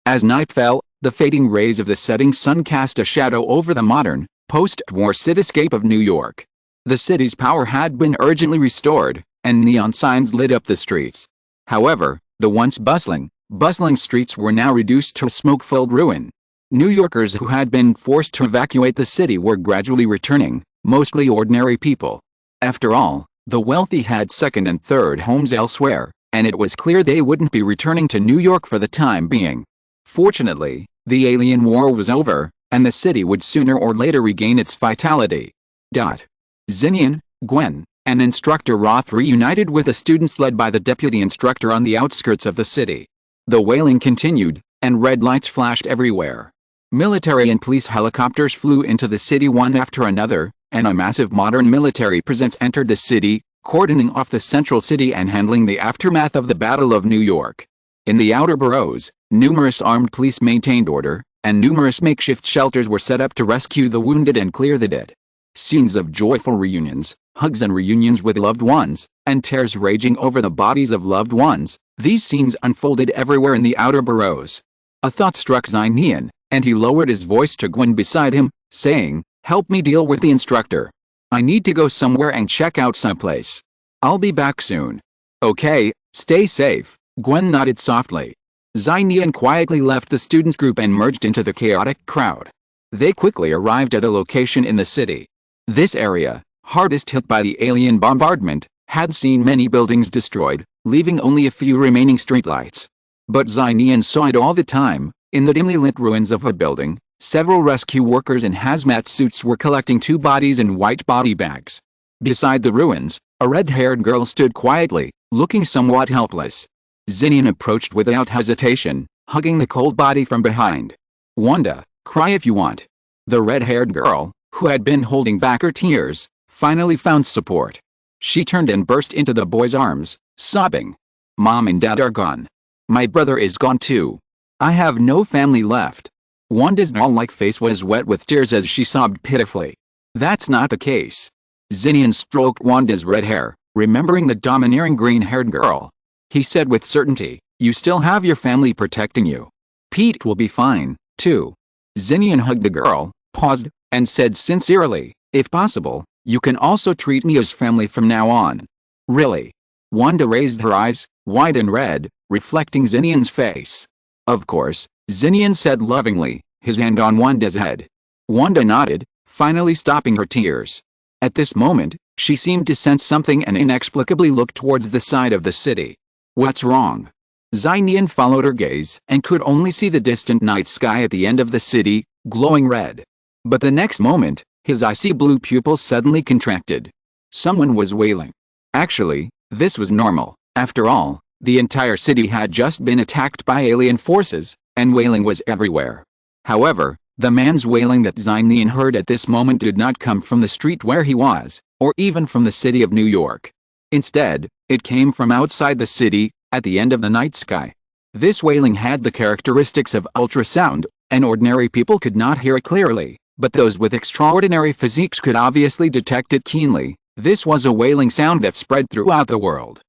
As night fell, the fading rays of the setting sun cast a shadow over the modern, post-war cityscape of New York. The city's power had been urgently restored, and neon signs lit up the streets. However, the once bustling streets were now reduced to a smoke-filled ruin. New Yorkers who had been forced to evacuate the city were gradually returning, mostly ordinary people. After all, the wealthy had second and third homes elsewhere, and it was clear they wouldn't be returning to New York for the time being. Fortunately, the alien war was over, and the city would sooner or later regain its vitality. Nian, Gwen, and Instructor Roth reunited with the students led by the deputy instructor on the outskirts of the city. The wailing continued, and red lights flashed everywhere. Military and police helicopters flew into the city one after another, and a massive modern military presence entered the city, cordoning off the central city and handling the aftermath of the Battle of New York. In the outer boroughs, numerous armed police maintained order, and numerous makeshift shelters were set up to rescue the wounded and clear the dead. Scenes of joyful reunions, hugs and reunions with loved ones, and tears raging over the bodies of loved ones, these scenes unfolded everywhere in the outer boroughs. A thought struck Nian, and he lowered his voice to Gwen beside him, saying, "Help me deal with the instructor. I need to go somewhere and check out someplace. I'll be back soon." "Okay, stay safe," Gwen nodded softly. Nian quietly left the students' group and merged into the chaotic crowd. They quickly arrived at a location in the city. This area, hardest hit by the alien bombardment, had seen many buildings destroyed, leaving only a few remaining streetlights. But Nian saw it all the time. In the dimly lit ruins of a building, several rescue workers in hazmat suits were collecting two bodies in white body bags. Beside the ruins, a red-haired girl stood quietly, looking somewhat helpless. Nian approached without hesitation, hugging the cold body from behind. "Wanda, cry if you want." The red-haired girl, who had been holding back her tears, finally found support. She turned and burst into the boy's arms, sobbing. "Mom and Dad are gone. My brother is gone too. I have no family left." Wanda's doll-like face was wet with tears as she sobbed pitifully. "That's not the case." Nian stroked Wanda's red hair, remembering the domineering green-haired girl. He said with certainty, "You still have your family protecting you. Pete will be fine, too." Nian hugged the girl, paused, and said sincerely, "If possible, you can also treat me as family from now on." "Really?" Wanda raised her eyes, wide and red, reflecting Nian's face. "Of course," Nian said lovingly, his hand on Wanda's head. Wanda nodded, finally stopping her tears. At this moment, she seemed to sense something and inexplicably looked towards the side of the city. "What's wrong?" Nian followed her gaze and could only see the distant night sky at the end of the city, glowing red. But the next moment, his icy blue pupils suddenly contracted. Someone was wailing. Actually, this was normal. After all, the entire city had just been attacked by alien forces, and wailing was everywhere. However, the man's wailing that Nian heard at this moment did not come from the street where he was, or even from the city of New York. Instead, it came from outside the city, at the end of the night sky. This wailing had the characteristics of ultrasound, and ordinary people could not hear it clearly, but those with extraordinary physiques could obviously detect it keenly. This was a wailing sound that spread throughout the world.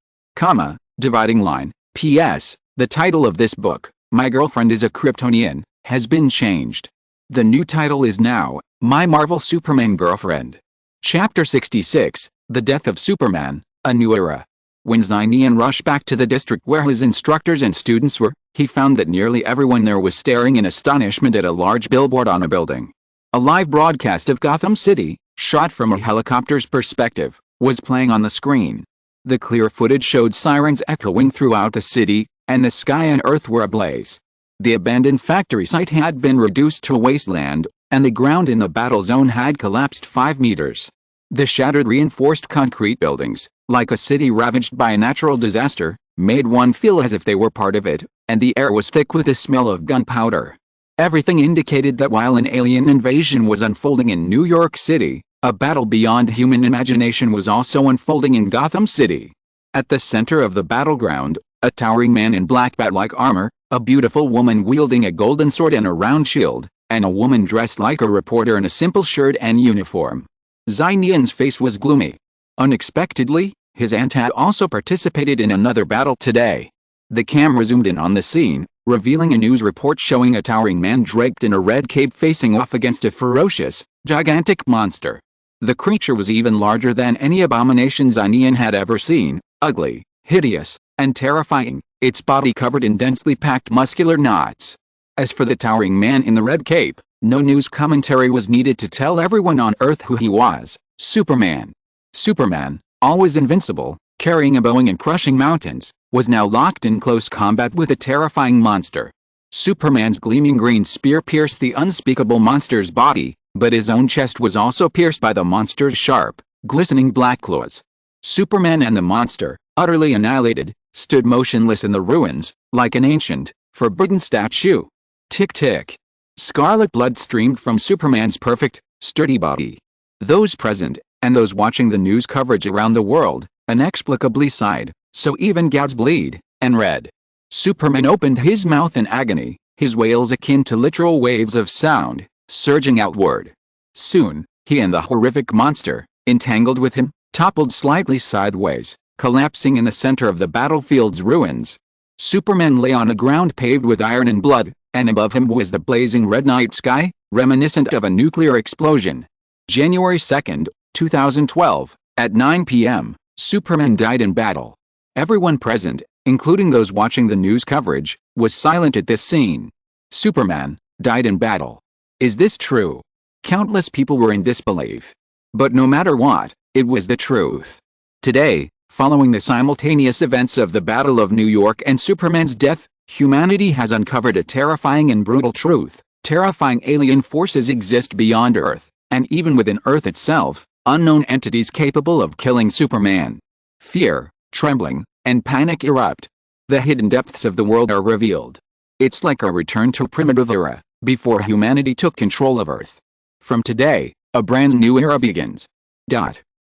Dividing line. P.S. The title of this book, My Girlfriend is a Kryptonian, has been changed. The new title is now, My Marvel Superman Girlfriend. Chapter 66, The Death of Superman, A New Era. When Nian rushed back to the district where his instructors and students were, he found that nearly everyone there was staring in astonishment at a large billboard on a building. A live broadcast of Gotham City, shot from a helicopter's perspective, was playing on the screen. The clear footage showed sirens echoing throughout the city, and the sky and earth were ablaze. The abandoned factory site had been reduced to a wasteland, and the ground in the battle zone had collapsed 5 meters. The shattered reinforced concrete buildings, like a city ravaged by a natural disaster, made one feel as if they were part of it, and the air was thick with the smell of gunpowder. Everything indicated that while an alien invasion was unfolding in New York City, a battle beyond human imagination was also unfolding in Gotham City. At the center of the battleground, a towering man in black bat-like armor, a beautiful woman wielding a golden sword and a round shield, and a woman dressed like a reporter in a simple shirt and uniform. Nian's face was gloomy. Unexpectedly, his aunt had also participated in another battle today. The camera zoomed in on the scene, revealing a news report showing a towering man draped in a red cape facing off against a ferocious, gigantic monster. The creature was even larger than any abomination Nian had ever seen, ugly, hideous, and terrifying, its body covered in densely packed muscular knots. As for the towering man in the red cape, no news commentary was needed to tell everyone on Earth who he was: Superman. Superman, always invincible, carrying a bow and crushing mountains, was now locked in close combat with a terrifying monster. Superman's gleaming green spear pierced the unspeakable monster's body, but his own chest was also pierced by the monster's sharp, glistening black claws. Superman and the monster, utterly annihilated, stood motionless in the ruins, like an ancient, forbidden statue. Tick-tick. Scarlet blood streamed from Superman's perfect, sturdy body. Those present, and those watching the news coverage around the world, inexplicably sighed, so even gods bleed, and read. Superman opened his mouth in agony, his wails akin to literal waves of sound, surging outward. Soon, he and the horrific monster, entangled with him, toppled slightly sideways, collapsing in the center of the battlefield's ruins. Superman lay on a ground paved with iron and blood, and above him was the blazing red night sky, reminiscent of a nuclear explosion. January 2, 2012, at 9 p.m., Superman died in battle. Everyone present, including those watching the news coverage, was silent at this scene. Superman died in battle. Is this true? Countless people were in disbelief. But no matter what, it was the truth. Today, following the simultaneous events of the Battle of New York and Superman's death, humanity has uncovered a terrifying and brutal truth. Terrifying alien forces exist beyond Earth, and even within Earth itself, unknown entities capable of killing Superman. Fear, trembling, and panic erupt. The hidden depths of the world are revealed. It's like a return to a primitive era, before humanity took control of Earth. From today, a brand new era begins.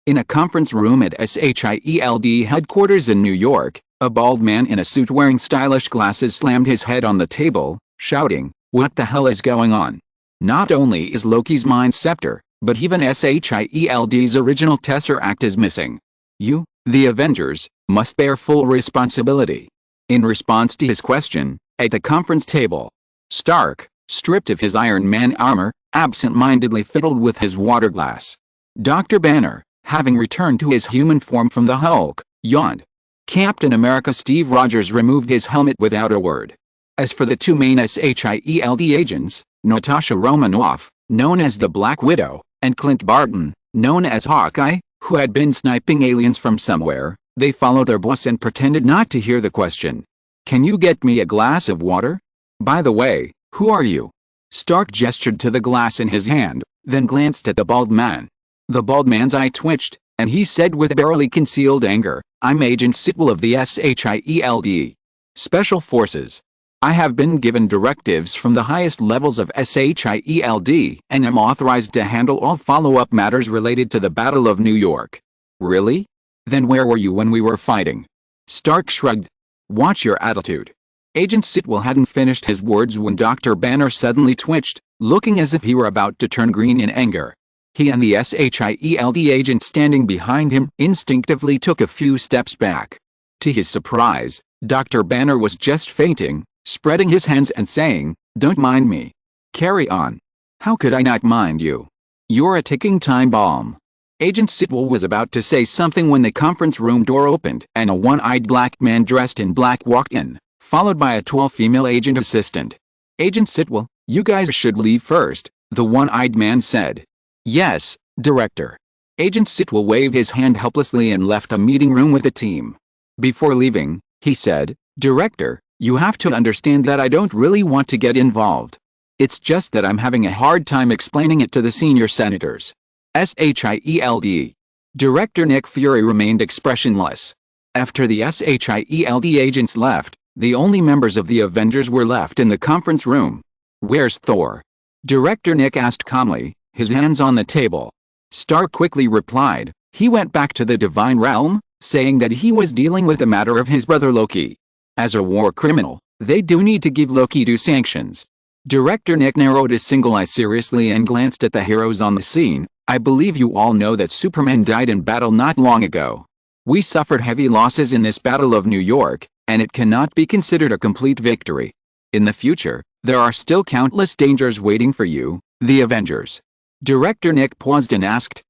In a conference room at SYNOPSIS headquarters in New York, a bald man in a suit wearing stylish glasses slammed his head on the table, shouting, "What the hell is going on? Not only is Loki's mind scepter, but even SHIELD's original Tesseract is missing. You, the Avengers, must bear full responsibility." In response to his question, at the conference table, Stark, stripped of his Iron Man armor, absent-mindedly fiddled with his water glass. Dr. Banner, having returned to his human form from the Hulk, yawned. Captain America Steve Rogers removed his helmet without a word. As for the two main SHIELD agents, Natasha Romanoff, known as the Black Widow, and Clint Barton, known as Hawkeye, who had been sniping aliens from somewhere, they followed their boss and pretended not to hear the question. "Can you get me a glass of water? By the way, who are you?" Stark gestured to the glass in his hand, then glanced at the bald man. The bald man's eye twitched, and he said with barely concealed anger, "I'm Agent Sitwell of the SHIELD. Special Forces. I have been given directives from the highest levels of SHIELD and am authorized to handle all follow-up matters related to the Battle of New York." "Really? Then where were you when we were fighting?" Stark shrugged. "Watch your attitude." Agent Sitwell hadn't finished his words when Dr. Banner suddenly twitched, looking as if he were about to turn green in anger. He and the SHIELD agent standing behind him instinctively took a few steps back. To his surprise, Dr. Banner was just fainting, spreading his hands and saying, "Don't mind me. Carry on." "How could I not mind you? You're a ticking time bomb." Agent Sitwell was about to say something when the conference room door opened and a one-eyed black man dressed in black walked in, followed by a tall female agent assistant. "Agent Sitwell, you guys should leave first," the one-eyed man said. "Yes, Director." Agent Sitwell waved his hand helplessly and left a meeting room with the team. Before leaving, he said, "Director, you have to understand that I don't really want to get involved. It's just that I'm having a hard time explaining it to the senior senators. SHIELD. Director Nick Fury remained expressionless. After the SHIELD agents left, the only members of the Avengers were left in the conference room. "Where's Thor?" Director Nick asked calmly, his hands on the table. Stark quickly replied, "He went back to the Divine Realm, saying that he was dealing with the matter of his brother Loki. As a war criminal, they do need to give Loki due sanctions." Director Nick narrowed his single eye seriously and glanced at the heroes on the scene. "I believe you all know that Superman died in battle not long ago. We suffered heavy losses in this Battle of New York, and it cannot be considered a complete victory. In the future, there are still countless dangers waiting for you, the Avengers." Director Nick paused and asked,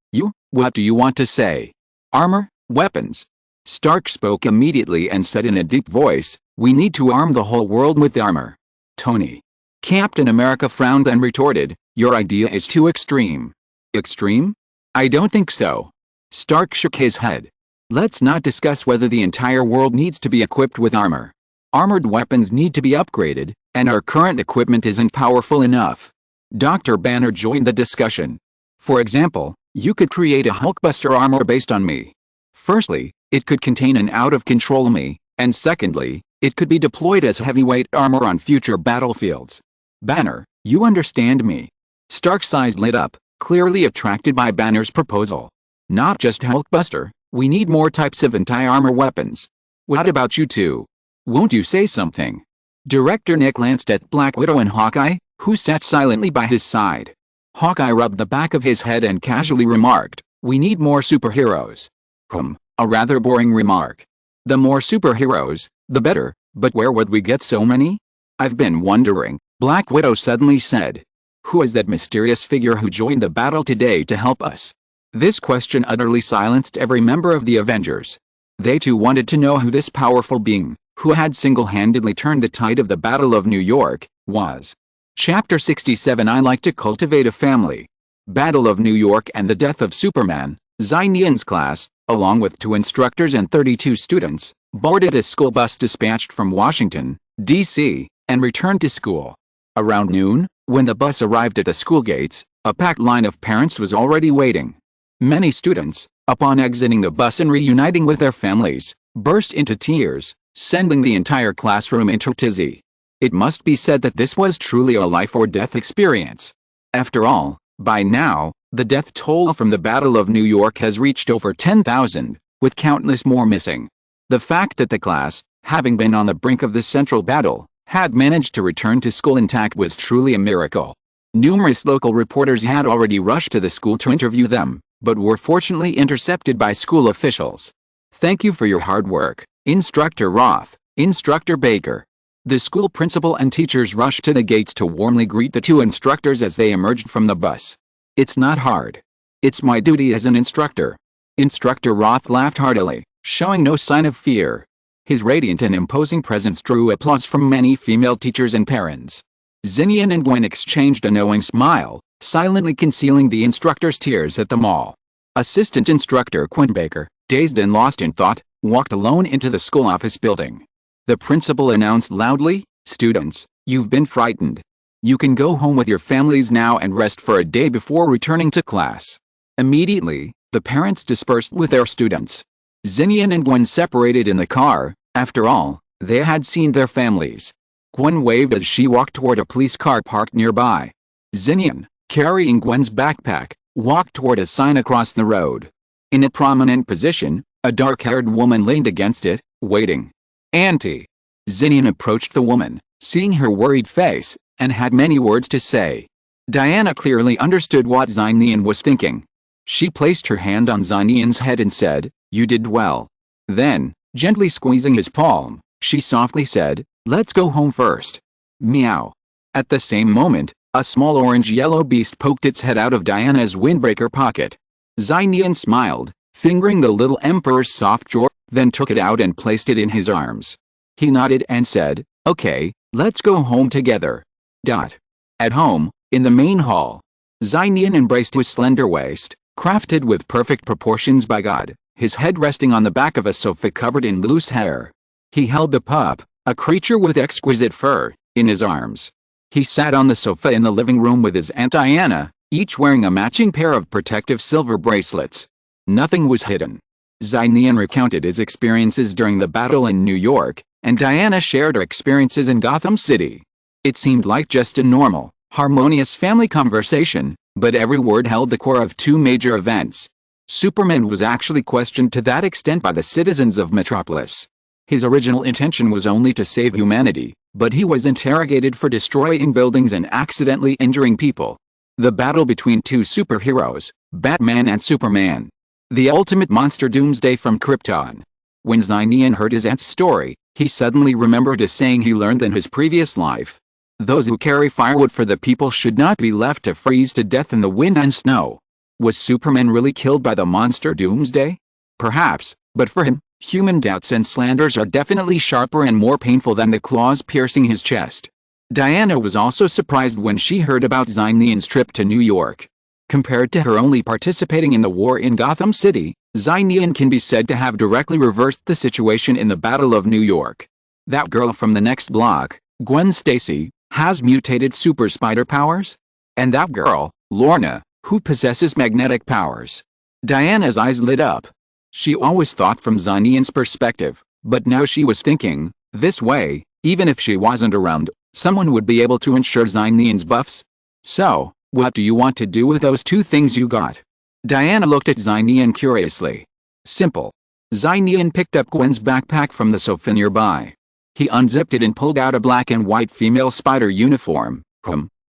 What do you want to say? Armor? Weapons?" Stark spoke immediately and said in a deep voice, "We need to arm the whole world with armor." Tony. Captain America frowned and retorted, "Your idea is too extreme." "Extreme? I don't think so." Stark shook his head. "Let's not discuss whether the entire world needs to be equipped with armor. Armored weapons need to be upgraded, and our current equipment isn't powerful enough." Dr. Banner joined the discussion. "For example, you could create a Hulkbuster armor based on me. Firstly, it could contain an out-of-control me, and secondly, it could be deployed as heavyweight armor on future battlefields. Banner, you understand me?" Stark's eyes lit up, clearly attracted by Banner's proposal. "Not just Hulkbuster, we need more types of anti-armor weapons. What about you two? Won't you say something?" Director Nick glanced at Black Widow and Hawkeye, who sat silently by his side. Hawkeye rubbed the back of his head and casually remarked, "We need more superheroes." A rather boring remark. The more superheroes, the better, but where would we get so many? "I've been wondering," Black Widow suddenly said. "Who is that mysterious figure who joined the battle today to help us?" This question utterly silenced every member of the Avengers. They too wanted to know who this powerful being, who had single-handedly turned the tide of the Battle of New York, was. Chapter 67. I like to cultivate a family. Battle of New York and the death of Superman. Nian's class, along with 2 instructors and 32 students, boarded a school bus dispatched from Washington, D.C., and returned to school. Around noon, when the bus arrived at the school gates, a packed line of parents was already waiting. Many students, upon exiting the bus and reuniting with their families, burst into tears, sending the entire classroom into a tizzy. It must be said that this was truly a life-or-death experience. After all, by now, the death toll from the Battle of New York has reached over 10,000, with countless more missing. The fact that the class, having been on the brink of this central battle, had managed to return to school intact was truly a miracle. Numerous local reporters had already rushed to the school to interview them, but were fortunately intercepted by school officials. "Thank you for your hard work, Instructor Roth, Instructor Baker." The school principal and teachers rushed to the gates to warmly greet the 2 instructors as they emerged from the bus. "It's not hard. It's my duty as an instructor." Instructor Roth laughed heartily, showing no sign of fear. His radiant and imposing presence drew applause from many female teachers and parents. Nian and Gwen exchanged a knowing smile, silently concealing the instructor's tears at them all. Assistant Instructor Quinn Baker, dazed and lost in thought, walked alone into the school office building. The principal announced loudly, "Students, you've been frightened. You can go home with your families now and rest for a day before returning to class." Immediately, the parents dispersed with their students. Nian and Gwen separated in the car. After all, they had seen their families. Gwen waved as she walked toward a police car parked nearby. Nian, carrying Gwen's backpack, walked toward a sign across the road. In a prominent position, a dark-haired woman leaned against it, waiting. "Auntie." Nian approached the woman, seeing her worried face, and had many words to say. Diana clearly understood what Nian was thinking. She placed her hand on Nian's head and said, "You did well." Then, gently squeezing his palm, she softly said, "Let's go home first." Meow. At the same moment, a small orange-yellow beast poked its head out of Diana's windbreaker pocket. Nian smiled, fingering the little emperor's soft jaw, then took it out and placed it in his arms. He nodded and said, "Okay, let's go home together." At home, in the main hall, Nian embraced his slender waist, crafted with perfect proportions by God, his head resting on the back of a sofa covered in loose hair. He held the pup, a creature with exquisite fur, in his arms. He sat on the sofa in the living room with his Aunt Diana, each wearing a matching pair of protective silver bracelets. Nothing was hidden. Nian recounted his experiences during the battle in New York, and Diana shared her experiences in Gotham City. It seemed like just a normal, harmonious family conversation, but every word held the core of two major events. Superman was actually questioned to that extent by the citizens of Metropolis. His original intention was only to save humanity, but he was interrogated for destroying buildings and accidentally injuring people. The battle between two superheroes, Batman and Superman. The ultimate monster Doomsday from Krypton. When Nian heard his aunt's story, he suddenly remembered a saying he learned in his previous life. Those who carry firewood for the people should not be left to freeze to death in the wind and snow. Was Superman really killed by the monster Doomsday? Perhaps, but for him, human doubts and slanders are definitely sharper and more painful than the claws piercing his chest. Diana was also surprised when she heard about Nian's trip to New York. Compared to her only participating in the war in Gotham City, Nian can be said to have directly reversed the situation in the Battle of New York. That girl from the next block, Gwen Stacy, has mutated super spider powers? And that girl, Lorna, who possesses magnetic powers. Diana's eyes lit up. She always thought from Nian's perspective, but now she was thinking, this way, even if she wasn't around, someone would be able to ensure Nian's buffs. So, what do you want to do with those two things you got? Diana looked at Nian curiously. Simple. Nian picked up Gwen's backpack from the sofa nearby. He unzipped it and pulled out a black and white female spider uniform.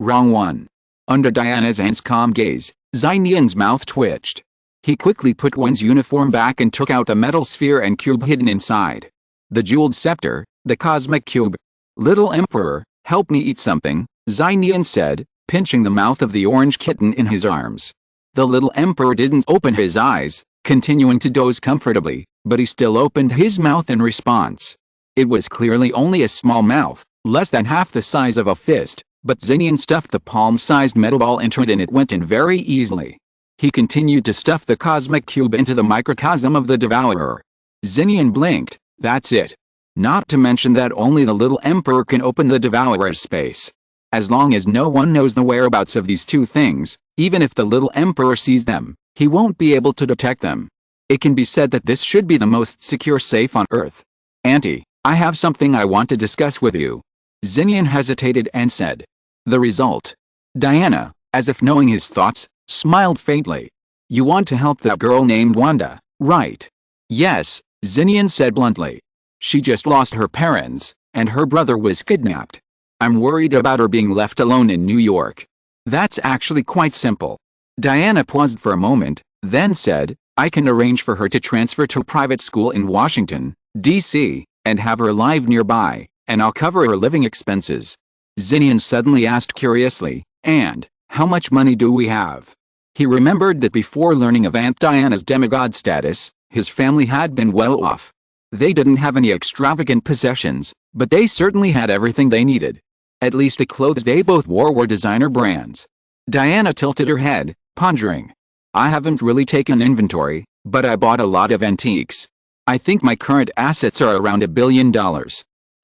Wrong one. Under Diana's aunt's calm gaze, Nian's mouth twitched. He quickly put Gwen's uniform back and took out the metal sphere and cube hidden inside. The jeweled scepter, the cosmic cube. Little Emperor, help me eat something, Nian said, pinching the mouth of the orange kitten in his arms. The little Emperor didn't open his eyes, continuing to doze comfortably, but he still opened his mouth in response. It was clearly only a small mouth, less than half the size of a fist, but Nian stuffed the palm-sized metal ball into it and it went in very easily. He continued to stuff the cosmic cube into the microcosm of the devourer. Nian blinked, that's it. Not to mention that only the little Emperor can open the devourer's space. As long as no one knows the whereabouts of these two things, even if the little Emperor sees them, he won't be able to detect them. It can be said that this should be the most secure safe on Earth. Auntie, I have something I want to discuss with you. Nian hesitated and said. The result. Diana, as if knowing his thoughts, smiled faintly. You want to help that girl named Wanda, right? Yes, Nian said bluntly. She just lost her parents, and her brother was kidnapped. I'm worried about her being left alone in New York. That's actually quite simple. Diana paused for a moment, then said, I can arrange for her to transfer to a private school in Washington, D.C., and have her live nearby, and I'll cover her living expenses. Nian suddenly asked curiously, and, how much money do we have? He remembered that before learning of Aunt Diana's demigod status, his family had been well off. They didn't have any extravagant possessions, but they certainly had everything they needed. At least the clothes they both wore were designer brands. Diana tilted her head, pondering. I haven't really taken inventory, but I bought a lot of antiques. I think my current assets are around $1 billion.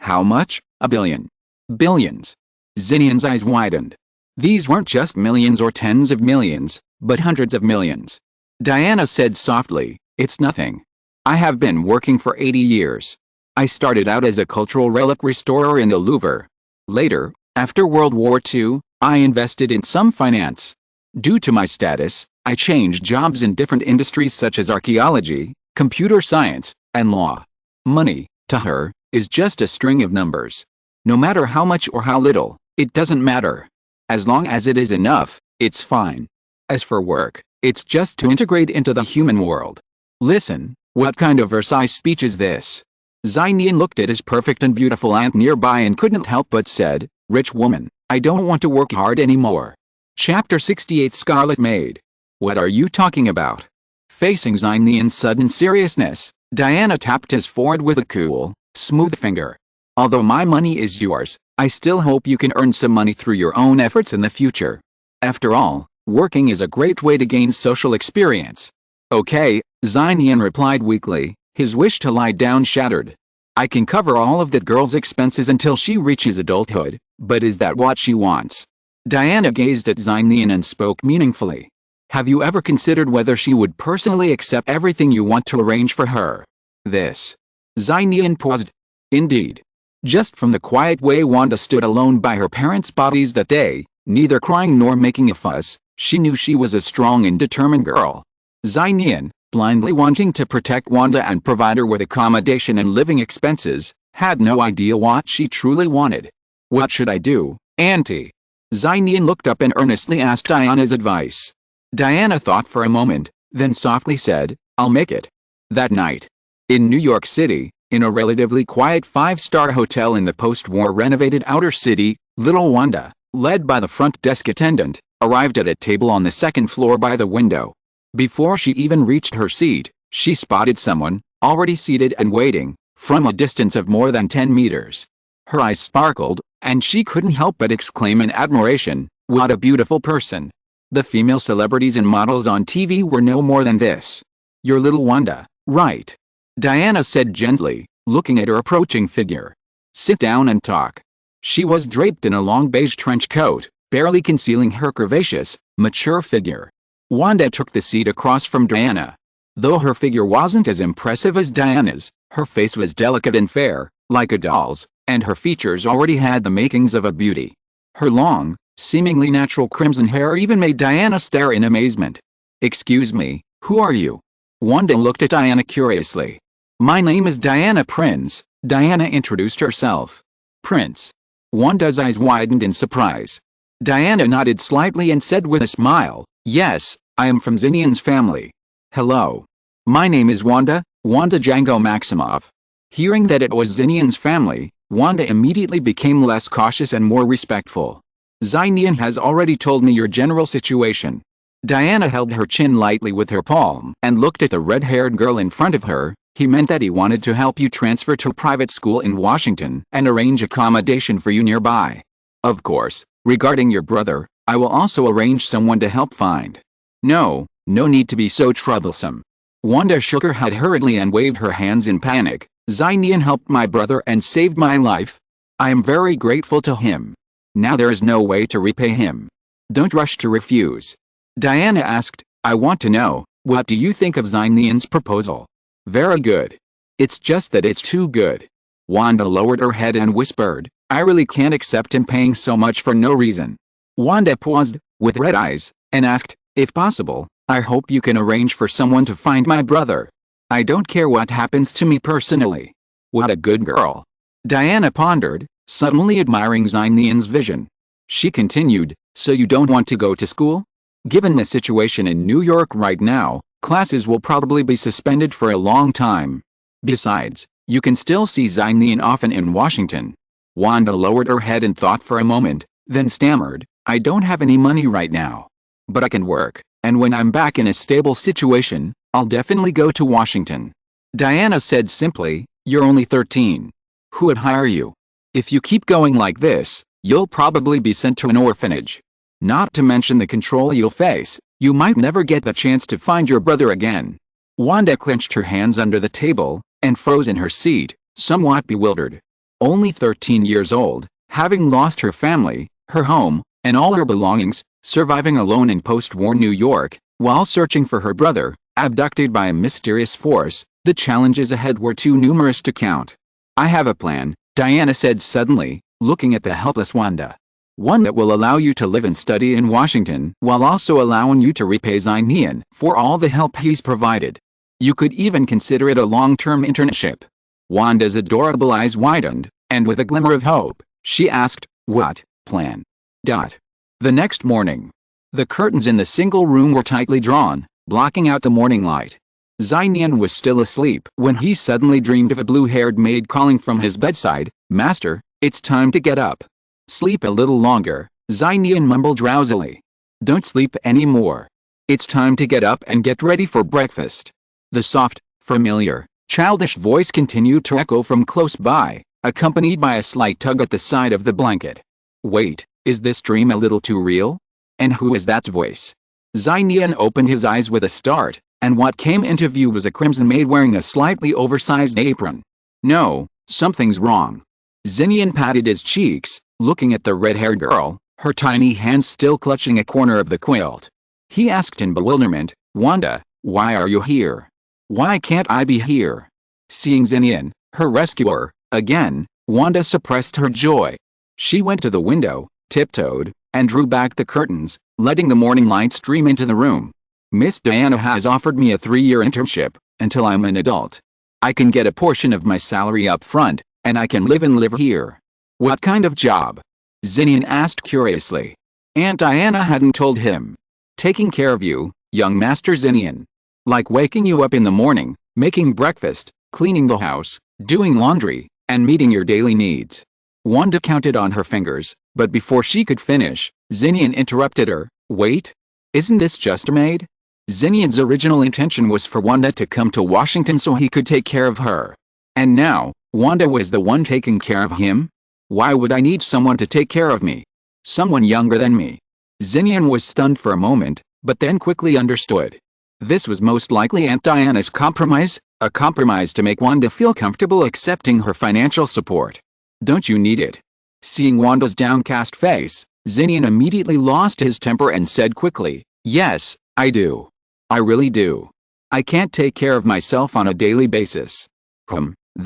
How much? $1 billion. Billions. Nian's eyes widened. These weren't just millions or tens of millions, but hundreds of millions. Diana said softly, it's nothing. I have been working for 80 years. I started out as a cultural relic restorer in the Louvre. Later, after World War II, I invested in some finance. Due to my status, I changed jobs in different industries such as archaeology, computer science, and law. Money, to her, is just a string of numbers. No matter how much or how little, it doesn't matter. As long as it is enough, it's fine. As for work, it's just to integrate into the human world. Listen, what kind of Versailles speech is this? Nian looked at his perfect and beautiful aunt nearby and couldn't help but said, Rich woman, I don't want to work hard anymore. Chapter 68 Scarlet Maid. What are you talking about? Facing Nian's sudden seriousness, Diana tapped his forehead with a cool, smooth finger. Although my money is yours, I still hope you can earn some money through your own efforts in the future. After all, working is a great way to gain social experience. Okay, Nian replied weakly, his wish to lie down shattered. I can cover all of that girl's expenses until she reaches adulthood, but is that what she wants? Diana gazed at Nian and spoke meaningfully. Have you ever considered whether she would personally accept everything you want to arrange for her? This. Nian paused. Indeed. Just from the quiet way Wanda stood alone by her parents' bodies that day, neither crying nor making a fuss, she knew she was a strong and determined girl. Nian, blindly wanting to protect Wanda and provide her with accommodation and living expenses, had no idea what she truly wanted. What should I do, Auntie? Nian looked up and earnestly asked Diana's advice. Diana thought for a moment, then softly said, I'll make it. That night. In New York City, in a relatively quiet 5-star hotel in the post-war renovated outer city, little Wanda, led by the front desk attendant, arrived at a table on the second floor by the window. Before she even reached her seat, she spotted someone, already seated and waiting, from a distance of more than 10 meters. Her eyes sparkled, and she couldn't help but exclaim in admiration, what a beautiful person. The female celebrities and models on TV were no more than this. Your little Wanda, right? Diana said gently, looking at her approaching figure. Sit down and talk. She was draped in a long beige trench coat, barely concealing her curvaceous, mature figure. Wanda took the seat across from Diana. Though her figure wasn't as impressive as Diana's, her face was delicate and fair, like a doll's, and her features already had the makings of a beauty. Her long, seemingly natural crimson hair even made Diana stare in amazement. Excuse me, who are you? Wanda looked at Diana curiously. My name is Diana Prince, Diana introduced herself. Prince. Wanda's eyes widened in surprise. Diana nodded slightly and said with a smile, yes, I am from Nian's family. Hello. My name is Wanda, Wanda Django Maximoff. Hearing that it was Nian's family, Wanda immediately became less cautious and more respectful. Nian has already told me your general situation. Diana held her chin lightly with her palm and looked at the red-haired girl in front of her. He meant that he wanted to help you transfer to a private school in Washington and arrange accommodation for you nearby. Of course, regarding your brother, I will also arrange someone to help find. No need to be so troublesome. Wanda shook her head hurriedly and waved her hands in panic. Nian helped my brother and saved my life. I am very grateful to him. Now there is no way to repay him. Don't rush to refuse. Diana asked, I want to know, what do you think of Nian's proposal? Very good. It's just that it's too good. Wanda lowered her head and whispered, I really can't accept him paying so much for no reason. Wanda paused, with red eyes, and asked, if possible, I hope you can arrange for someone to find my brother. I don't care what happens to me personally. What a good girl. Diana pondered, suddenly admiring Nian's vision. She continued, so you don't want to go to school? Given the situation in New York right now, classes will probably be suspended for a long time. Besides, you can still see Nian often in Washington. Wanda lowered her head and thought for a moment, then stammered, I don't have any money right now. But I can work, and when I'm back in a stable situation, I'll definitely go to Washington. Diana said simply, you're only 13. Who would hire you? If you keep going like this, you'll probably be sent to an orphanage. Not to mention the control you'll face, you might never get the chance to find your brother again. Wanda clenched her hands under the table, and froze in her seat, somewhat bewildered. Only 13 years old, having lost her family, her home, and all her belongings, surviving alone in post-war New York, while searching for her brother, abducted by a mysterious force, the challenges ahead were too numerous to count. I have a plan, Diana said suddenly, looking at the helpless Wanda. One that will allow you to live and study in Washington while also allowing you to repay Nian for all the help he's provided. You could even consider it a long-term internship. Wanda's adorable eyes widened, and with a glimmer of hope, she asked, what plan? The next morning. The curtains in the single room were tightly drawn, blocking out the morning light. Nian was still asleep when he suddenly dreamed of a blue-haired maid calling from his bedside, Master, it's time to get up. Sleep a little longer, Nian mumbled drowsily. Don't sleep anymore. It's time to get up and get ready for breakfast. The soft, familiar, childish voice continued to echo from close by, accompanied by a slight tug at the side of the blanket. Wait, is this dream a little too real? And who is that voice? Nian opened his eyes with a start, and what came into view was a crimson maid wearing a slightly oversized apron. No, something's wrong. Nian patted his cheeks, looking at the red-haired girl, her tiny hands still clutching a corner of the quilt. He asked in bewilderment, "Wanda, why are you here? Why can't I be here?" Seeing Nian, her rescuer, again, Wanda suppressed her joy. She went to the window, tiptoed, and drew back the curtains, letting the morning light stream into the room. "Miss Diana has offered me a 3-year internship, until I'm an adult. I can get a portion of my salary up front, and I can live here." "What kind of job?" Nian asked curiously. Aunt Diana hadn't told him. "Taking care of you, young Master Nian. Like waking you up in the morning, making breakfast, cleaning the house, doing laundry, and meeting your daily needs." Wanda counted on her fingers, but before she could finish, Nian interrupted her. "Wait. Isn't this just a maid?" Nian's original intention was for Wanda to come to Washington so he could take care of her. And now, Wanda was the one taking care of him? "Why would I need someone to take care of me? Someone younger than me?" Nian was stunned for a moment, but then quickly understood. This was most likely Aunt Diana's compromise, a compromise to make Wanda feel comfortable accepting her financial support. "Don't you need it?" Seeing Wanda's downcast face, Nian immediately lost his temper and said quickly, "Yes, I do. I really do. I can't take care of myself on a daily basis."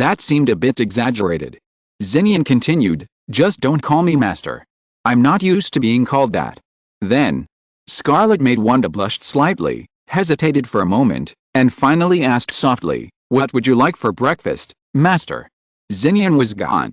That seemed a bit exaggerated. Nian continued, "Just don't call me master. I'm not used to being called that." Then, Scarlet made Wanda blushed slightly, hesitated for a moment, and finally asked softly, "What would you like for breakfast, master?" Nian was gone.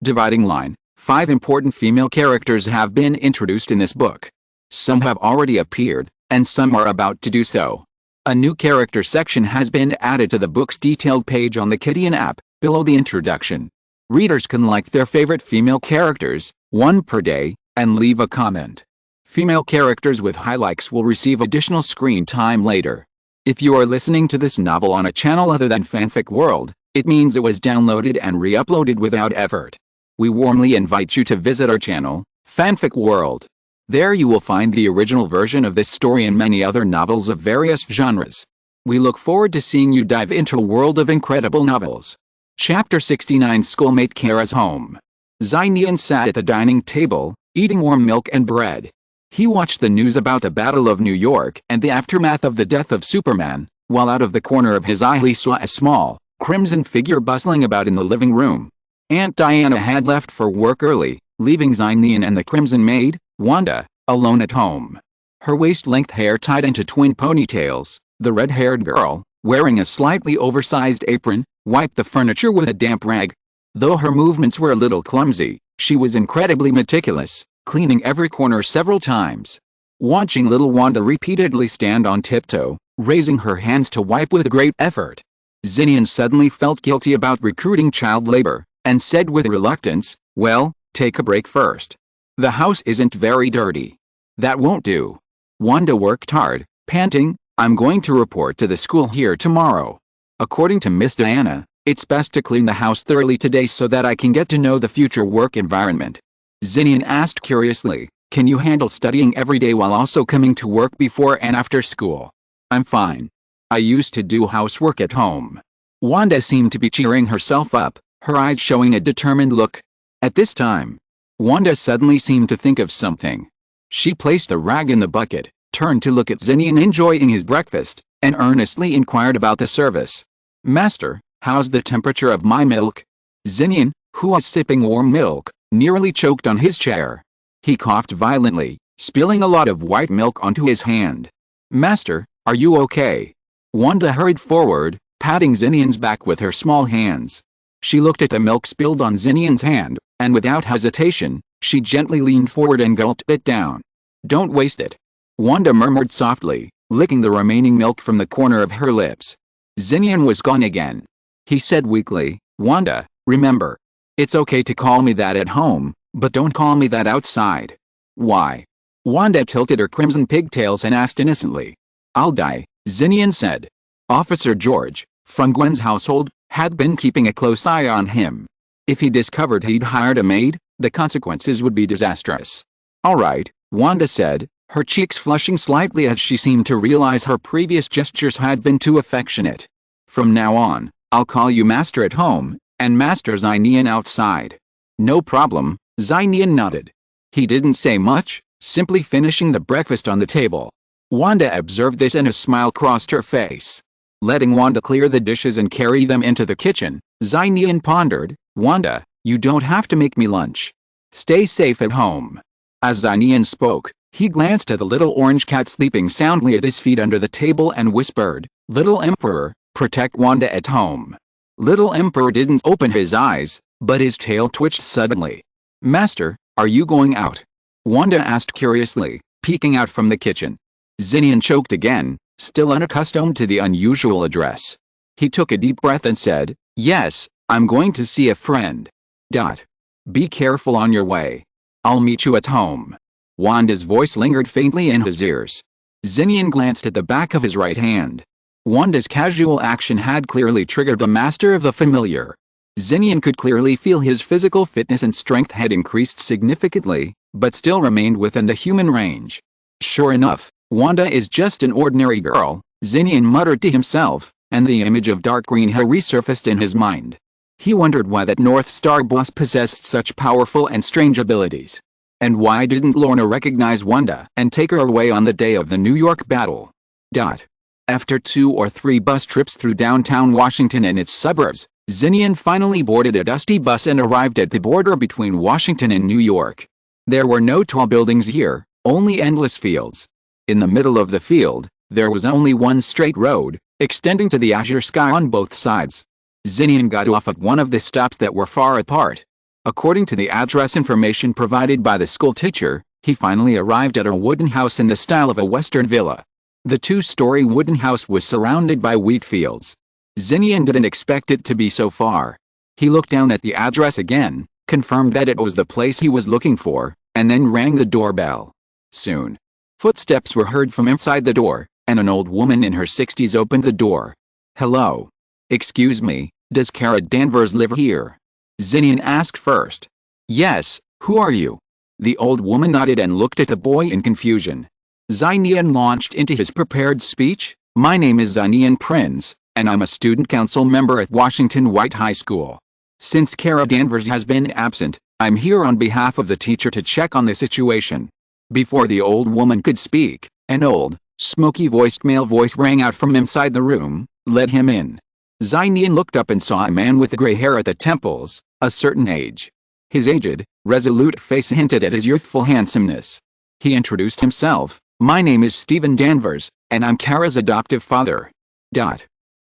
Dividing line. 5 important female characters have been introduced in this book. Some have already appeared, and some are about to do so. A new character section has been added to the book's detailed page on the Kidian app, below the introduction. Readers can like their favorite female characters, 1 per day, and leave a comment. Female characters with high likes will receive additional screen time later. If you are listening to this novel on a channel other than Fanfic World, it means it was downloaded and re-uploaded without effort. We warmly invite you to visit our channel, Fanfic World. There you will find the original version of this story and many other novels of various genres. We look forward to seeing you dive into a world of incredible novels. Chapter 69 Schoolmate Kara's Home. Nian sat at the dining table, eating warm milk and bread. He watched the news about the Battle of New York and the aftermath of the death of Superman, while out of the corner of his eye he saw a small, crimson figure bustling about in the living room. Aunt Diana had left for work early, leaving Nian and the Crimson Maid, Wanda, alone at home. Her waist-length hair tied into twin ponytails, the red-haired girl, wearing a slightly oversized apron, wiped the furniture with a damp rag. Though her movements were a little clumsy, she was incredibly meticulous, cleaning every corner several times. Watching little Wanda repeatedly stand on tiptoe, raising her hands to wipe with great effort, Nian suddenly felt guilty about recruiting child labor, and said with reluctance, "Well, take a break first. The house isn't very dirty." "That won't do." Wanda worked hard, panting, "I'm going to report to the school here tomorrow. According to Miss Diana, it's best to clean the house thoroughly today so that I can get to know the future work environment." Nian asked curiously, "Can you handle studying every day while also coming to work before and after school?" "I'm fine. I used to do housework at home." Wanda seemed to be cheering herself up, her eyes showing a determined look. At this time, Wanda suddenly seemed to think of something. She placed the rag in the bucket, turned to look at Nian enjoying his breakfast, and earnestly inquired about the service. "Master, how's the temperature of my milk?" Nian, who was sipping warm milk, nearly choked on his chair. He coughed violently, spilling a lot of white milk onto his hand. "Master, are you okay?" Wanda hurried forward, patting Nian's back with her small hands. She looked at the milk spilled on Nian's hand, and without hesitation, she gently leaned forward and gulped it down. "Don't waste it," Wanda murmured softly, licking the remaining milk from the corner of her lips. Nian was gone again. He said weakly, "Wanda, remember. It's okay to call me that at home, but don't call me that outside." "Why?" Wanda tilted her crimson pigtails and asked innocently. "I'll die," Nian said. Officer George, from Gwen's household, had been keeping a close eye on him. If he discovered he'd hired a maid, the consequences would be disastrous. "All right," Wanda said, her cheeks flushing slightly as she seemed to realize her previous gestures had been too affectionate. "From now on, I'll call you Master at home, and Master Nian outside." "No problem," Nian nodded. He didn't say much, simply finishing the breakfast on the table. Wanda observed this and a smile crossed her face. Letting Wanda clear the dishes and carry them into the kitchen, Nian pondered, "Wanda, you don't have to make me lunch. Stay safe at home." As Nian spoke, he glanced at the little orange cat sleeping soundly at his feet under the table and whispered, "Little Emperor, protect Wanda at home." Little Emperor didn't open his eyes, but his tail twitched suddenly. "Master, are you going out?" Wanda asked curiously, peeking out from the kitchen. Nian choked again, still unaccustomed to the unusual address. He took a deep breath and said, "Yes, I'm going to see a friend. Be careful on your way. I'll meet you at home." Wanda's voice lingered faintly in his ears. Nian glanced at the back of his right hand. Wanda's casual action had clearly triggered the master of the familiar. Nian could clearly feel his physical fitness and strength had increased significantly, but still remained within the human range. Sure enough, Wanda is just an ordinary girl, Nian muttered to himself, and the image of dark green hair resurfaced in his mind. He wondered why that North Star boss possessed such powerful and strange abilities. And why didn't Lorna recognize Wanda and take her away on the day of the New York battle? After 2 or 3 bus trips through downtown Washington and its suburbs, Nian finally boarded a dusty bus and arrived at the border between Washington and New York. There were no tall buildings here, only endless fields. In the middle of the field, there was only one straight road, extending to the azure sky on both sides. Nian got off at one of the stops that were far apart. According to the address information provided by the school teacher, he finally arrived at a wooden house in the style of a Western villa. The 2-story wooden house was surrounded by wheat fields. Nian didn't expect it to be so far. He looked down at the address again, confirmed that it was the place he was looking for, and then rang the doorbell. Soon, footsteps were heard from inside the door, and an old woman in her 60s opened the door. "Hello. Excuse me, does Kara Danvers live here?" Nian asked first. "Yes, who are you?" The old woman nodded and looked at the boy in confusion. Nian launched into his prepared speech, "My name is Nian Prince, and I'm a student council member at Washington White High School. Since Kara Danvers has been absent, I'm here on behalf of the teacher to check on the situation." Before the old woman could speak, an old, smoky-voiced male voice rang out from inside the room, "Let him in." Nian looked up and saw a man with gray hair at the temples, a certain age. His aged, resolute face hinted at his youthful handsomeness. He introduced himself, "My name is Stephen Danvers, and I'm Kara's adoptive father."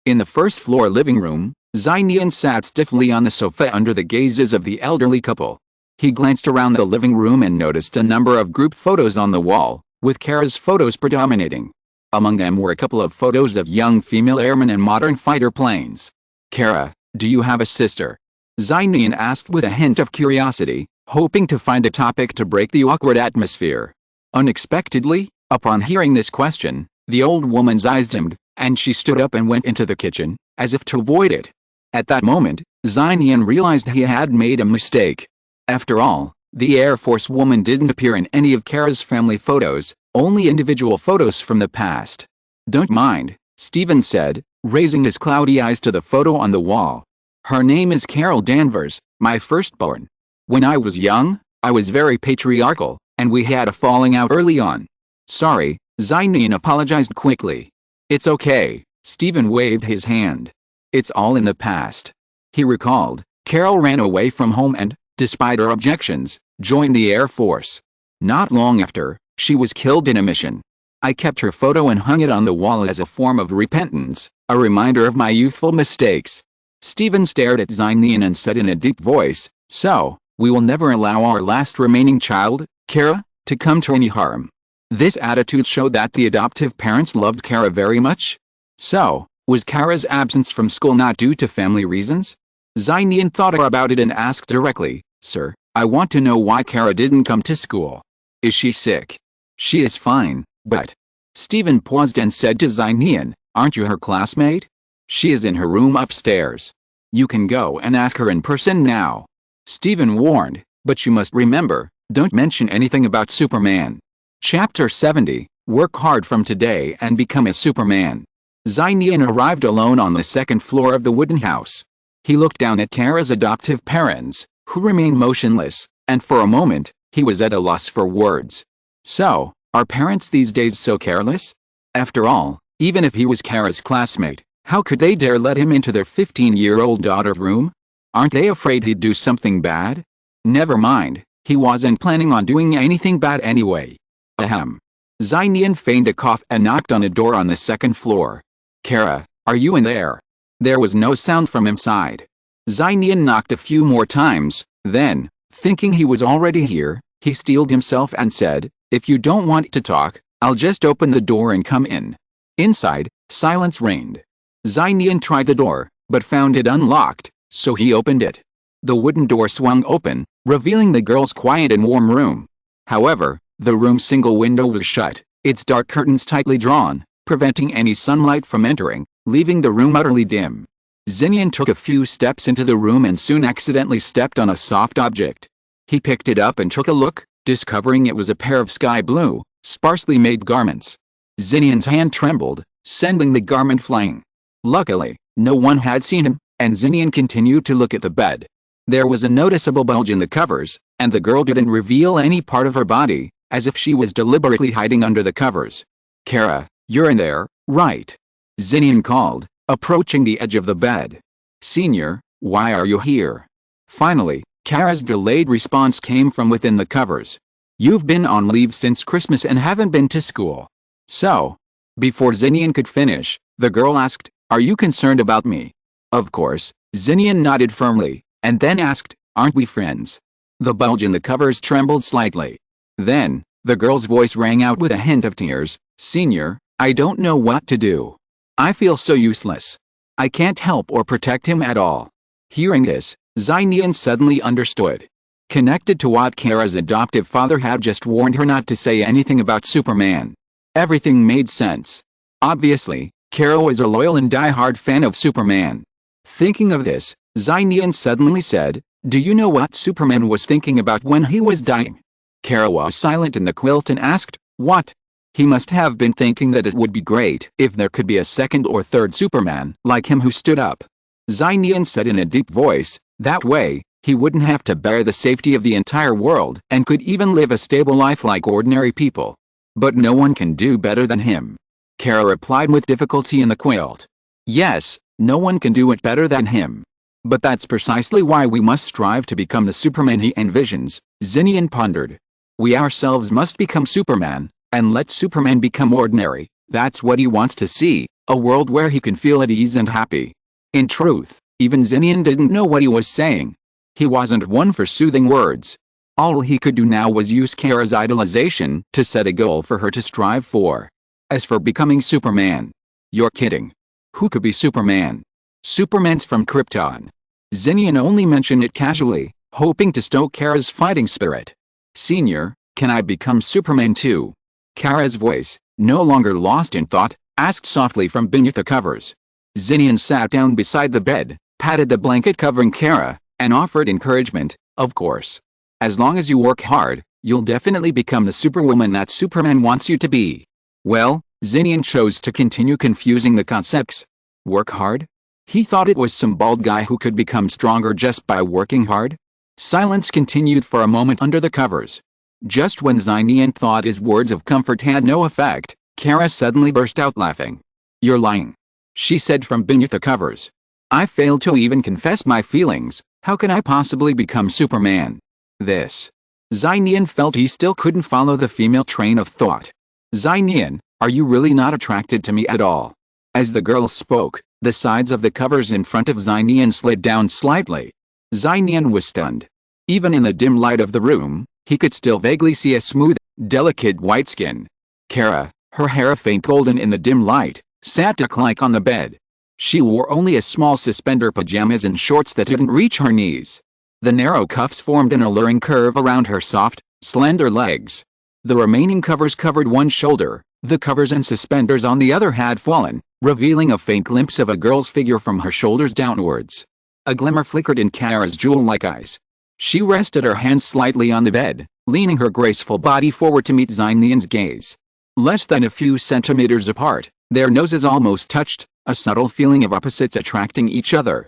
In the first-floor living room, Nian sat stiffly on the sofa under the gazes of the elderly couple. He glanced around the living room and noticed a number of group photos on the wall, with Kara's photos predominating. Among them were a couple of photos of young female airmen and modern fighter planes. "Kara, do you have a sister?" Nian asked with a hint of curiosity, hoping to find a topic to break the awkward atmosphere. Unexpectedly, upon hearing this question, the old woman's eyes dimmed, and she stood up and went into the kitchen, as if to avoid it. At that moment, Nian realized he had made a mistake. After all, the Air Force woman didn't appear in any of Kara's family photos, only individual photos from the past. "Don't mind," Stephen said, raising his cloudy eyes to the photo on the wall. "Her name is Carol Danvers, my firstborn. When I was young, I was very patriarchal, and we had a falling out early on." "Sorry," Nian apologized quickly. "It's okay," Stephen waved his hand. "It's all in the past." He recalled, Carol ran away from home and, despite her objections, joined the Air Force. Not long after, she was killed in a mission. I kept her photo and hung it on the wall as a form of repentance, a reminder of my youthful mistakes. Stephen stared at Nian and said in a deep voice, "So, we will never allow our last remaining child, Kara, to come to any harm." This attitude showed that the adoptive parents loved Kara very much. So, was Kara's absence from school not due to family reasons? Nian thought about it and asked directly, "Sir, I want to know why Kara didn't come to school. Is she sick?" "She is fine, but..." Stephen paused and said to Nian, "Aren't you her classmate? She is in her room upstairs. You can go and ask her in person now." Stephen warned, "But you must remember, don't mention anything about Superman." Chapter 70, Work Hard from Today and Become a Superman. Nian arrived alone on the second floor of the wooden house. He looked down at Kara's adoptive parents, who remained motionless, and for a moment, He was at a loss for words. So, are parents these days so careless? After all, even if he was Kara's classmate, how could they dare let him into their 15-year-old daughter's room? Aren't they afraid he'd do something bad? Never mind, he wasn't planning on doing anything bad anyway. Ahem. Nian feigned a cough and knocked on a door on the second floor. Kara, are you in there? There was no sound from inside. Nian knocked a few more times, then, thinking he was already here, he steeled himself and said, if you don't want to talk, I'll just open the door and come in. Inside, silence reigned. Nian tried the door, but found it unlocked, so he opened it. The wooden door swung open, revealing the girl's quiet and warm room. However, the room's single window was shut, its dark curtains tightly drawn, preventing any sunlight from entering, leaving the room utterly dim. Nian took a few steps into the room and soon accidentally stepped on a soft object. He picked it up and took a look, discovering it was a pair of sky blue, sparsely made garments. Nian's hand trembled, sending the garment flying. Luckily, no one had seen him, and Nian continued to look at the bed. There was a noticeable bulge in the covers, and the girl didn't reveal any part of her body, as if she was deliberately hiding under the covers. Kara, you're in there, right? Nian called, approaching the edge of the bed. Senior, why are you here? Finally, Kara's delayed response came from within the covers. You've been on leave since Christmas and haven't been to school. So? Before Nian could finish, the girl asked, are you concerned about me? Of course, Nian nodded firmly, and then asked, aren't we friends? The bulge in the covers trembled slightly. Then, the girl's voice rang out with a hint of tears, Senior, I don't know what to do. I feel so useless. I can't help or protect him at all. Hearing this, Nian suddenly understood. Connected to what Kara's adoptive father had just warned her not to say anything about Superman. Everything made sense. Obviously, Kara was a loyal and die-hard fan of Superman. Thinking of this, Nian suddenly said, do you know what Superman was thinking about when he was dying? Kara was silent in the quilt and asked, what? He must have been thinking that it would be great if there could be a second or third Superman like him who stood up. Nian said in a deep voice, that way, he wouldn't have to bear the safety of the entire world and could even live a stable life like ordinary people. But no one can do better than him. Kara replied with difficulty in the quilt. Yes, no one can do it better than him. But that's precisely why we must strive to become the Superman he envisions, Nian pondered. We ourselves must become Superman, and let Superman become ordinary. That's what he wants to see, a world where he can feel at ease and happy. In truth, even Nian didn't know what he was saying. He wasn't one for soothing words. All he could do now was use Kara's idolization to set a goal for her to strive for. As for becoming Superman, you're kidding. Who could be Superman? Superman's from Krypton. Nian only mentioned it casually, hoping to stoke Kara's fighting spirit. Senior, can I become Superman too? Kara's voice, no longer lost in thought, asked softly from beneath the covers. Nian sat down beside the bed, patted the blanket covering Kara, and offered encouragement, of course. As long as you work hard, you'll definitely become the superwoman that Superman wants you to be. Well, Nian chose to continue confusing the concepts. Work hard? He thought it was some bald guy who could become stronger just by working hard? Silence continued for a moment under the covers. Just when Nian thought his words of comfort had no effect, Kara suddenly burst out laughing. You're lying, she said from beneath the covers. I failed to even confess my feelings, how can I possibly become Superman? This. Nian felt he still couldn't follow the female train of thought. Nian, are you really not attracted to me at all? As the girl spoke, the sides of the covers in front of Nian slid down slightly. Nian was stunned. Even in the dim light of the room, he could still vaguely see a smooth, delicate white skin. Kara, her hair faint golden in the dim light, sat duck-like on the bed. She wore only a small suspender pajamas and shorts that didn't reach her knees. The narrow cuffs formed an alluring curve around her soft, slender legs. The remaining covers covered one shoulder, the covers and suspenders on the other had fallen, revealing a faint glimpse of a girl's figure from her shoulders downwards. A glimmer flickered in Kara's jewel-like eyes. She rested her hands slightly on the bed, leaning her graceful body forward to meet Nian's gaze. Less than a few centimeters apart, their noses almost touched, a subtle feeling of opposites attracting each other.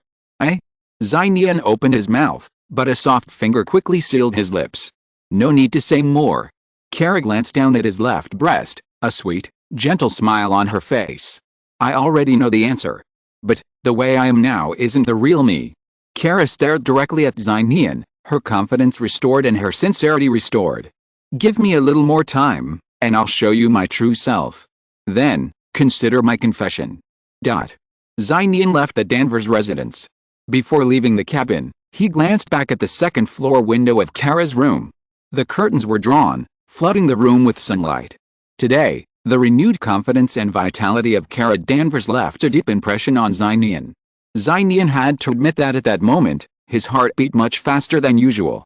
Nian opened his mouth, but a soft finger quickly sealed his lips. No need to say more. Kara glanced down at his left breast, a sweet, gentle smile on her face. I already know the answer. But, the way I am now isn't the real me. Kara stared directly at Nian, her confidence restored and her sincerity restored. Give me a little more time, and I'll show you my true self. Then, consider my confession. Nian left the Danvers residence. Before leaving the cabin, he glanced back at the second-floor window of Kara's room. The curtains were drawn, flooding the room with sunlight. Today, the renewed confidence and vitality of Kara Danvers left a deep impression on Nian. Nian had to admit that at that moment, his heart beat much faster than usual.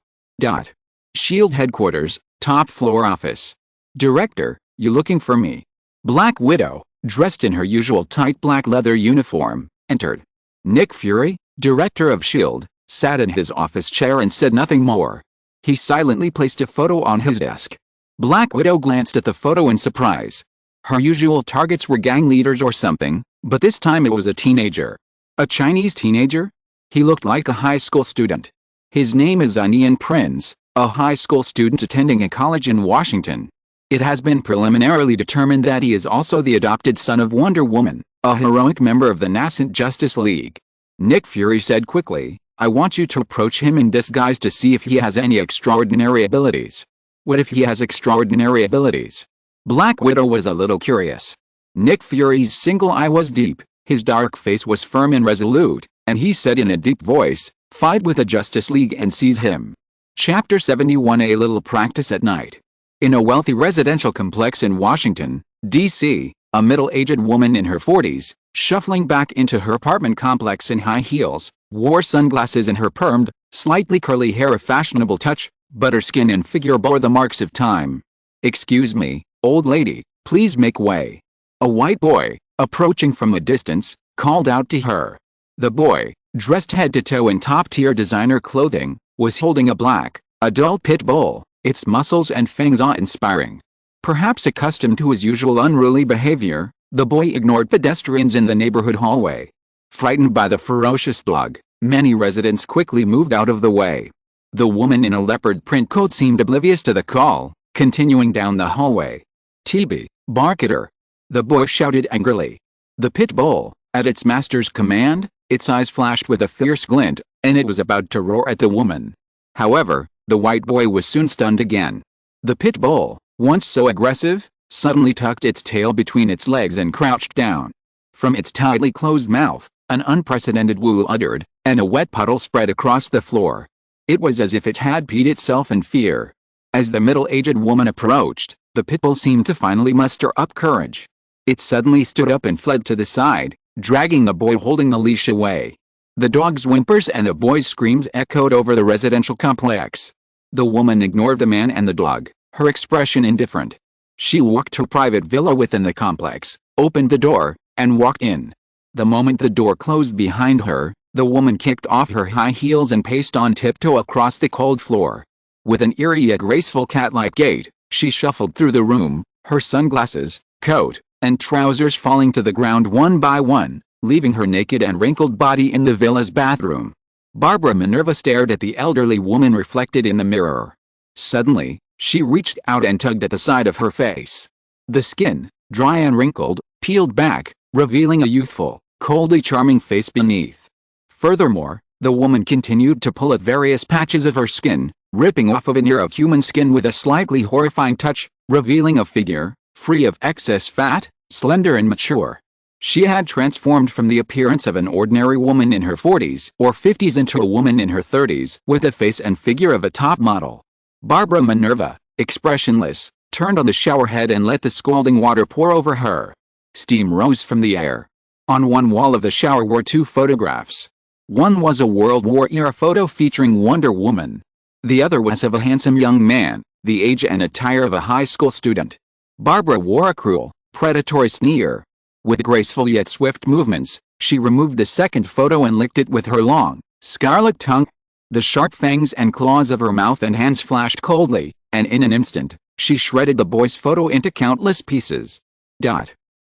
SHIELD Headquarters, top floor office. Director, you looking for me? Black Widow, dressed in her usual tight black leather uniform, entered. Nick Fury, director of SHIELD, sat in his office chair and said nothing more. He silently placed a photo on his desk. Black Widow glanced at the photo in surprise. Her usual targets were gang leaders or something, but this time it was a teenager. A Chinese teenager? He looked like a high school student. His name is Nian Prince, a high school student attending a college in Washington. It has been preliminarily determined that he is also the adopted son of Wonder Woman, a heroic member of the nascent Justice League. Nick Fury said quickly, I want you to approach him in disguise to see if he has any extraordinary abilities. What if he has extraordinary abilities? Black Widow was a little curious. Nick Fury's single eye was deep, his dark face was firm and resolute, and he said in a deep voice, fight with the Justice League and seize him. Chapter 71 A little practice at night. In a wealthy residential complex in Washington, D.C., a middle-aged woman in her 40s, shuffling back into her apartment complex in high heels, wore sunglasses and her permed, slightly curly hair a fashionable touch, but her skin and figure bore the marks of time. Excuse me, old lady, please make way. A white boy, approaching from a distance, called out to her. The boy, dressed head to toe in top-tier designer clothing, was holding a black, adult pit bull, its muscles and fangs awe-inspiring. Perhaps accustomed to his usual unruly behavior, the boy ignored pedestrians in the neighborhood hallway. Frightened by the ferocious dog, many residents quickly moved out of the way. The woman in a leopard print coat seemed oblivious to the call, continuing down the hallway. TB, bark at her. The boy shouted angrily. The pit bull, at its master's command, its eyes flashed with a fierce glint, and it was about to roar at the woman. However, the white boy was soon stunned again. The pit bull, once so aggressive, suddenly tucked its tail between its legs and crouched down. From its tightly closed mouth, an unprecedented woo uttered, and a wet puddle spread across the floor. It was as if it had peed itself in fear. As the middle-aged woman approached, the pit bull seemed to finally muster up courage. It suddenly stood up and fled to the side, dragging the boy holding the leash away. The dog's whimpers and the boy's screams echoed over the residential complex. The woman ignored the man and the dog, her expression indifferent. She walked to a private villa within the complex, opened the door, and walked in. The moment the door closed behind her, the woman kicked off her high heels and paced on tiptoe across the cold floor. With an eerie yet graceful cat-like gait, she shuffled through the room, her sunglasses, coat, and trousers falling to the ground one by one, leaving her naked and wrinkled body in the villa's bathroom. Barbara Minerva stared at the elderly woman reflected in the mirror. Suddenly, she reached out and tugged at the side of her face. The skin, dry and wrinkled, peeled back, revealing a youthful, coldly charming face beneath. Furthermore, the woman continued to pull at various patches of her skin, ripping off a veneer of human skin with a slightly horrifying touch, revealing a figure, free of excess fat, slender and mature. She had transformed from the appearance of an ordinary woman in her 40s or 50s into a woman in her 30s with the face and figure of a top model. Barbara Minerva, expressionless, turned on the shower head and let the scalding water pour over her. Steam rose from the air. On one wall of the shower were two photographs. One was a World War era photo featuring Wonder Woman. The other was of a handsome young man, the age and attire of a high school student. Barbara wore a cruel, predatory sneer. With graceful yet swift movements, she removed the second photo and licked it with her long, scarlet tongue. The sharp fangs and claws of her mouth and hands flashed coldly, and in an instant, she shredded the boy's photo into countless pieces.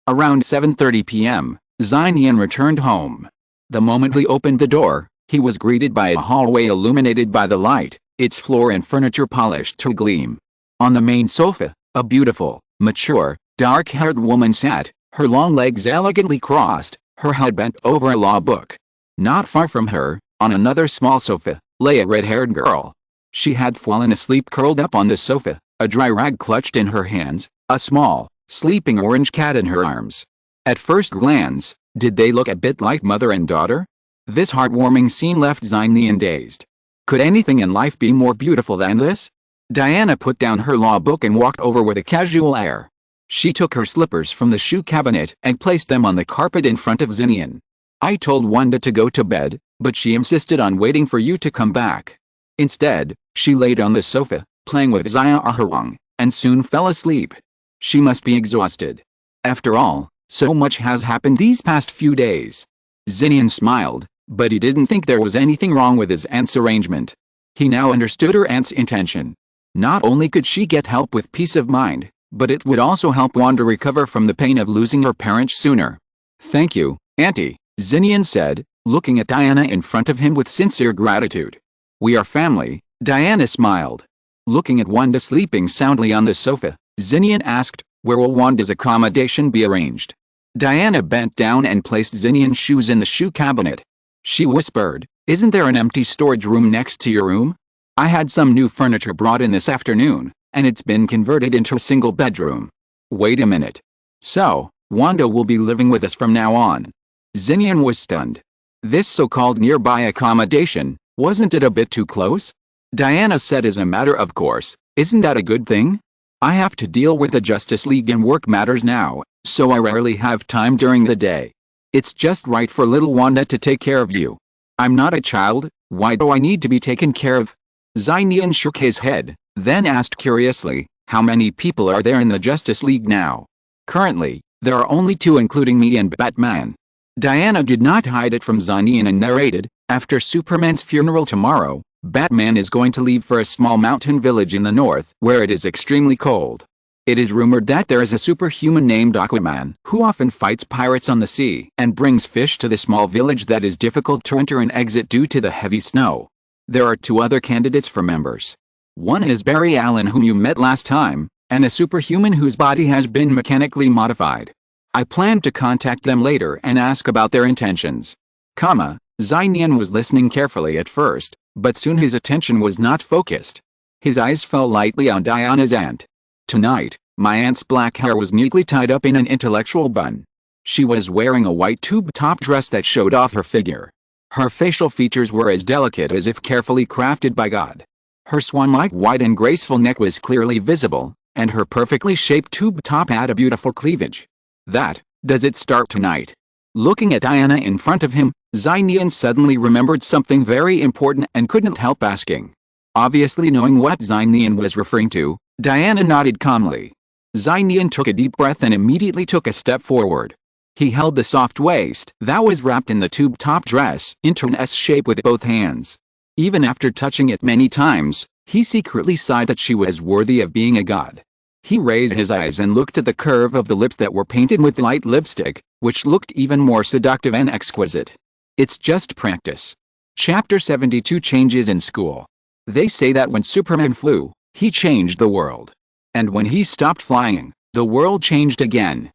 Around 7:30 p.m., Nian returned home. The moment he opened the door, he was greeted by a hallway illuminated by the light, its floor and furniture polished to gleam. On the main sofa, a beautiful, mature, dark-haired woman sat, her long legs elegantly crossed, her head bent over a law book. Not far from her, on another small sofa, lay a red-haired girl. She had fallen asleep curled up on the sofa, a dry rag clutched in her hands, a small, sleeping orange cat in her arms. At first glance, did they look a bit like mother and daughter? This heartwarming scene left Nian dazed. Could anything in life be more beautiful than this? Diana put down her law book and walked over with a casual air. She took her slippers from the shoe cabinet and placed them on the carpet in front of Nian. I told Wanda to go to bed, but she insisted on waiting for you to come back. Instead, she laid on the sofa, playing with Zaya Aharwang, and soon fell asleep. She must be exhausted. After all, so much has happened these past few days. Nian smiled, but he didn't think there was anything wrong with his aunt's arrangement. He now understood her aunt's intention. Not only could she get help with peace of mind, but it would also help Wanda recover from the pain of losing her parents sooner. Thank you, Auntie, Nian said, looking at Diana in front of him with sincere gratitude. We are family, Diana smiled. Looking at Wanda sleeping soundly on the sofa, Nian asked, where will Wanda's accommodation be arranged? Diana bent down and placed Nian's shoes in the shoe cabinet. She whispered, isn't there an empty storage room next to your room? I had some new furniture brought in this afternoon, and it's been converted into a single bedroom. Wait a minute. So, Wanda will be living with us from now on. Nian was stunned. This so-called nearby accommodation, wasn't it a bit too close? Diana said as a matter of course, isn't that a good thing? I have to deal with the Justice League and work matters now, so I rarely have time during the day. It's just right for little Wanda to take care of you. I'm not a child, why do I need to be taken care of? Nian shook his head, then asked curiously, how many people are there in the Justice League now? Currently, there are only 2 including me and Batman. Diana did not hide it from Nian and narrated, after Superman's funeral tomorrow, Batman is going to leave for a small mountain village in the north where it is extremely cold. It is rumored that there is a superhuman named Aquaman who often fights pirates on the sea and brings fish to the small village that is difficult to enter and exit due to the heavy snow. There are 2 other candidates for members. One is Barry Allen, whom you met last time, and a superhuman whose body has been mechanically modified. I plan to contact them later and ask about their intentions. Nian was listening carefully at first, but soon his attention was not focused. His eyes fell lightly on Diana's aunt. Tonight, my aunt's black hair was neatly tied up in an intellectual bun. She was wearing a white tube-top dress that showed off her figure. Her facial features were as delicate as if carefully crafted by God. Her swan-like white and graceful neck was clearly visible, and her perfectly shaped tube top had a beautiful cleavage. Does it start tonight? Looking at Diana in front of him, Nian suddenly remembered something very important and couldn't help asking. Obviously knowing what Nian was referring to, Diana nodded calmly. Nian took a deep breath and immediately took a step forward. He held the soft waist that was wrapped in the tube-top dress into an S shape with both hands. Even after touching it many times, he secretly sighed that she was worthy of being a god. He raised his eyes and looked at the curve of the lips that were painted with light lipstick, which looked even more seductive and exquisite. It's just practice. Chapter 72 Changes in School. They say that when Superman flew, he changed the world. And when he stopped flying, the world changed again.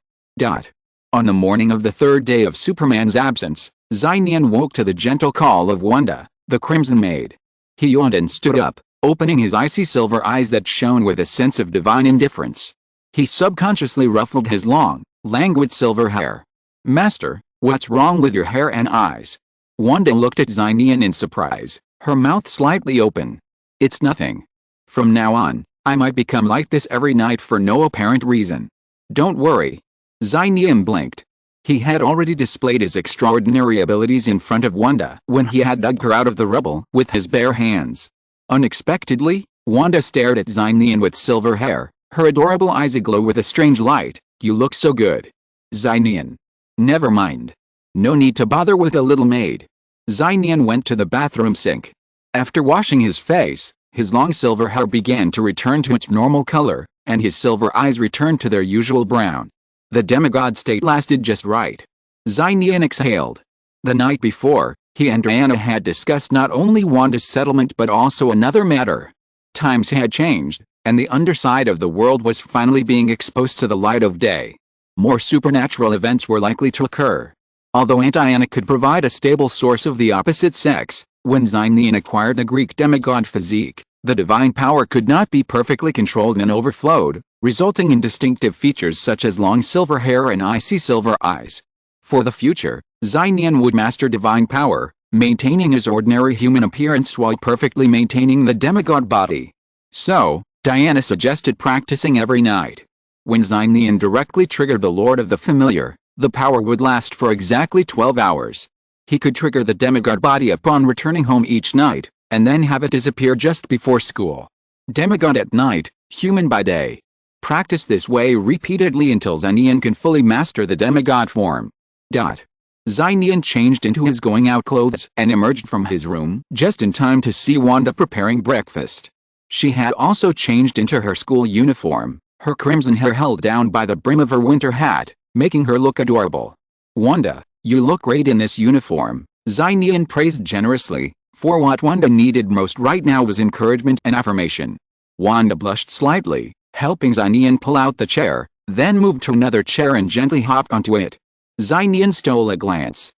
On the morning of the 3rd day of Superman's absence, Nian woke to the gentle call of Wanda, the Crimson Maid. He yawned and stood up, opening his icy silver eyes that shone with a sense of divine indifference. He subconsciously ruffled his long, languid silver hair. Master, what's wrong with your hair and eyes? Wanda looked at Nian in surprise, her mouth slightly open. It's nothing. From now on, I might become like this every night for no apparent reason. Don't worry. Nian blinked. He had already displayed his extraordinary abilities in front of Wanda when he had dug her out of the rubble with his bare hands. Unexpectedly, Wanda stared at Nian with silver hair, her adorable eyes aglow with a strange light. You look so good. Nian. Never mind. No need to bother with a little maid. Nian went to the bathroom sink. After washing his face, his long silver hair began to return to its normal color, and his silver eyes returned to their usual brown. The demigod state lasted just right. Nian exhaled. The night before, He and Diana had discussed not only Wanda's settlement but also another matter. Times had changed, and the underside of the world was finally being exposed to the light of day. More supernatural events were likely to occur. Although Aunt Diana could provide a stable source of the opposite sex, when Nian acquired the Greek demigod physique, the divine power could not be perfectly controlled and overflowed, resulting in distinctive features such as long silver hair and icy silver eyes. For the future, Nian would master divine power, maintaining his ordinary human appearance while perfectly maintaining the demigod body. So, Diana suggested practicing every night. When Nian directly triggered the Lord of the Familiar, the power would last for exactly 12 hours. He could trigger the demigod body upon returning home each night, and then have it disappear just before school. Demigod at night, human by day. Practice this way repeatedly until Nian can fully master the demigod form. Nian changed into his going-out clothes and emerged from his room just in time to see Wanda preparing breakfast. She had also changed into her school uniform, her crimson hair held down by the brim of her winter hat, making her look adorable. "Wanda, you look great in this uniform," Nian praised generously, for what Wanda needed most right now was encouragement and affirmation. Wanda blushed slightly, helping Nian pull out the chair, then moved to another chair and gently hopped onto it. Nian stole a glance.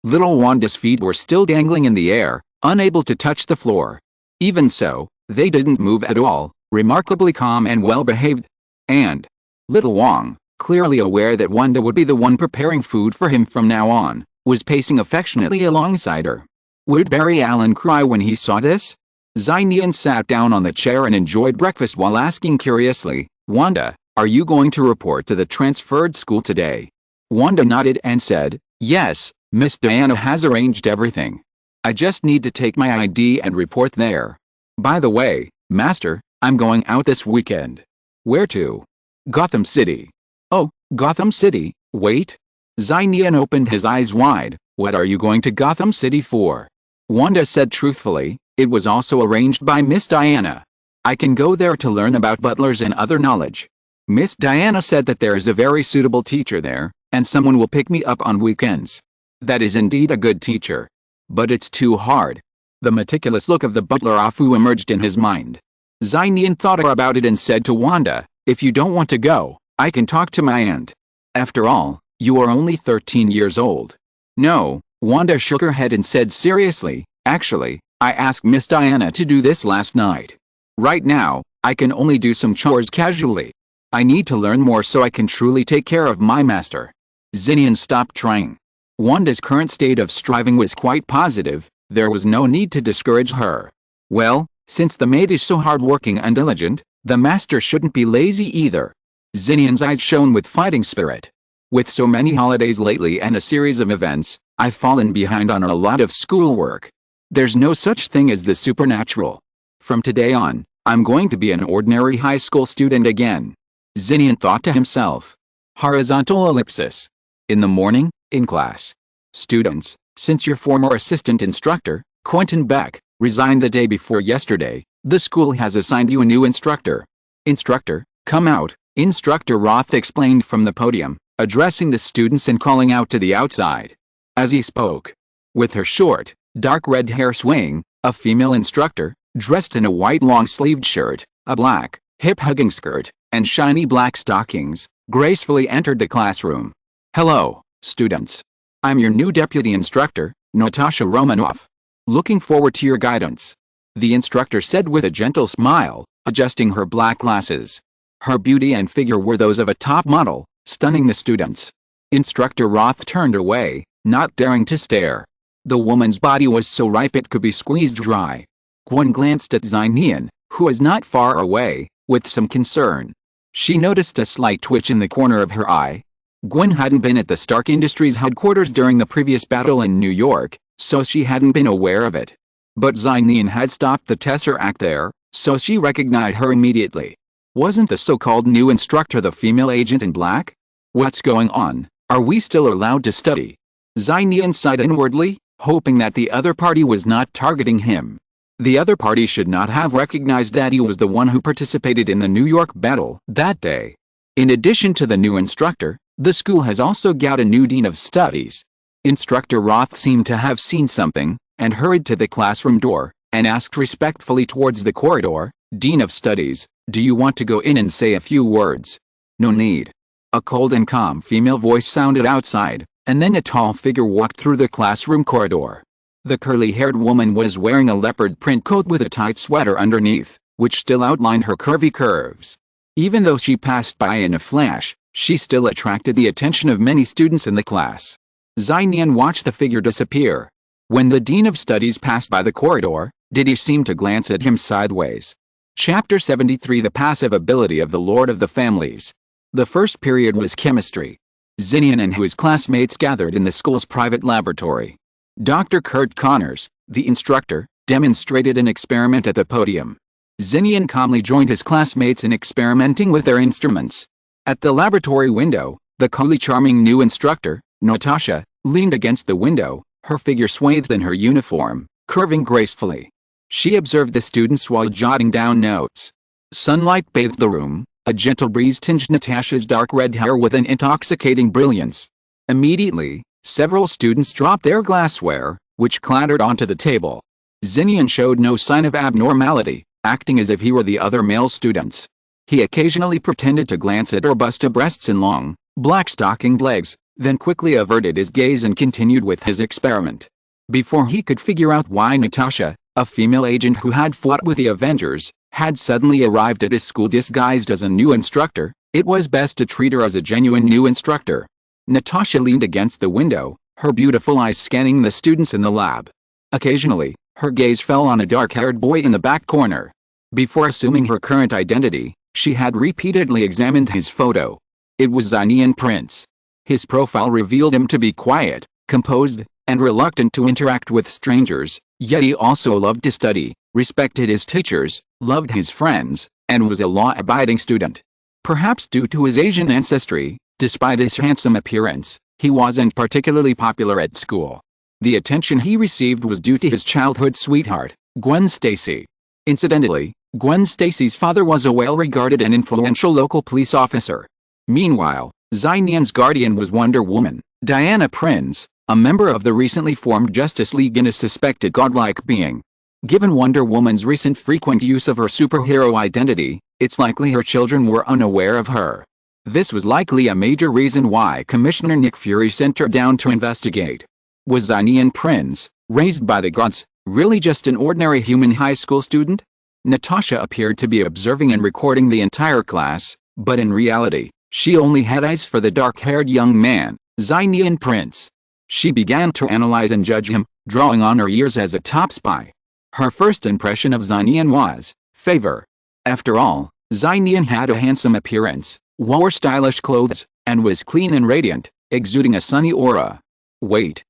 Little Wanda's feet were still dangling in the air, unable to touch the floor. Even so, they didn't move at all, remarkably calm and well-behaved. And little Wong, clearly aware that Wanda would be the one preparing food for him from now on, was pacing affectionately alongside her. Would Barry Allen cry when he saw this? Nian sat down on the chair and enjoyed breakfast while asking curiously, "Wanda, are you going to report to the transferred school today?" Wanda nodded and said, "Yes, Miss Diana has arranged everything. I just need to take my ID and report there. By the way, Master, I'm going out this weekend." "Where to?" "Gotham City." "Oh, Gotham City, wait." Nian opened his eyes wide. "What are you going to Gotham City for?" Wanda said truthfully, "It was also arranged by Miss Diana. I can go there to learn about butlers and other knowledge. Miss Diana said that there is a very suitable teacher there, and someone will pick me up on weekends. That is indeed a good teacher. But it's too hard." The meticulous look of the butler Afu emerged in his mind. Nian thought about it and said to Wanda, "If you don't want to go, I can talk to my aunt. After all, you are only 13 years old." "No," Wanda shook her head and said seriously, "Actually, I asked Miss Diana to do this last night. Right now, I can only do some chores casually. I need to learn more so I can truly take care of my master." Nian stopped trying. Wanda's current state of striving was quite positive, there was no need to discourage her. Well, since the maid is so hardworking and diligent, the master shouldn't be lazy either. Nian's eyes shone with fighting spirit. "With so many holidays lately and a series of events, I've fallen behind on a lot of schoolwork. There's no such thing as the supernatural. From today on, I'm going to be an ordinary high school student again." Nian thought to himself. Horizontal ellipsis. In the morning, in class. "Students, since your former assistant instructor, Quentin Beck, resigned the day before yesterday, the school has assigned you a new instructor. Instructor, come out," Instructor Roth explained from the podium, addressing the students and calling out to the outside. As he spoke, with her short, dark red hair swaying, a female instructor, dressed in a white long-sleeved shirt, a black, hip-hugging skirt, and shiny black stockings, gracefully entered the classroom. "Hello, students. I'm your new deputy instructor, Natasha Romanoff. Looking forward to your guidance," the instructor said with a gentle smile, adjusting her black glasses. Her beauty and figure were those of a top model, stunning the students. Instructor Roth turned away, not daring to stare. The woman's body was so ripe it could be squeezed dry. Gwen glanced at Nian, who was not far away, with some concern. She noticed a slight twitch in the corner of her eye. Gwen hadn't been at the Stark Industries headquarters during the previous battle in New York, so she hadn't been aware of it. But Nian had stopped the Tesseract there, so she recognized her immediately. Wasn't the so-called new instructor the female agent in black? What's going on? Are we still allowed to study? Nian sighed inwardly, hoping that the other party was not targeting him. The other party should not have recognized that he was the one who participated in the New York battle that day. In addition to the new instructor, the school has also got a new dean of studies. Instructor Roth seemed to have seen something, and hurried to the classroom door, and asked respectfully towards the corridor, "Dean of Studies, do you want to go in and say a few words?" "No need." A cold and calm female voice sounded outside, and then a tall figure walked through the classroom corridor. The curly-haired woman was wearing a leopard print coat with a tight sweater underneath, which still outlined her curvy curves. Even though she passed by in a flash, she still attracted the attention of many students in the class. Nian watched the figure disappear. When the Dean of Studies passed by the corridor, did he seem to glance at him sideways? Chapter 73 The Passive Ability of the Lord of the Families. The first period was chemistry. Nian and his classmates gathered in the school's private laboratory. Dr. Kurt Connors, the instructor, demonstrated an experiment at the podium. Nian calmly joined his classmates in experimenting with their instruments. At the laboratory window, the coolly charming new instructor, Natasha, leaned against the window, her figure swathed in her uniform, curving gracefully. She observed the students while jotting down notes. Sunlight bathed the room, a gentle breeze tinged Natasha's dark red hair with an intoxicating brilliance. Immediately, several students dropped their glassware, which clattered onto the table. Nian showed no sign of abnormality, acting as if he were the other male students. He occasionally pretended to glance at her busty breasts and long, black-stockinged legs, then quickly averted his gaze and continued with his experiment. Before he could figure out why Natasha, a female agent who had fought with the Avengers, had suddenly arrived at his school disguised as a new instructor, it was best to treat her as a genuine new instructor. Natasha leaned against the window, her beautiful eyes scanning the students in the lab. Occasionally, her gaze fell on a dark-haired boy in the back corner. Before assuming her current identity, she had repeatedly examined his photo. It was Nian Prince. His profile revealed him to be quiet, composed, and reluctant to interact with strangers, yet he also loved to study, respected his teachers, loved his friends, and was a law-abiding student. Perhaps due to his Asian ancestry, despite his handsome appearance, he wasn't particularly popular at school. The attention he received was due to his childhood sweetheart, Gwen Stacy. Incidentally, Gwen Stacy's father was a well-regarded and influential local police officer. Meanwhile, Nian's guardian was Wonder Woman, Diana Prince, a member of the recently formed Justice League and a suspected godlike being. Given Wonder Woman's recent frequent use of her superhero identity, it's likely her children were unaware of her. This was likely a major reason why Commissioner Nick Fury sent her down to investigate. Was Nian Prince, raised by the gods, really just an ordinary human high school student? Natasha appeared to be observing and recording the entire class, but in reality, she only had eyes for the dark-haired young man, Nian Prince. She began to analyze and judge him, drawing on her years as a top spy. Her first impression of Nian was favor. After all, Nian had a handsome appearance, wore stylish clothes, and was clean and radiant, exuding a sunny aura. Wait.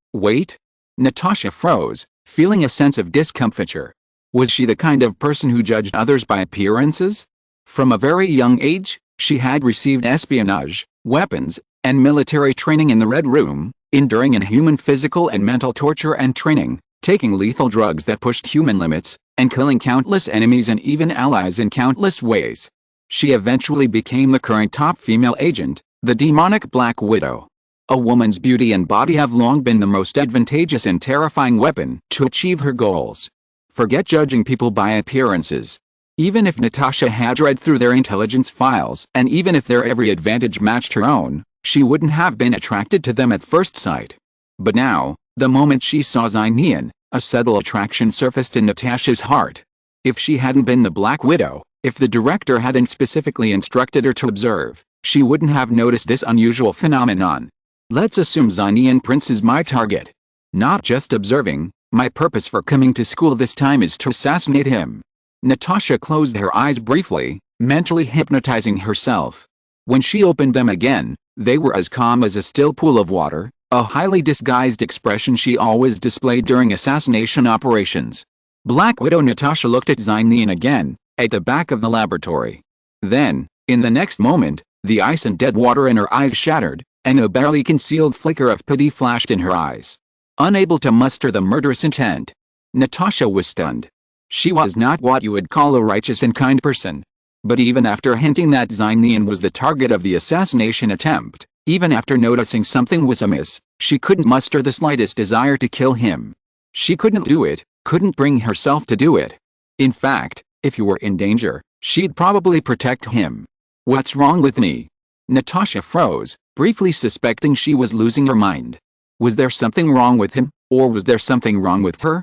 Natasha froze, feeling a sense of discomfiture. Was she the kind of person who judged others by appearances? From a very young age, she had received espionage, weapons, and military training in the Red Room, enduring inhuman physical and mental torture and training, taking lethal drugs that pushed human limits, and killing countless enemies and even allies in countless ways. She eventually became the current top female agent, the demonic Black Widow. A woman's beauty and body have long been the most advantageous and terrifying weapon to achieve her goals. Forget judging people by appearances. Even if Natasha had read through their intelligence files, and even if their every advantage matched her own, she wouldn't have been attracted to them at first sight. But now, the moment she saw Nian, a subtle attraction surfaced in Natasha's heart. If she hadn't been the Black Widow, if the director hadn't specifically instructed her to observe, she wouldn't have noticed this unusual phenomenon. Let's assume Nian Prince is my target. Not just observing, my purpose for coming to school this time is to assassinate him. Natasha closed her eyes briefly, mentally hypnotizing herself. When she opened them again, they were as calm as a still pool of water, a highly disguised expression she always displayed during assassination operations. Black Widow Natasha looked at Nian again, at the back of the laboratory. Then, in the next moment, the ice and dead water in her eyes shattered, and a barely concealed flicker of pity flashed in her eyes. Unable to muster the murderous intent, Natasha was stunned. She was not what you would call a righteous and kind person. But even after hinting that Nian was the target of the assassination attempt, Even after noticing something was amiss, she couldn't muster the slightest desire to kill him. She couldn't do it, couldn't bring herself to do it. In fact, if you were in danger, she'd probably protect him. What's wrong with me? Natasha froze, briefly suspecting she was losing her mind. Was there something wrong with him, or was there something wrong with her?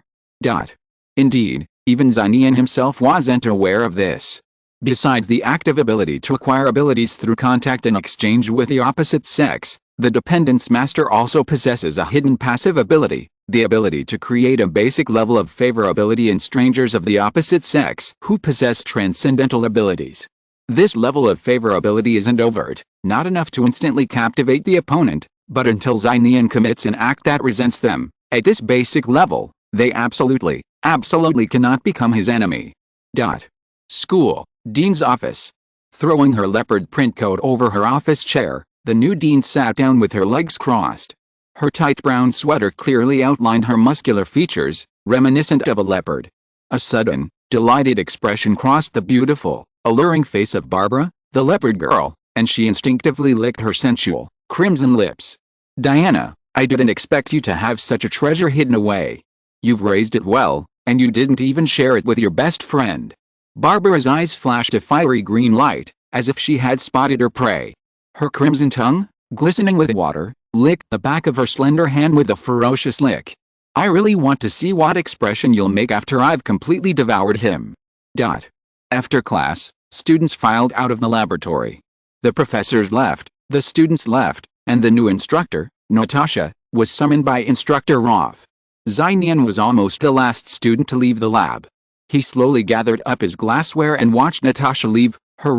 Indeed, even Nian himself wasn't aware of this. Besides the active ability to acquire abilities through contact and exchange with the opposite sex, the Dependence Master also possesses a hidden passive ability, the ability to create a basic level of favorability in strangers of the opposite sex who possess transcendental abilities. This level of favorability isn't overt, not enough to instantly captivate the opponent, but until Nian commits an act that resents them, at this basic level, they absolutely cannot become his enemy. School, Dean's office. Throwing her leopard print coat over her office chair, the new dean sat down with her legs crossed. Her tight brown sweater clearly outlined her muscular features, reminiscent of a leopard. A sudden, delighted expression crossed the beautiful, alluring face of Barbara, the leopard girl, and she instinctively licked her sensual, crimson lips. Diana, I didn't expect you to have such a treasure hidden away. You've raised it well, and you didn't even share it with your best friend. Barbara's eyes flashed a fiery green light, as if she had spotted her prey. Her crimson tongue, glistening with water, licked the back of her slender hand with a ferocious lick. I really want to see what expression you'll make after I've completely devoured him. After class, students filed out of the laboratory. The professors left, the students left, and the new instructor, Natasha, was summoned by Instructor Roth. Nian was almost the last student to leave the lab. He slowly gathered up his glassware and watched Natasha leave, her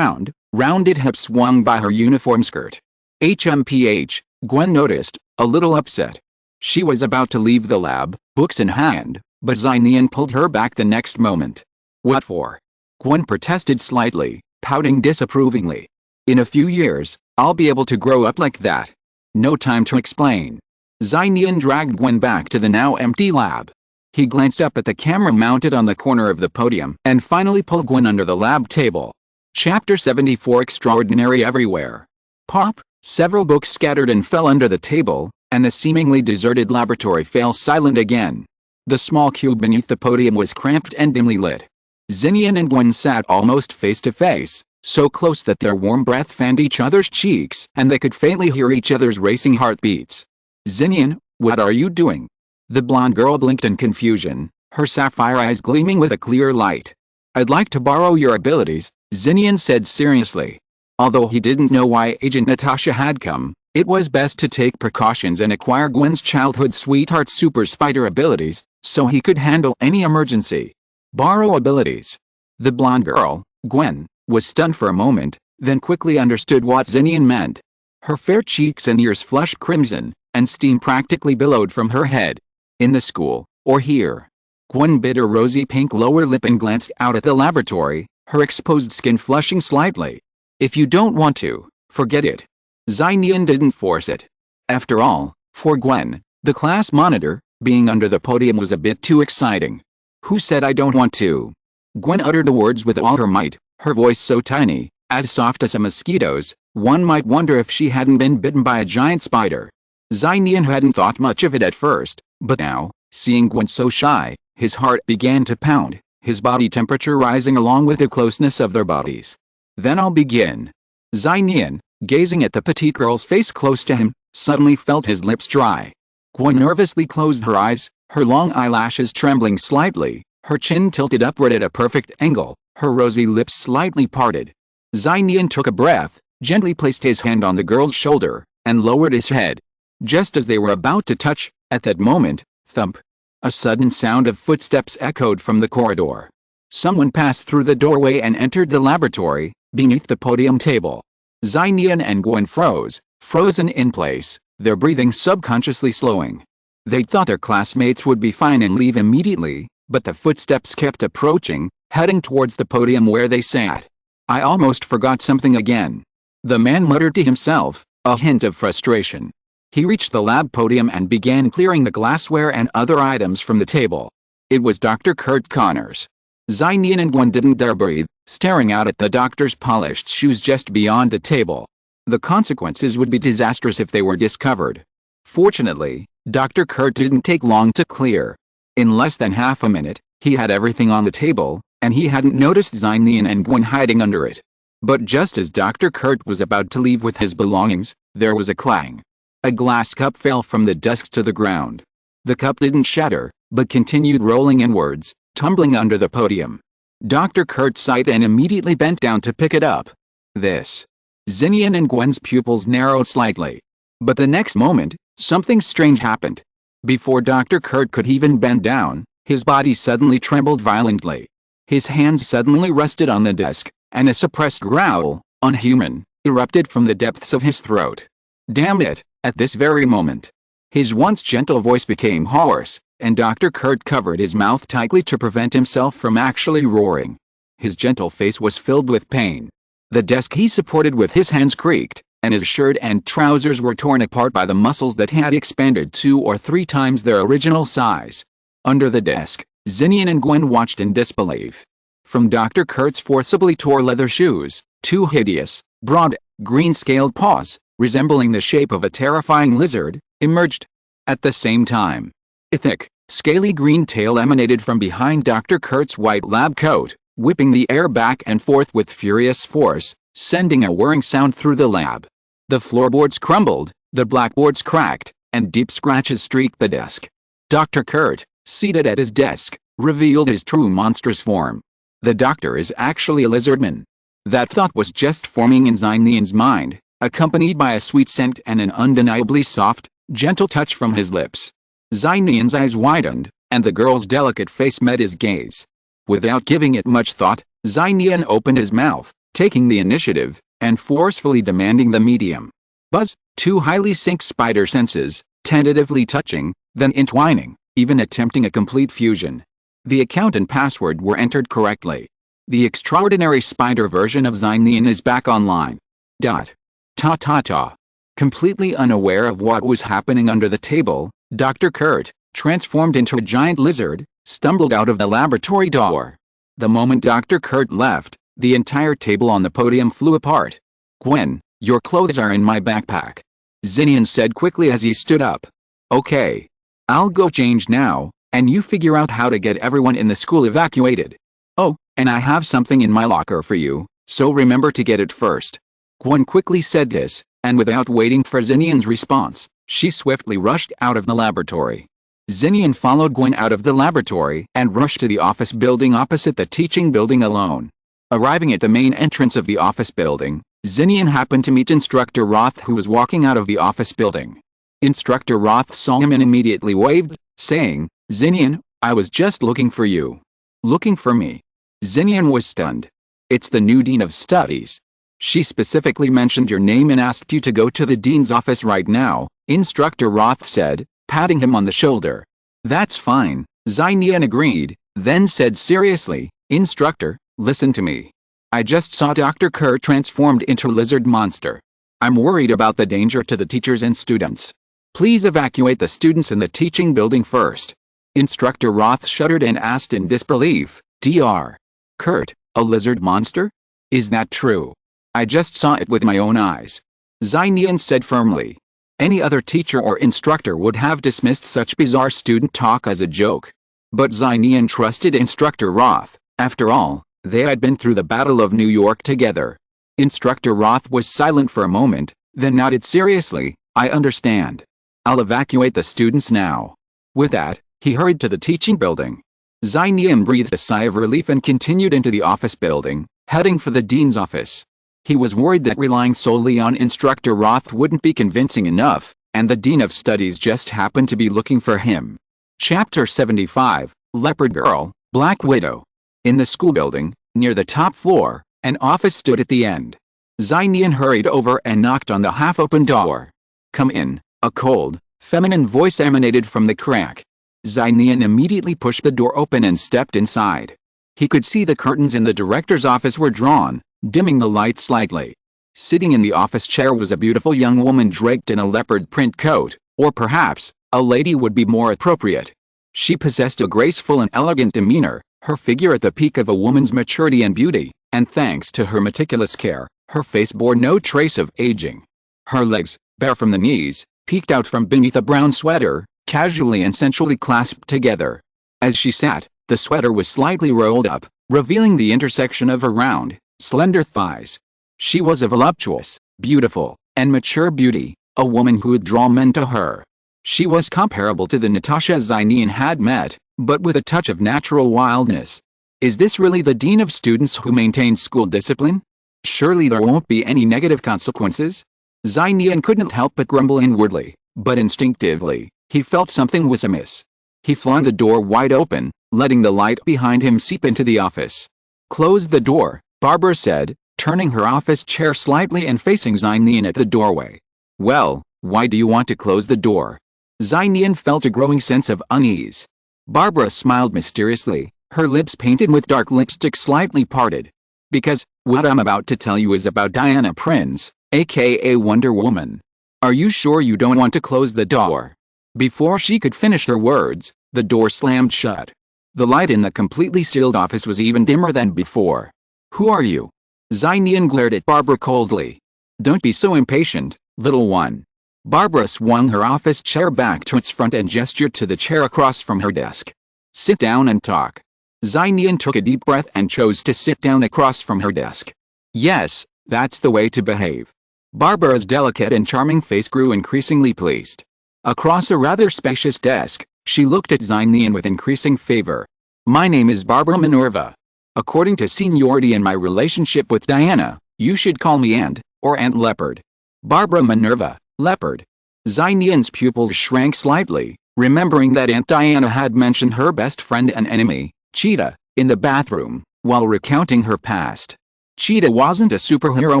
rounded hips swung by her uniform skirt. HMPH, Gwen noticed, a little upset. She was about to leave the lab, books in hand, but Nian pulled her back the next moment. What for? Gwen protested slightly, pouting disapprovingly. In a few years, I'll be able to grow up like that. No time to explain. Nian dragged Gwen back to the now empty lab. He glanced up at the camera mounted on the corner of the podium and finally pulled Gwen under the lab table. Chapter 74 Extraordinary Everywhere. Pop, several books scattered and fell under the table, and the seemingly deserted laboratory fell silent again. The small cube beneath the podium was cramped and dimly lit. Nian and Gwen sat almost face to face, so close that their warm breath fanned each other's cheeks and they could faintly hear each other's racing heartbeats. Nian, what are you doing? The blonde girl blinked in confusion, her sapphire eyes gleaming with a clear light. I'd like to borrow your abilities, Nian said seriously. Although he didn't know why Agent Natasha had come, it was best to take precautions and acquire Gwen's childhood sweetheart super spider abilities, so he could handle any emergency. Borrow abilities. The blonde girl, Gwen, was stunned for a moment, then quickly understood what Nian meant. Her fair cheeks and ears flushed crimson, and steam practically billowed from her head. In the school, or here? Gwen bit her rosy pink lower lip and glanced out at the laboratory, her exposed skin flushing slightly. If you don't want to, forget it. Nian didn't force it. After all, for Gwen, the class monitor, being under the podium was a bit too exciting. Who said I don't want to? Gwen uttered the words with all her might, her voice so tiny, as soft as a mosquito's, one might wonder if she hadn't been bitten by a giant spider. Nian hadn't thought much of it at first, but now, seeing Gwen so shy, his heart began to pound, his body temperature rising along with the closeness of their bodies. Then I'll begin. Nian, gazing at the petite girl's face close to him, suddenly felt his lips dry. Gwen nervously closed her eyes, her long eyelashes trembling slightly, her chin tilted upward at a perfect angle, her rosy lips slightly parted. Nian took a breath, gently placed his hand on the girl's shoulder, and lowered his head. Just as they were about to touch, at that moment, thump! A sudden sound of footsteps echoed from the corridor. Someone passed through the doorway and entered the laboratory, beneath the podium table. Nian and Gwen froze, frozen in place, their breathing subconsciously slowing. They'd thought their classmates would be fine and leave immediately, but the footsteps kept approaching, heading towards the podium where they sat. I almost forgot something again. The man muttered to himself, a hint of frustration. He reached the lab podium and began clearing the glassware and other items from the table. It was Dr. Kurt Connors. Nian and Gwen didn't dare breathe, staring out at the doctor's polished shoes just beyond the table. The consequences would be disastrous if they were discovered. Fortunately, Dr. Kurt didn't take long to clear. In less than half a minute, he had everything on the table, and he hadn't noticed Nian and Gwen hiding under it. But just as Dr. Kurt was about to leave with his belongings, there was a clang. A glass cup fell from the desk to the ground. The cup didn't shatter, but continued rolling inwards, tumbling under the podium. Dr. Kurt sighed and immediately bent down to pick it up. Nian and Gwen's pupils narrowed slightly. But the next moment, something strange happened. Before Dr. Kurt could even bend down, his body suddenly trembled violently. His hands suddenly rested on the desk, and a suppressed growl, unhuman, erupted from the depths of his throat. Damn it, at this very moment. His once gentle voice became hoarse, and Dr. Kurt covered his mouth tightly to prevent himself from actually roaring. His gentle face was filled with pain. The desk he supported with his hands creaked, and his shirt and trousers were torn apart by the muscles that had expanded 2 or 3 times their original size. Under the desk, Nian and Gwen watched in disbelief. From Dr. Kurt's forcibly tore leather shoes, 2 hideous, broad, green-scaled paws, resembling the shape of a terrifying lizard, emerged. At the same time, a thick, scaly green tail emanated from behind Dr. Kurt's white lab coat, whipping the air back and forth with furious force, sending a whirring sound through the lab. The floorboards crumbled, the blackboards cracked, and deep scratches streaked the desk. Dr. Kurt, seated at his desk, revealed his true monstrous form. The doctor is actually a lizardman. That thought was just forming in Nian's mind, accompanied by a sweet scent and an undeniably soft, gentle touch from his lips. Nian's eyes widened, and the girl's delicate face met his gaze. Without giving it much thought, Nian opened his mouth, taking the initiative, and forcefully demanding the medium. Buzz, 2 highly synced spider senses, tentatively touching, then entwining, even attempting a complete fusion. The account and password were entered correctly. The extraordinary spider version of Nian is back online. Ta. Completely unaware of what was happening under the table, Dr. Kurt, transformed into a giant lizard, stumbled out of the laboratory door. The moment Dr. Kurt left, the entire table on the podium flew apart. Gwen, your clothes are in my backpack. Nian said quickly as he stood up. Okay. I'll go change now, and you figure out how to get everyone in the school evacuated. Oh, and I have something in my locker for you, so remember to get it first. Gwen quickly said this, and without waiting for Nian's response, she swiftly rushed out of the laboratory. Nian followed Gwen out of the laboratory and rushed to the office building opposite the teaching building alone. Arriving at the main entrance of the office building, Nian happened to meet Instructor Roth, who was walking out of the office building. Instructor Roth saw him and immediately waved, saying, Nian, I was just looking for you. Looking for me? Nian was stunned. It's the new Dean of Studies. She specifically mentioned your name and asked you to go to the Dean's office right now, Instructor Roth said, patting him on the shoulder. That's fine, Nian agreed, then said seriously, Instructor, listen to me. I just saw Dr. Kurt transformed into a lizard monster. I'm worried about the danger to the teachers and students. Please evacuate the students in the teaching building first. Instructor Roth shuddered and asked in disbelief, Dr. Kurt, a lizard monster? Is that true? I just saw it with my own eyes. Nian said firmly. Any other teacher or instructor would have dismissed such bizarre student talk as a joke. But Nian trusted Instructor Roth. After all, they had been through the Battle of New York together. Instructor Roth was silent for a moment, then nodded seriously, I understand. I'll evacuate the students now. With that, he hurried to the teaching building. Nian breathed a sigh of relief and continued into the office building, heading for the dean's office. He was worried that relying solely on Instructor Roth wouldn't be convincing enough, and the Dean of Studies just happened to be looking for him. Chapter 75, Leopard Girl, Black Widow. In the school building, near the top floor, an office stood at the end. Nian hurried over and knocked on the half-open door. Come in, a cold, feminine voice emanated from the crack. Nian immediately pushed the door open and stepped inside. He could see the curtains in the director's office were drawn, dimming the light slightly. Sitting in the office chair was a beautiful young woman draped in a leopard print coat, or perhaps, a lady would be more appropriate. She possessed a graceful and elegant demeanor, her figure at the peak of a woman's maturity and beauty, and thanks to her meticulous care, Her face bore no trace of aging. Her legs, bare from the knees, peeked out from beneath a brown sweater, casually and sensually clasped together. As she sat, the sweater was slightly rolled up, revealing the intersection of her round, slender thighs. She was a voluptuous, beautiful, and mature beauty, a woman who would draw men to her. She was comparable to the Natasha Nian had met, but with a touch of natural wildness. Is this really the dean of students who maintains school discipline? Surely there won't be any negative consequences? Nian couldn't help but grumble inwardly, but instinctively, he felt something was amiss. He flung the door wide open, letting the light behind him seep into the office. Close the door, Barbara said, turning her office chair slightly and facing Nian at the doorway. Well, why do you want to close the door? Nian felt a growing sense of unease. Barbara smiled mysteriously, her lips painted with dark lipstick slightly parted. Because, what I'm about to tell you is about Diana Prince, aka Wonder Woman. Are you sure you don't want to close the door? Before she could finish her words, the door slammed shut. The light in the completely sealed office was even dimmer than before. Who are you? Nian glared at Barbara coldly. Don't be so impatient, little one. Barbara swung her office chair back to its front and gestured to the chair across from her desk. Sit down and talk. Nian took a deep breath and chose to sit down across from her desk. Yes, that's the way to behave. Barbara's delicate and charming face grew increasingly pleased. Across a rather spacious desk, she looked at Nian with increasing favor. My name is Barbara Minerva. According to seniority in my relationship with Diana, you should call me Aunt, or Aunt Leopard. Barbara Minerva, Leopard. Nian's pupils shrank slightly, remembering that Aunt Diana had mentioned her best friend and enemy, Cheetah, in the bathroom, while recounting her past. Cheetah wasn't a superhero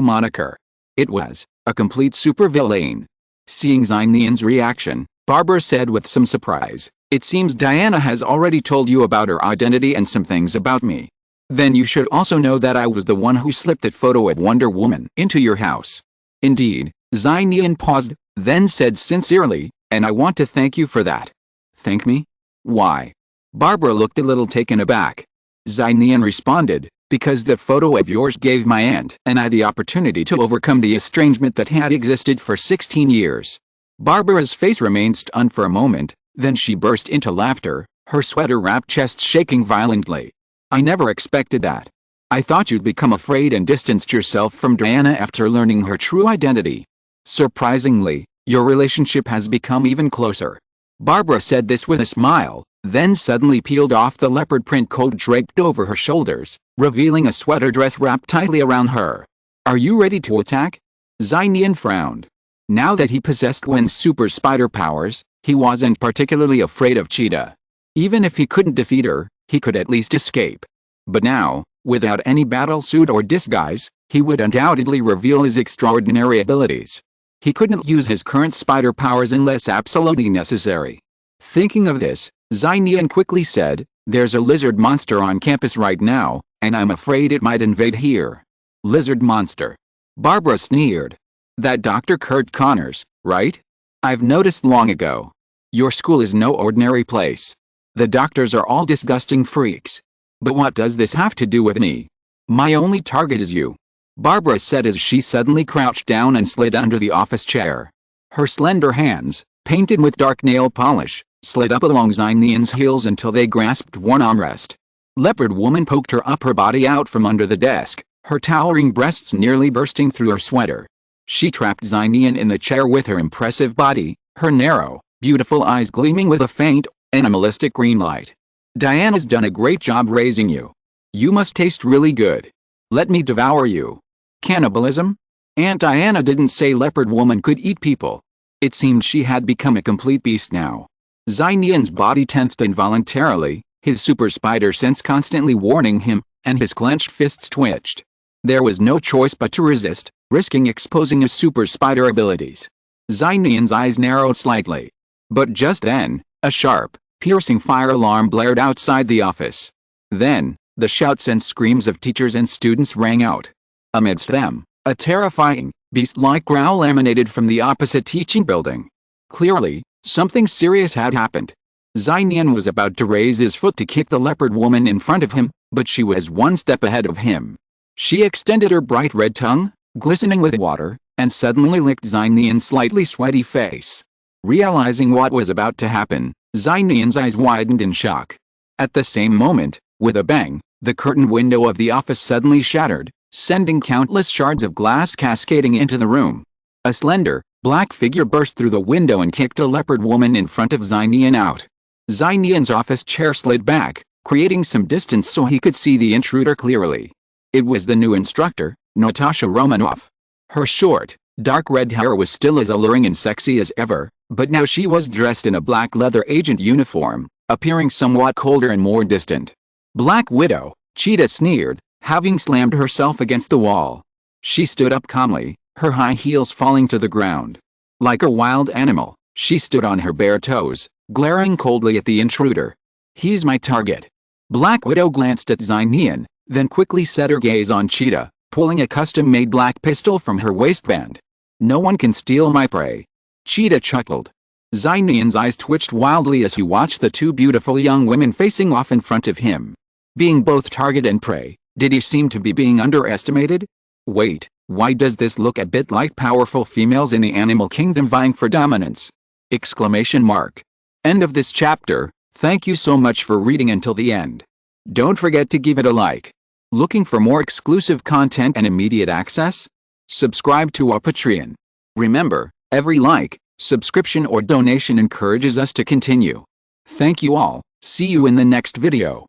moniker. It was a complete supervillain. Seeing Nian's reaction, Barbara said with some surprise, It seems Diana has already told you about her identity and some things about me. Then you should also know that I was the one who slipped that photo of Wonder Woman into your house. Indeed, Nian paused, then said sincerely, and I want to thank you for that. Thank me? Why? Barbara looked a little taken aback. Nian responded, because the photo of yours gave my aunt and I the opportunity to overcome the estrangement that had existed for 16 years. Barbara's face remained stunned for a moment, then she burst into laughter, her sweater-wrapped chest shaking violently. I never expected that. I thought you'd become afraid and distanced yourself from Diana after learning her true identity. Surprisingly, your relationship has become even closer. Barbara said this with a smile, then suddenly peeled off the leopard print coat draped over her shoulders, revealing a sweater dress wrapped tightly around her. Are you ready to attack? Nian frowned. Now that he possessed Gwen's super spider powers, he wasn't particularly afraid of Cheetah. Even if he couldn't defeat her, he could at least escape. But now, without any battle suit or disguise, he would undoubtedly reveal his extraordinary abilities. He couldn't use his current spider powers unless absolutely necessary. Thinking of this, Nian quickly said, There's a lizard monster on campus right now, and I'm afraid it might invade here. Lizard monster. Barbara sneered. That Dr. Kurt Connors, right? I've noticed long ago. Your school is no ordinary place. The doctors are all disgusting freaks. But what does this have to do with me? My only target is you. Barbara said as she suddenly crouched down and slid under the office chair. Her slender hands, painted with dark nail polish, slid up along Nian's heels until they grasped one armrest. Leopard Woman poked her upper body out from under the desk, her towering breasts nearly bursting through her sweater. She trapped Nian in the chair with her impressive body, her narrow, beautiful eyes gleaming with a faint, animalistic green light. Diana's done a great job raising you. You must taste really good. Let me devour you. Cannibalism? Aunt Diana didn't say Leopard Woman could eat people. It seemed she had become a complete beast now. Nian's body tensed involuntarily, his super spider sense constantly warning him, and his clenched fists twitched. There was no choice but to resist, risking exposing his super spider abilities. Nian's eyes narrowed slightly. But just then, a sharp, piercing fire alarm blared outside the office. Then, the shouts and screams of teachers and students rang out. Amidst them, a terrifying, beast-like growl emanated from the opposite teaching building. Clearly, something serious had happened. Nian was about to raise his foot to kick the Leopard Woman in front of him, but she was one step ahead of him. She extended her bright red tongue, glistening with water, and suddenly licked Nian's slightly sweaty face. Realizing what was about to happen, Nian's eyes widened in shock. At the same moment, with a bang, the curtain window of the office suddenly shattered, sending countless shards of glass cascading into the room. A slender, black figure burst through the window and kicked a leopard woman in front of Nian out. Nian's office chair slid back, creating some distance so he could see the intruder clearly. It was the new instructor, Natasha Romanoff. Her short, dark red hair was still as alluring and sexy as ever, but now she was dressed in a black leather agent uniform, appearing somewhat colder and more distant. Black Widow, Cheetah sneered, having slammed herself against the wall. She stood up calmly, her high heels falling to the ground. Like a wild animal, she stood on her bare toes, glaring coldly at the intruder. "He's my target." Black Widow glanced at Nian, then quickly set her gaze on Cheetah, pulling a custom-made black pistol from her waistband. "No one can steal my prey." Cheetah chuckled. Nian's eyes twitched wildly as he watched the two beautiful young women facing off in front of him. Being both target and prey, did he seem to be being underestimated? Wait, why does this look a bit like powerful females in the animal kingdom vying for dominance? Exclamation mark. End of this chapter. Thank you so much for reading until the end. Don't forget to give it a like. Looking for more exclusive content and immediate access? Subscribe to our Patreon. Remember, every like, subscription or donation encourages us to continue. Thank you all. See you in the next video.